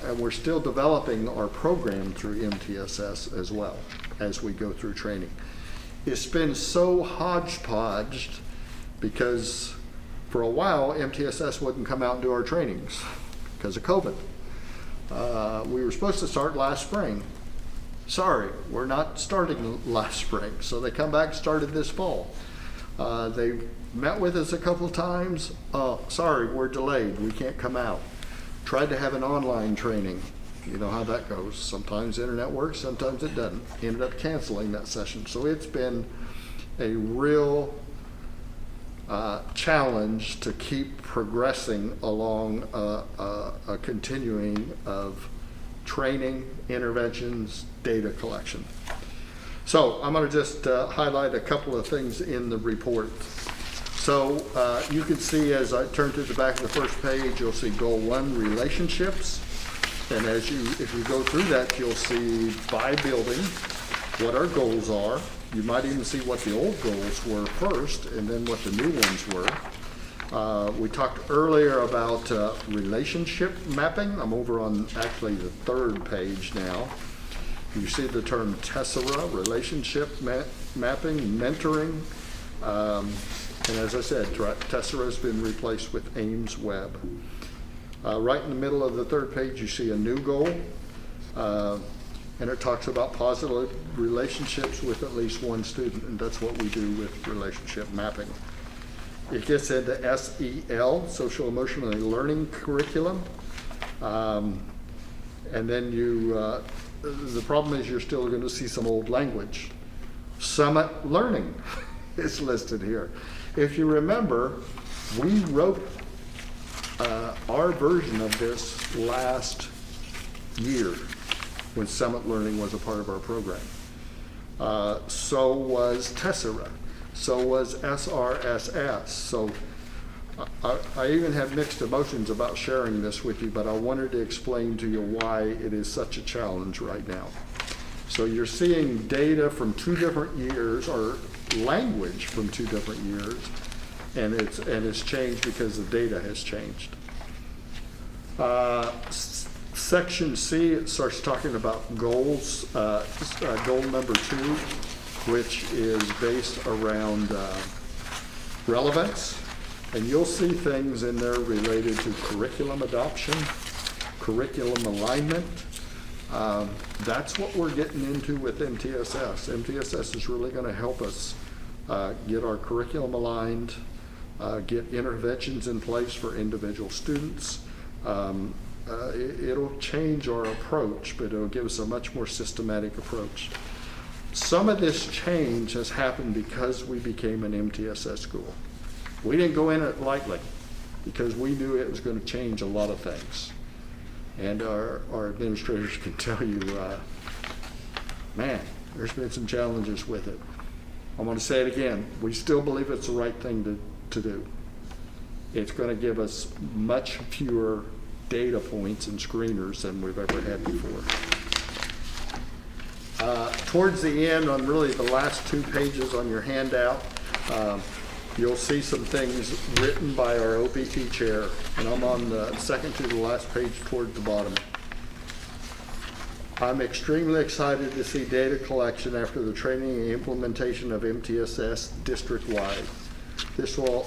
And we're still developing our program through MTSS as well as we go through training. It's been so hodgepodged because for a while MTSS wouldn't come out and do our trainings because of COVID. We were supposed to start last spring. Sorry, we're not starting last spring. So they come back and started this fall. They met with us a couple of times. Sorry, we're delayed. We can't come out. Tried to have an online training. You know how that goes. Sometimes the internet works, sometimes it doesn't. Ended up canceling that session. So it's been a real challenge to keep progressing along a continuing of training, interventions, data collection. So I'm going to just highlight a couple of things in the report. So you can see as I turn to the back of the first page, you'll see Goal 1, relationships. And if you go through that, you'll see by building what our goals are. You might even see what the old goals were first and then what the new ones were. We talked earlier about relationship mapping. I'm over on actually the 3rd page now. You see the term Tessera, relationship mapping, mentoring. And as I said, Tessera has been replaced with AIMSweb. Right in the middle of the 3rd page, you see a new goal. And it talks about positive relationships with at least one student, and that's what we do with relationship mapping. It gets into SEL, social emotional learning curriculum. And then the problem is you're still going to see some old language. Summit Learning is listed here. If you remember, we wrote our version of this last year when Summit Learning was a part of our program. So was Tessera. So was SRSS. So I even have mixed emotions about sharing this with you, but I wanted to explain to you why it is such a challenge right now. So you're seeing data from 2 different years, or language from 2 different years, and it's changed because the data has changed. Section C, it starts talking about goals, goal number 2, which is based around relevance. And you'll see things in there related to curriculum adoption, curriculum alignment. That's what we're getting into with MTSS. MTSS is really going to help us get our curriculum aligned, get interventions in place for individual students. It'll change our approach, but it'll give us a much more systematic approach. Some of this change has happened because we became an MTSS school. We didn't go in it lightly because we knew it was going to change a lot of things. And our administrators can tell you, man, there's been some challenges with it. I'm going to say it again. We still believe it's the right thing to do. It's going to give us much fewer data points and screeners than we've ever had before. Towards the end, on really the last 2 pages on your handout, you'll see some things written by our OPT chair, and I'm on the second to the last page toward the bottom. I'm extremely excited to see data collection after the training and implementation of MTSS district-wide. This will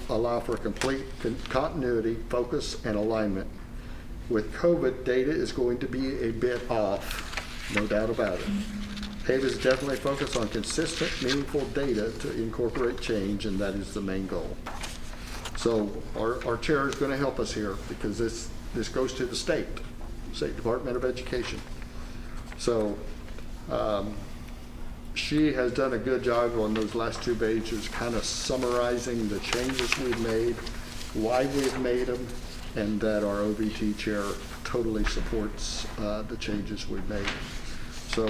allow for complete continuity, focus, and alignment. With COVID, data is going to be a bit off, no doubt about it. HAVE is definitely focused on consistent, meaningful data to incorporate change, and that is the main goal. So our chair is going to help us here because this goes to the State Department of Education. So she has done a good job on those last 2 pages, kind of summarizing the changes we've made, why we've made them, and that our OVT chair totally supports the changes we've made. So,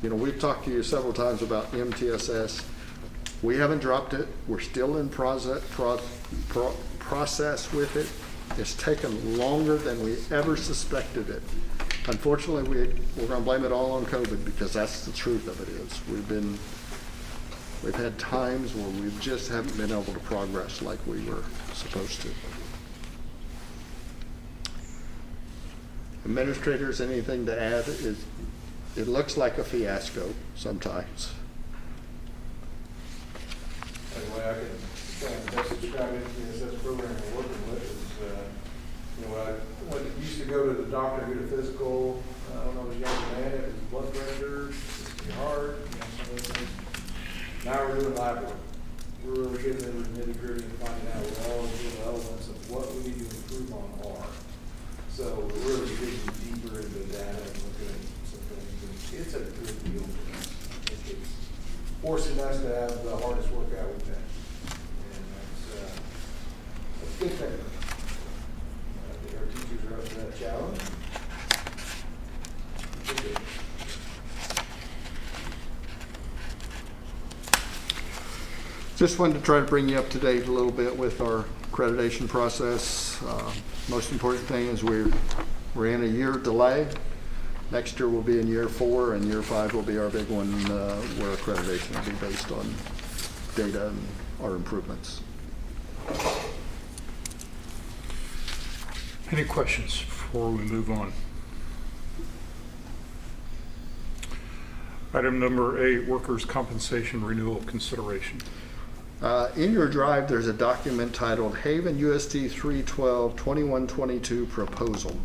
you know, we've talked to you several times about MTSS. We haven't dropped it. We're still in process with it. It's taken longer than we ever suspected it. Unfortunately, we're going to blame it all on COVID because that's the truth of it is. We've had times where we just haven't been able to progress like we were supposed to. Administrators, anything to add? It looks like a fiasco sometimes. The way I can kind of best describe MTSS program we're working with is, you know, when it used to go to the doctor to get a physical, when I was a young man, it was blood pressure, your heart, you know, some of those things. Now we're doing lab work. We're really getting into the nitty-gritty and finding out what all of the elements of what we need to improve on are. So we're really digging deeper into data and looking at some things. And it's a good deal for us. I think it's forcing us to have the hardest workout we've had. And that's a good thing. I think our teachers are up to that challenge. Good thing. Just wanted to try to bring you up to date a little bit with our accreditation process. Most important thing is we're in a year delay. Next year we'll be in year 4, and year 5 will be our big one where accreditation will be based on data and our improvements. Any questions before we move on? Item number 8, workers' compensation renewal consideration. In your drive, there's a document titled Haven USD 312-2122 Proposal.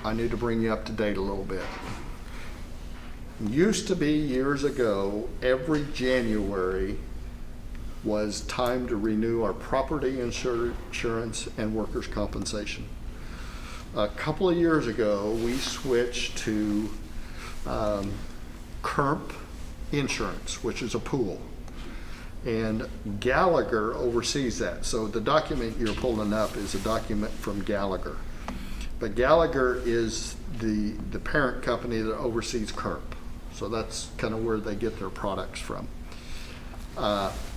I need to bring you up to date a little bit. Used to be years ago, every January was time to renew our property insurance and workers' compensation. A couple of years ago, we switched to KERP Insurance, which is a pool. And Gallagher oversees that. So the document you're pulling up is a document from Gallagher. But Gallagher is the parent company that oversees KERP. So that's kind of where they get their products from.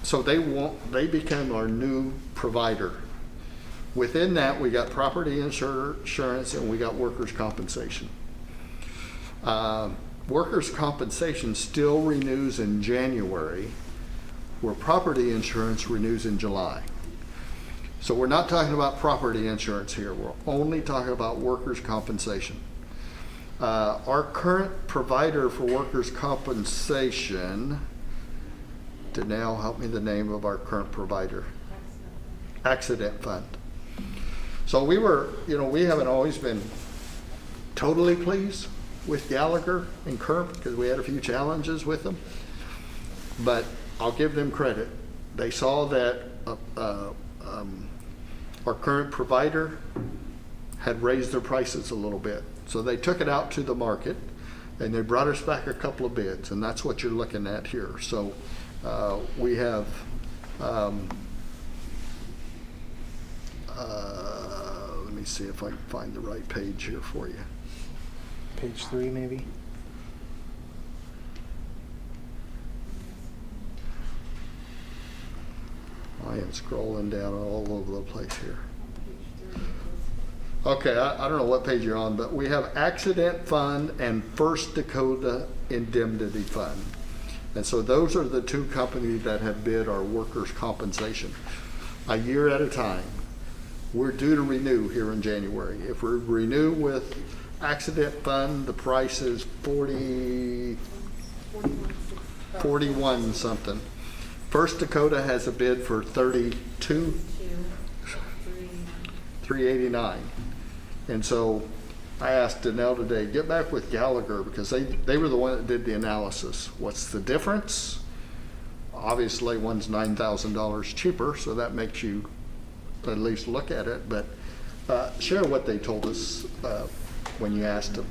So they become our new provider. Within that, we got property insurance and we got workers' compensation. Workers' compensation still renews in January, where property insurance renews in July. So we're not talking about property insurance here. We're only talking about workers' compensation. Our current provider for workers' compensation, Danelle, help me the name of our current provider. Accident Fund. So we haven't always been totally pleased with Gallagher and KERP because we had a few challenges with them. But I'll give them credit. They saw that our current provider had raised their prices a little bit. So they took it out to the market and they brought us back a couple of bids, and that's what you're looking at here. So we have let me see if I can find the right page here for you. Page 3, maybe? I am scrolling down all over the place here. Okay, I don't know what page you're on, but we have Accident Fund and First Dakota Indemnity Fund. And so those are the two companies that have bid our workers' compensation a year at a time. We're due to renew here in January. If we renew with Accident Fund, the price is 41 something. First Dakota has a bid for 389. And so I asked Danelle today, get back with Gallagher because they were the one that did the analysis. What's the difference? Obviously one's $9,000 cheaper, so that makes you at least look at it. But share what they told us when you asked them.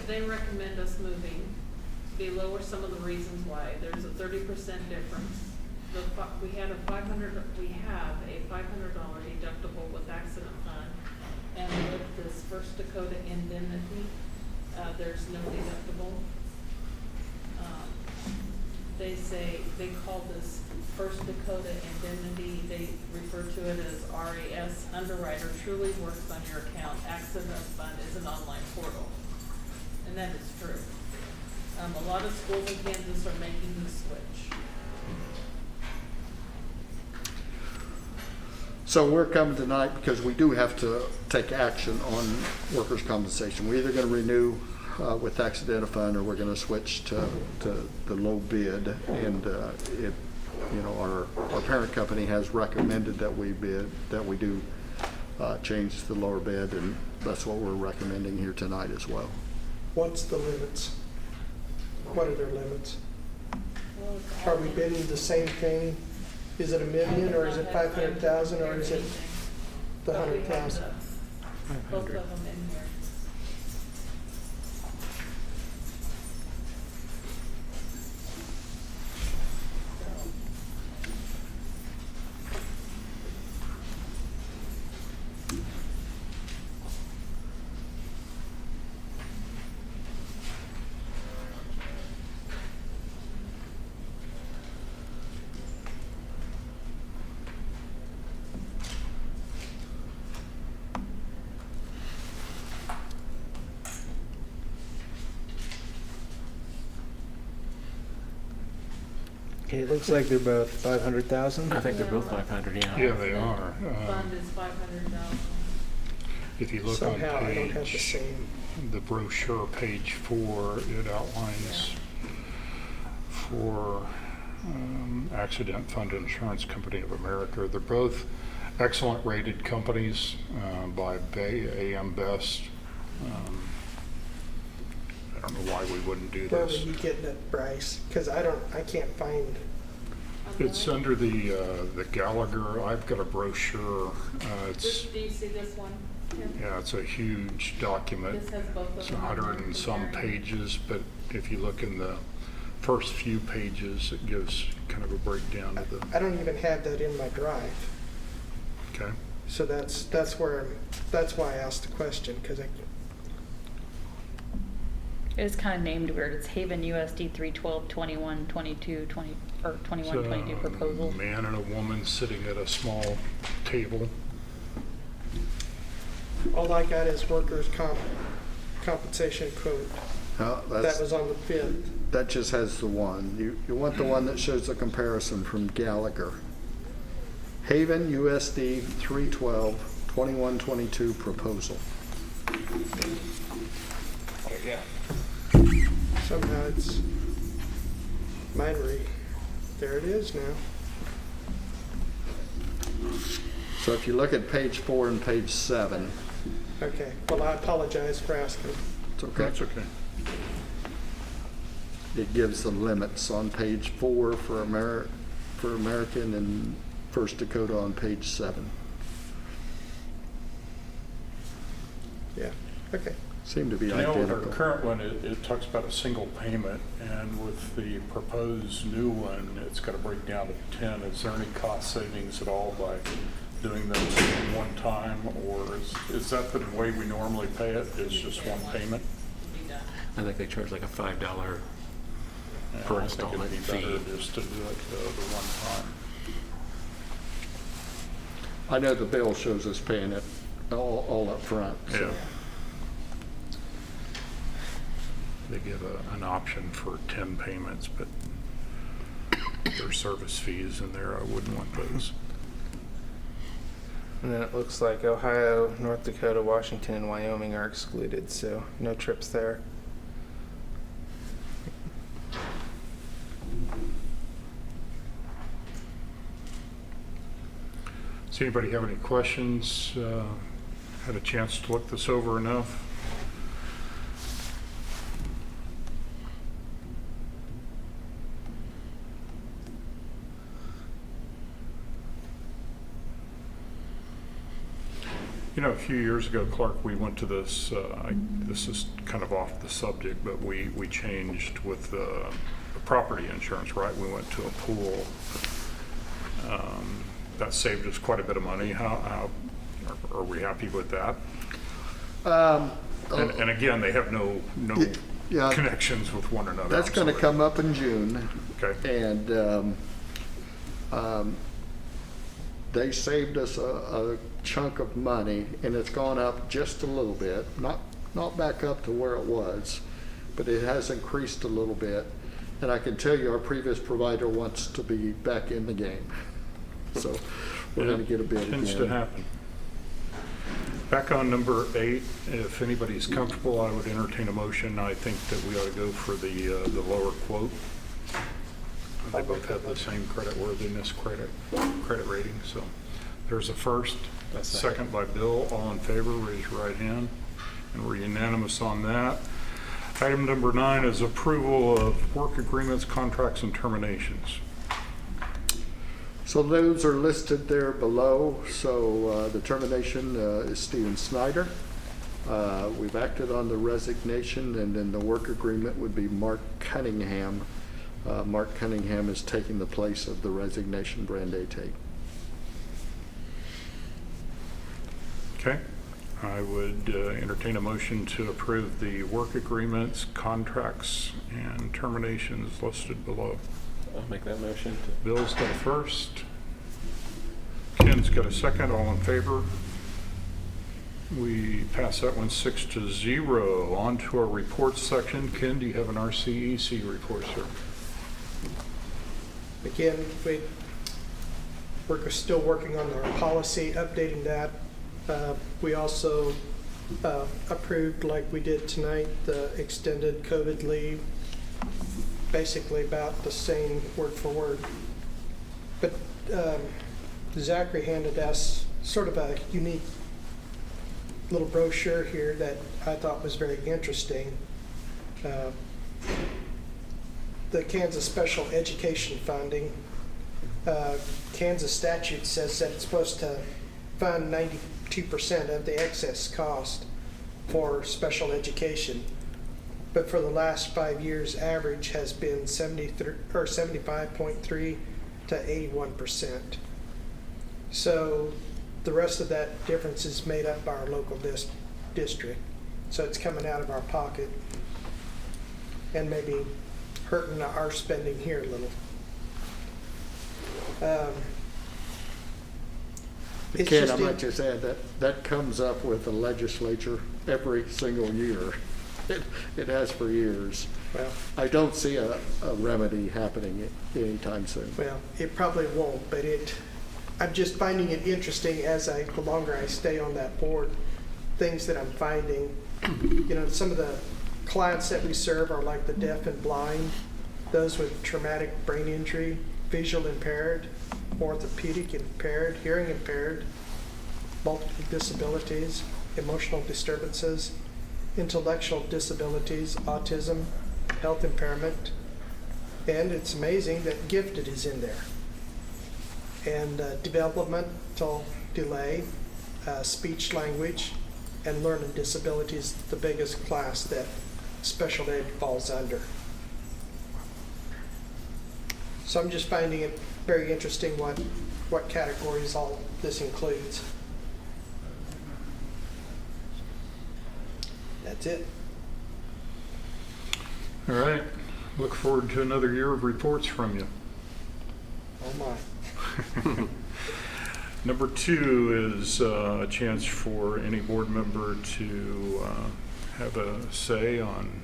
They recommend us moving. Below are some of the reasons why. There's a 30% difference. We have a $500 deductible with Accident Fund, and with this First Dakota Indemnity, there's no deductible. They call this First Dakota Indemnity. They refer to it as RAS. Underwriter truly works on your account. Accident Fund is an online portal, and that is true. A lot of schools in Kansas are making the switch. So we're coming tonight because we do have to take action on workers' compensation. We're either going to renew with Accident Fund or we're going to switch to the low bid. And our parent company has recommended that we do change the lower bid, and that's what we're recommending here tonight as well. What's the limits? What are their limits? Are we bidding the same thing? Is it $1 million or is it 500,000 or is it the 100,000? Both of them in here. Okay, it looks like they're both 500,000. I think they're both 500, yeah. Yeah, they are. Fund is 500,000. If you look Somehow on I don't have the page, same. the brochure, page 4, it outlines for Accident Fund Insurance Company of America. They're both excellent rated companies by AM Best. I don't know why we wouldn't do Where were this. you getting that, Bryce? Because I can't find. It's under the Gallagher. I've got a brochure. Do you see this one? Here? Yeah, it's a huge document. This has both of It's them. 100 and some pages, but if you look in the first few pages, it gives kind of a breakdown of the. I don't even have that in my drive. Okay. So that's where I'm that's why I asked the question, because It is kind of named weird. It's Haven USD 312 21 22 20 or 21 22 proposal. Man and a woman sitting at a small table. all I got is workers' compensation quote. That was on the bid. That just has the one. You want the one that shows the comparison from Gallagher. Haven USD 312 2122 proposal. Somehow it's there it is now. So if you look at page 4 and page 7, Okay, well, I apologize for asking. it's okay. That's okay. It gives the limits on page 4 for American and First Dakota on page 7. Yeah, okay. Seem to be You know, with our identical. current one, it talks about a single payment, and with the proposed new one, it's got to break down to 10. Is there any cost savings at all by doing those in one time, or is that the way we normally pay it, is just one payment? I think they charge like a $5 Yeah, per I think installment it'd be better fee. just to do it the one time. I know the bill shows us paying it all up front. So. Yeah. They give an option for 10 payments, but there's service fees in there. I wouldn't want those. And then it looks like Ohio, North Dakota, Washington, and Wyoming are excluded, so no trips there. Does anybody have any questions? Had a chance to look this over enough? You know, a few years ago, Clark, we went to this, this is kind of off the subject, but we changed with the property insurance, right? We went to a pool. That saved us quite a bit of money. How are we happy with that? And again, they have no Yeah. connections with one another. That's I'm going to sorry. come up in June. Okay. And they saved us a chunk of money, and it's gone up just a little bit. Not back up to where it was, but it has increased a little bit. And I can tell you our previous provider wants to be back in the game. So we're going to get a bid again. Tends to happen. Back on number 8, if anybody's comfortable, I would entertain a motion. I think that we ought to go for the lower quote. They both have the same creditworthiness credit rating. So there's a first, second by Bill. All in favor, raise your right hand. And we're unanimous on that. Item number 9 is approval of work agreements, contracts, and terminations. So those are listed there below. So the termination is Steven Snyder. We've acted on the resignation, and then the work agreement would be Mark Cunningham. Mark Cunningham is taking the place of the resignation, Brandon Tate. Okay. I would entertain a motion to approve the work agreements, contracts, and terminations listed below. I'll make that motion. Bill's got a first. Ken's got a second. All in favor? We pass that one 6-0. On to our reports section. Ken, do you have an RCEC report, sir? Again, we're still working on our policy, updating that. We also approved, like we did tonight, the extended COVID leave, basically about the same word for word. But Zachary handed us sort of a unique little brochure here that I thought was very interesting. The Kansas Special Education Funding. Kansas statute says that it's supposed to fund 92% of the excess cost for special education. But for the last 5 years, average has been 75.3 to 81%. So The rest of that difference is made up by our local district. So it's coming out of our pocket and maybe hurting our spending here a little. It's Ken, I just might just add that comes up with the legislature every single year. It has for years. Well, I don't see a remedy happening anytime soon. well, it probably won't, but I'm just finding it interesting as the longer I stay on that board, things that I'm finding. You know, some of the clients that we serve are like the deaf and blind, those with traumatic brain injury, visual impaired, orthopedic impaired, hearing impaired, multiple disabilities, emotional disturbances, intellectual disabilities, autism, health impairment, and it's amazing that gifted is in there. And developmental delay, speech language, and learning disabilities, the biggest class that special ed falls under. So I'm just finding it very interesting what categories all this includes. That's it. All right. Look forward to another year of reports from you. Oh my. Number 2 is a chance for any board member to have a say on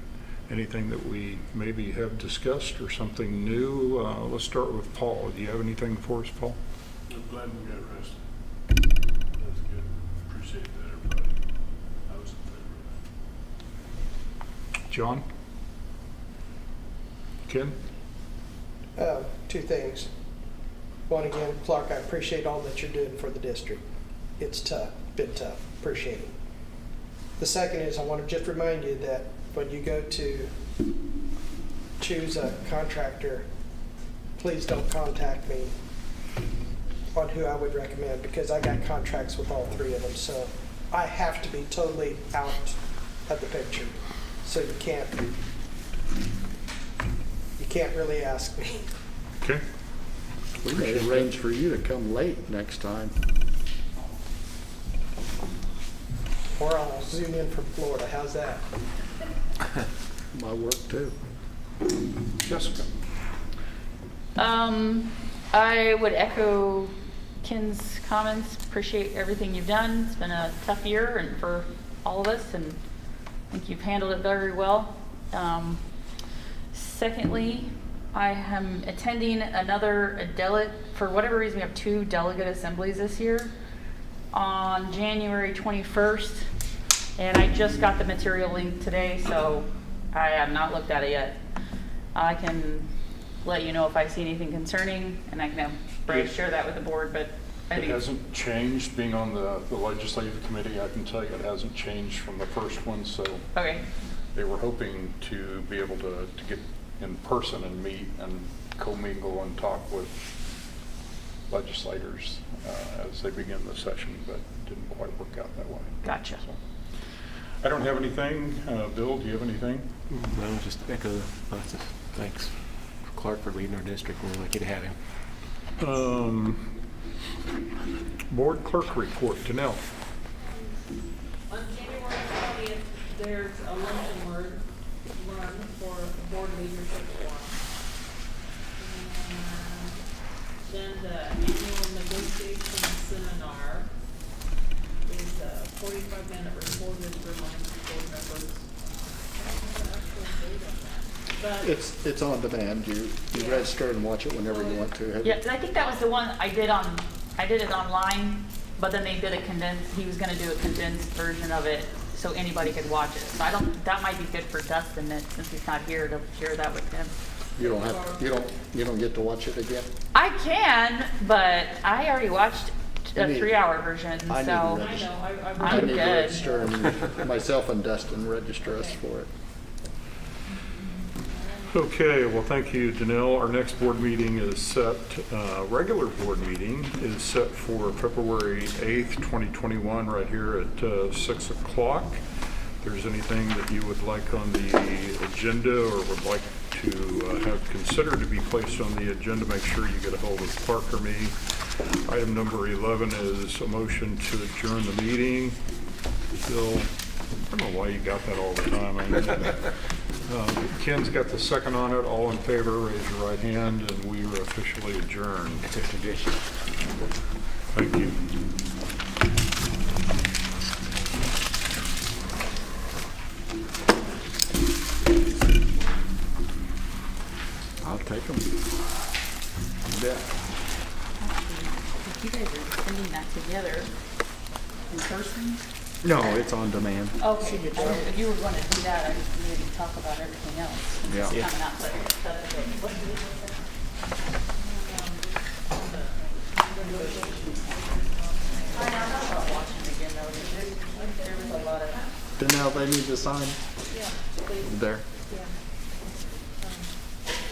anything that we maybe have discussed or something new. Let's start with Paul. Do you have anything for us, Paul? I'm glad we got arrested. That's good. Appreciate that, everybody. I was in favor of that. John? Ken? 2 things. One, again, Clark, I appreciate all that you're doing for the district. It's tough, been tough. Appreciate it. The second is I want to just remind you that when you go to choose a contractor, please don't contact me on who I would recommend, because I got contracts with all 3 of them. So I have to be totally out of the picture. So you can't really ask me. Okay. We may arrange for you to come late next time. Or I'll zoom in from Florida. How's that? My work too. Jessica? I would echo Ken's comments. Appreciate everything you've done. It's been a tough year and for all of us, and I think you've handled it very well. Secondly, I am attending another for whatever reason, we have 2 delegate assemblies this year on January 21st, and I just got the material link today, so I have not looked at it yet. I can let you know if I see anything concerning, and I can share that with the board, but I It think hasn't changed. Being on the legislative committee, I can tell you it hasn't changed from the first one, so okay. they were hoping to be able to get in person and meet and commingle and talk with legislators as they begin the session, but it didn't quite work out that way. Gotcha. So, I don't have anything. Bill, do you have anything? No, just echo lots of thanks for Clark for leading our district. We're lucky to have him. Board clerk report. Danelle. On January 20th, there's a lunch and learn for board leadership forum. And then the annual negotiation seminar is a 45-minute recorded reminder board members. I don't have an actual date on that. But It's on demand. You register and watch it whenever you want to. Yeah, I think that was the one I did it online, but then they did he was gonna do a condensed version of it so anybody could watch it. So that might be good for Dustin, since he's not here, to share that with him. You don't get to watch it again? I can, but I already watched a You need- 3-hour version, I need to so register. I'm I need to good. register, and myself and Dustin register us for it. Okay, well, thank you, Danelle. Our next board meeting is set, regular board meeting is set for February 8th, 2021, right here at 6 o'clock. If there's anything that you would like on the agenda or would like to have considered to be placed on the agenda, make sure you get a hold of Clark or me. Item item number 11 is a motion to adjourn the meeting. Bill, I don't know why you got that all the time. I mean, Ken's got the second on it. All in favor, raise your right hand, and we are officially adjourned. It's a tradition. Thank you. I'll take them. Yeah. If you guys are putting that together in person, No, it's on demand. okay, if you were going to do that, I just needed to talk about everything else. It's Yeah. coming out, but I'm not watching again though. There was a lot of. Then now they need to sign Yeah, please. there.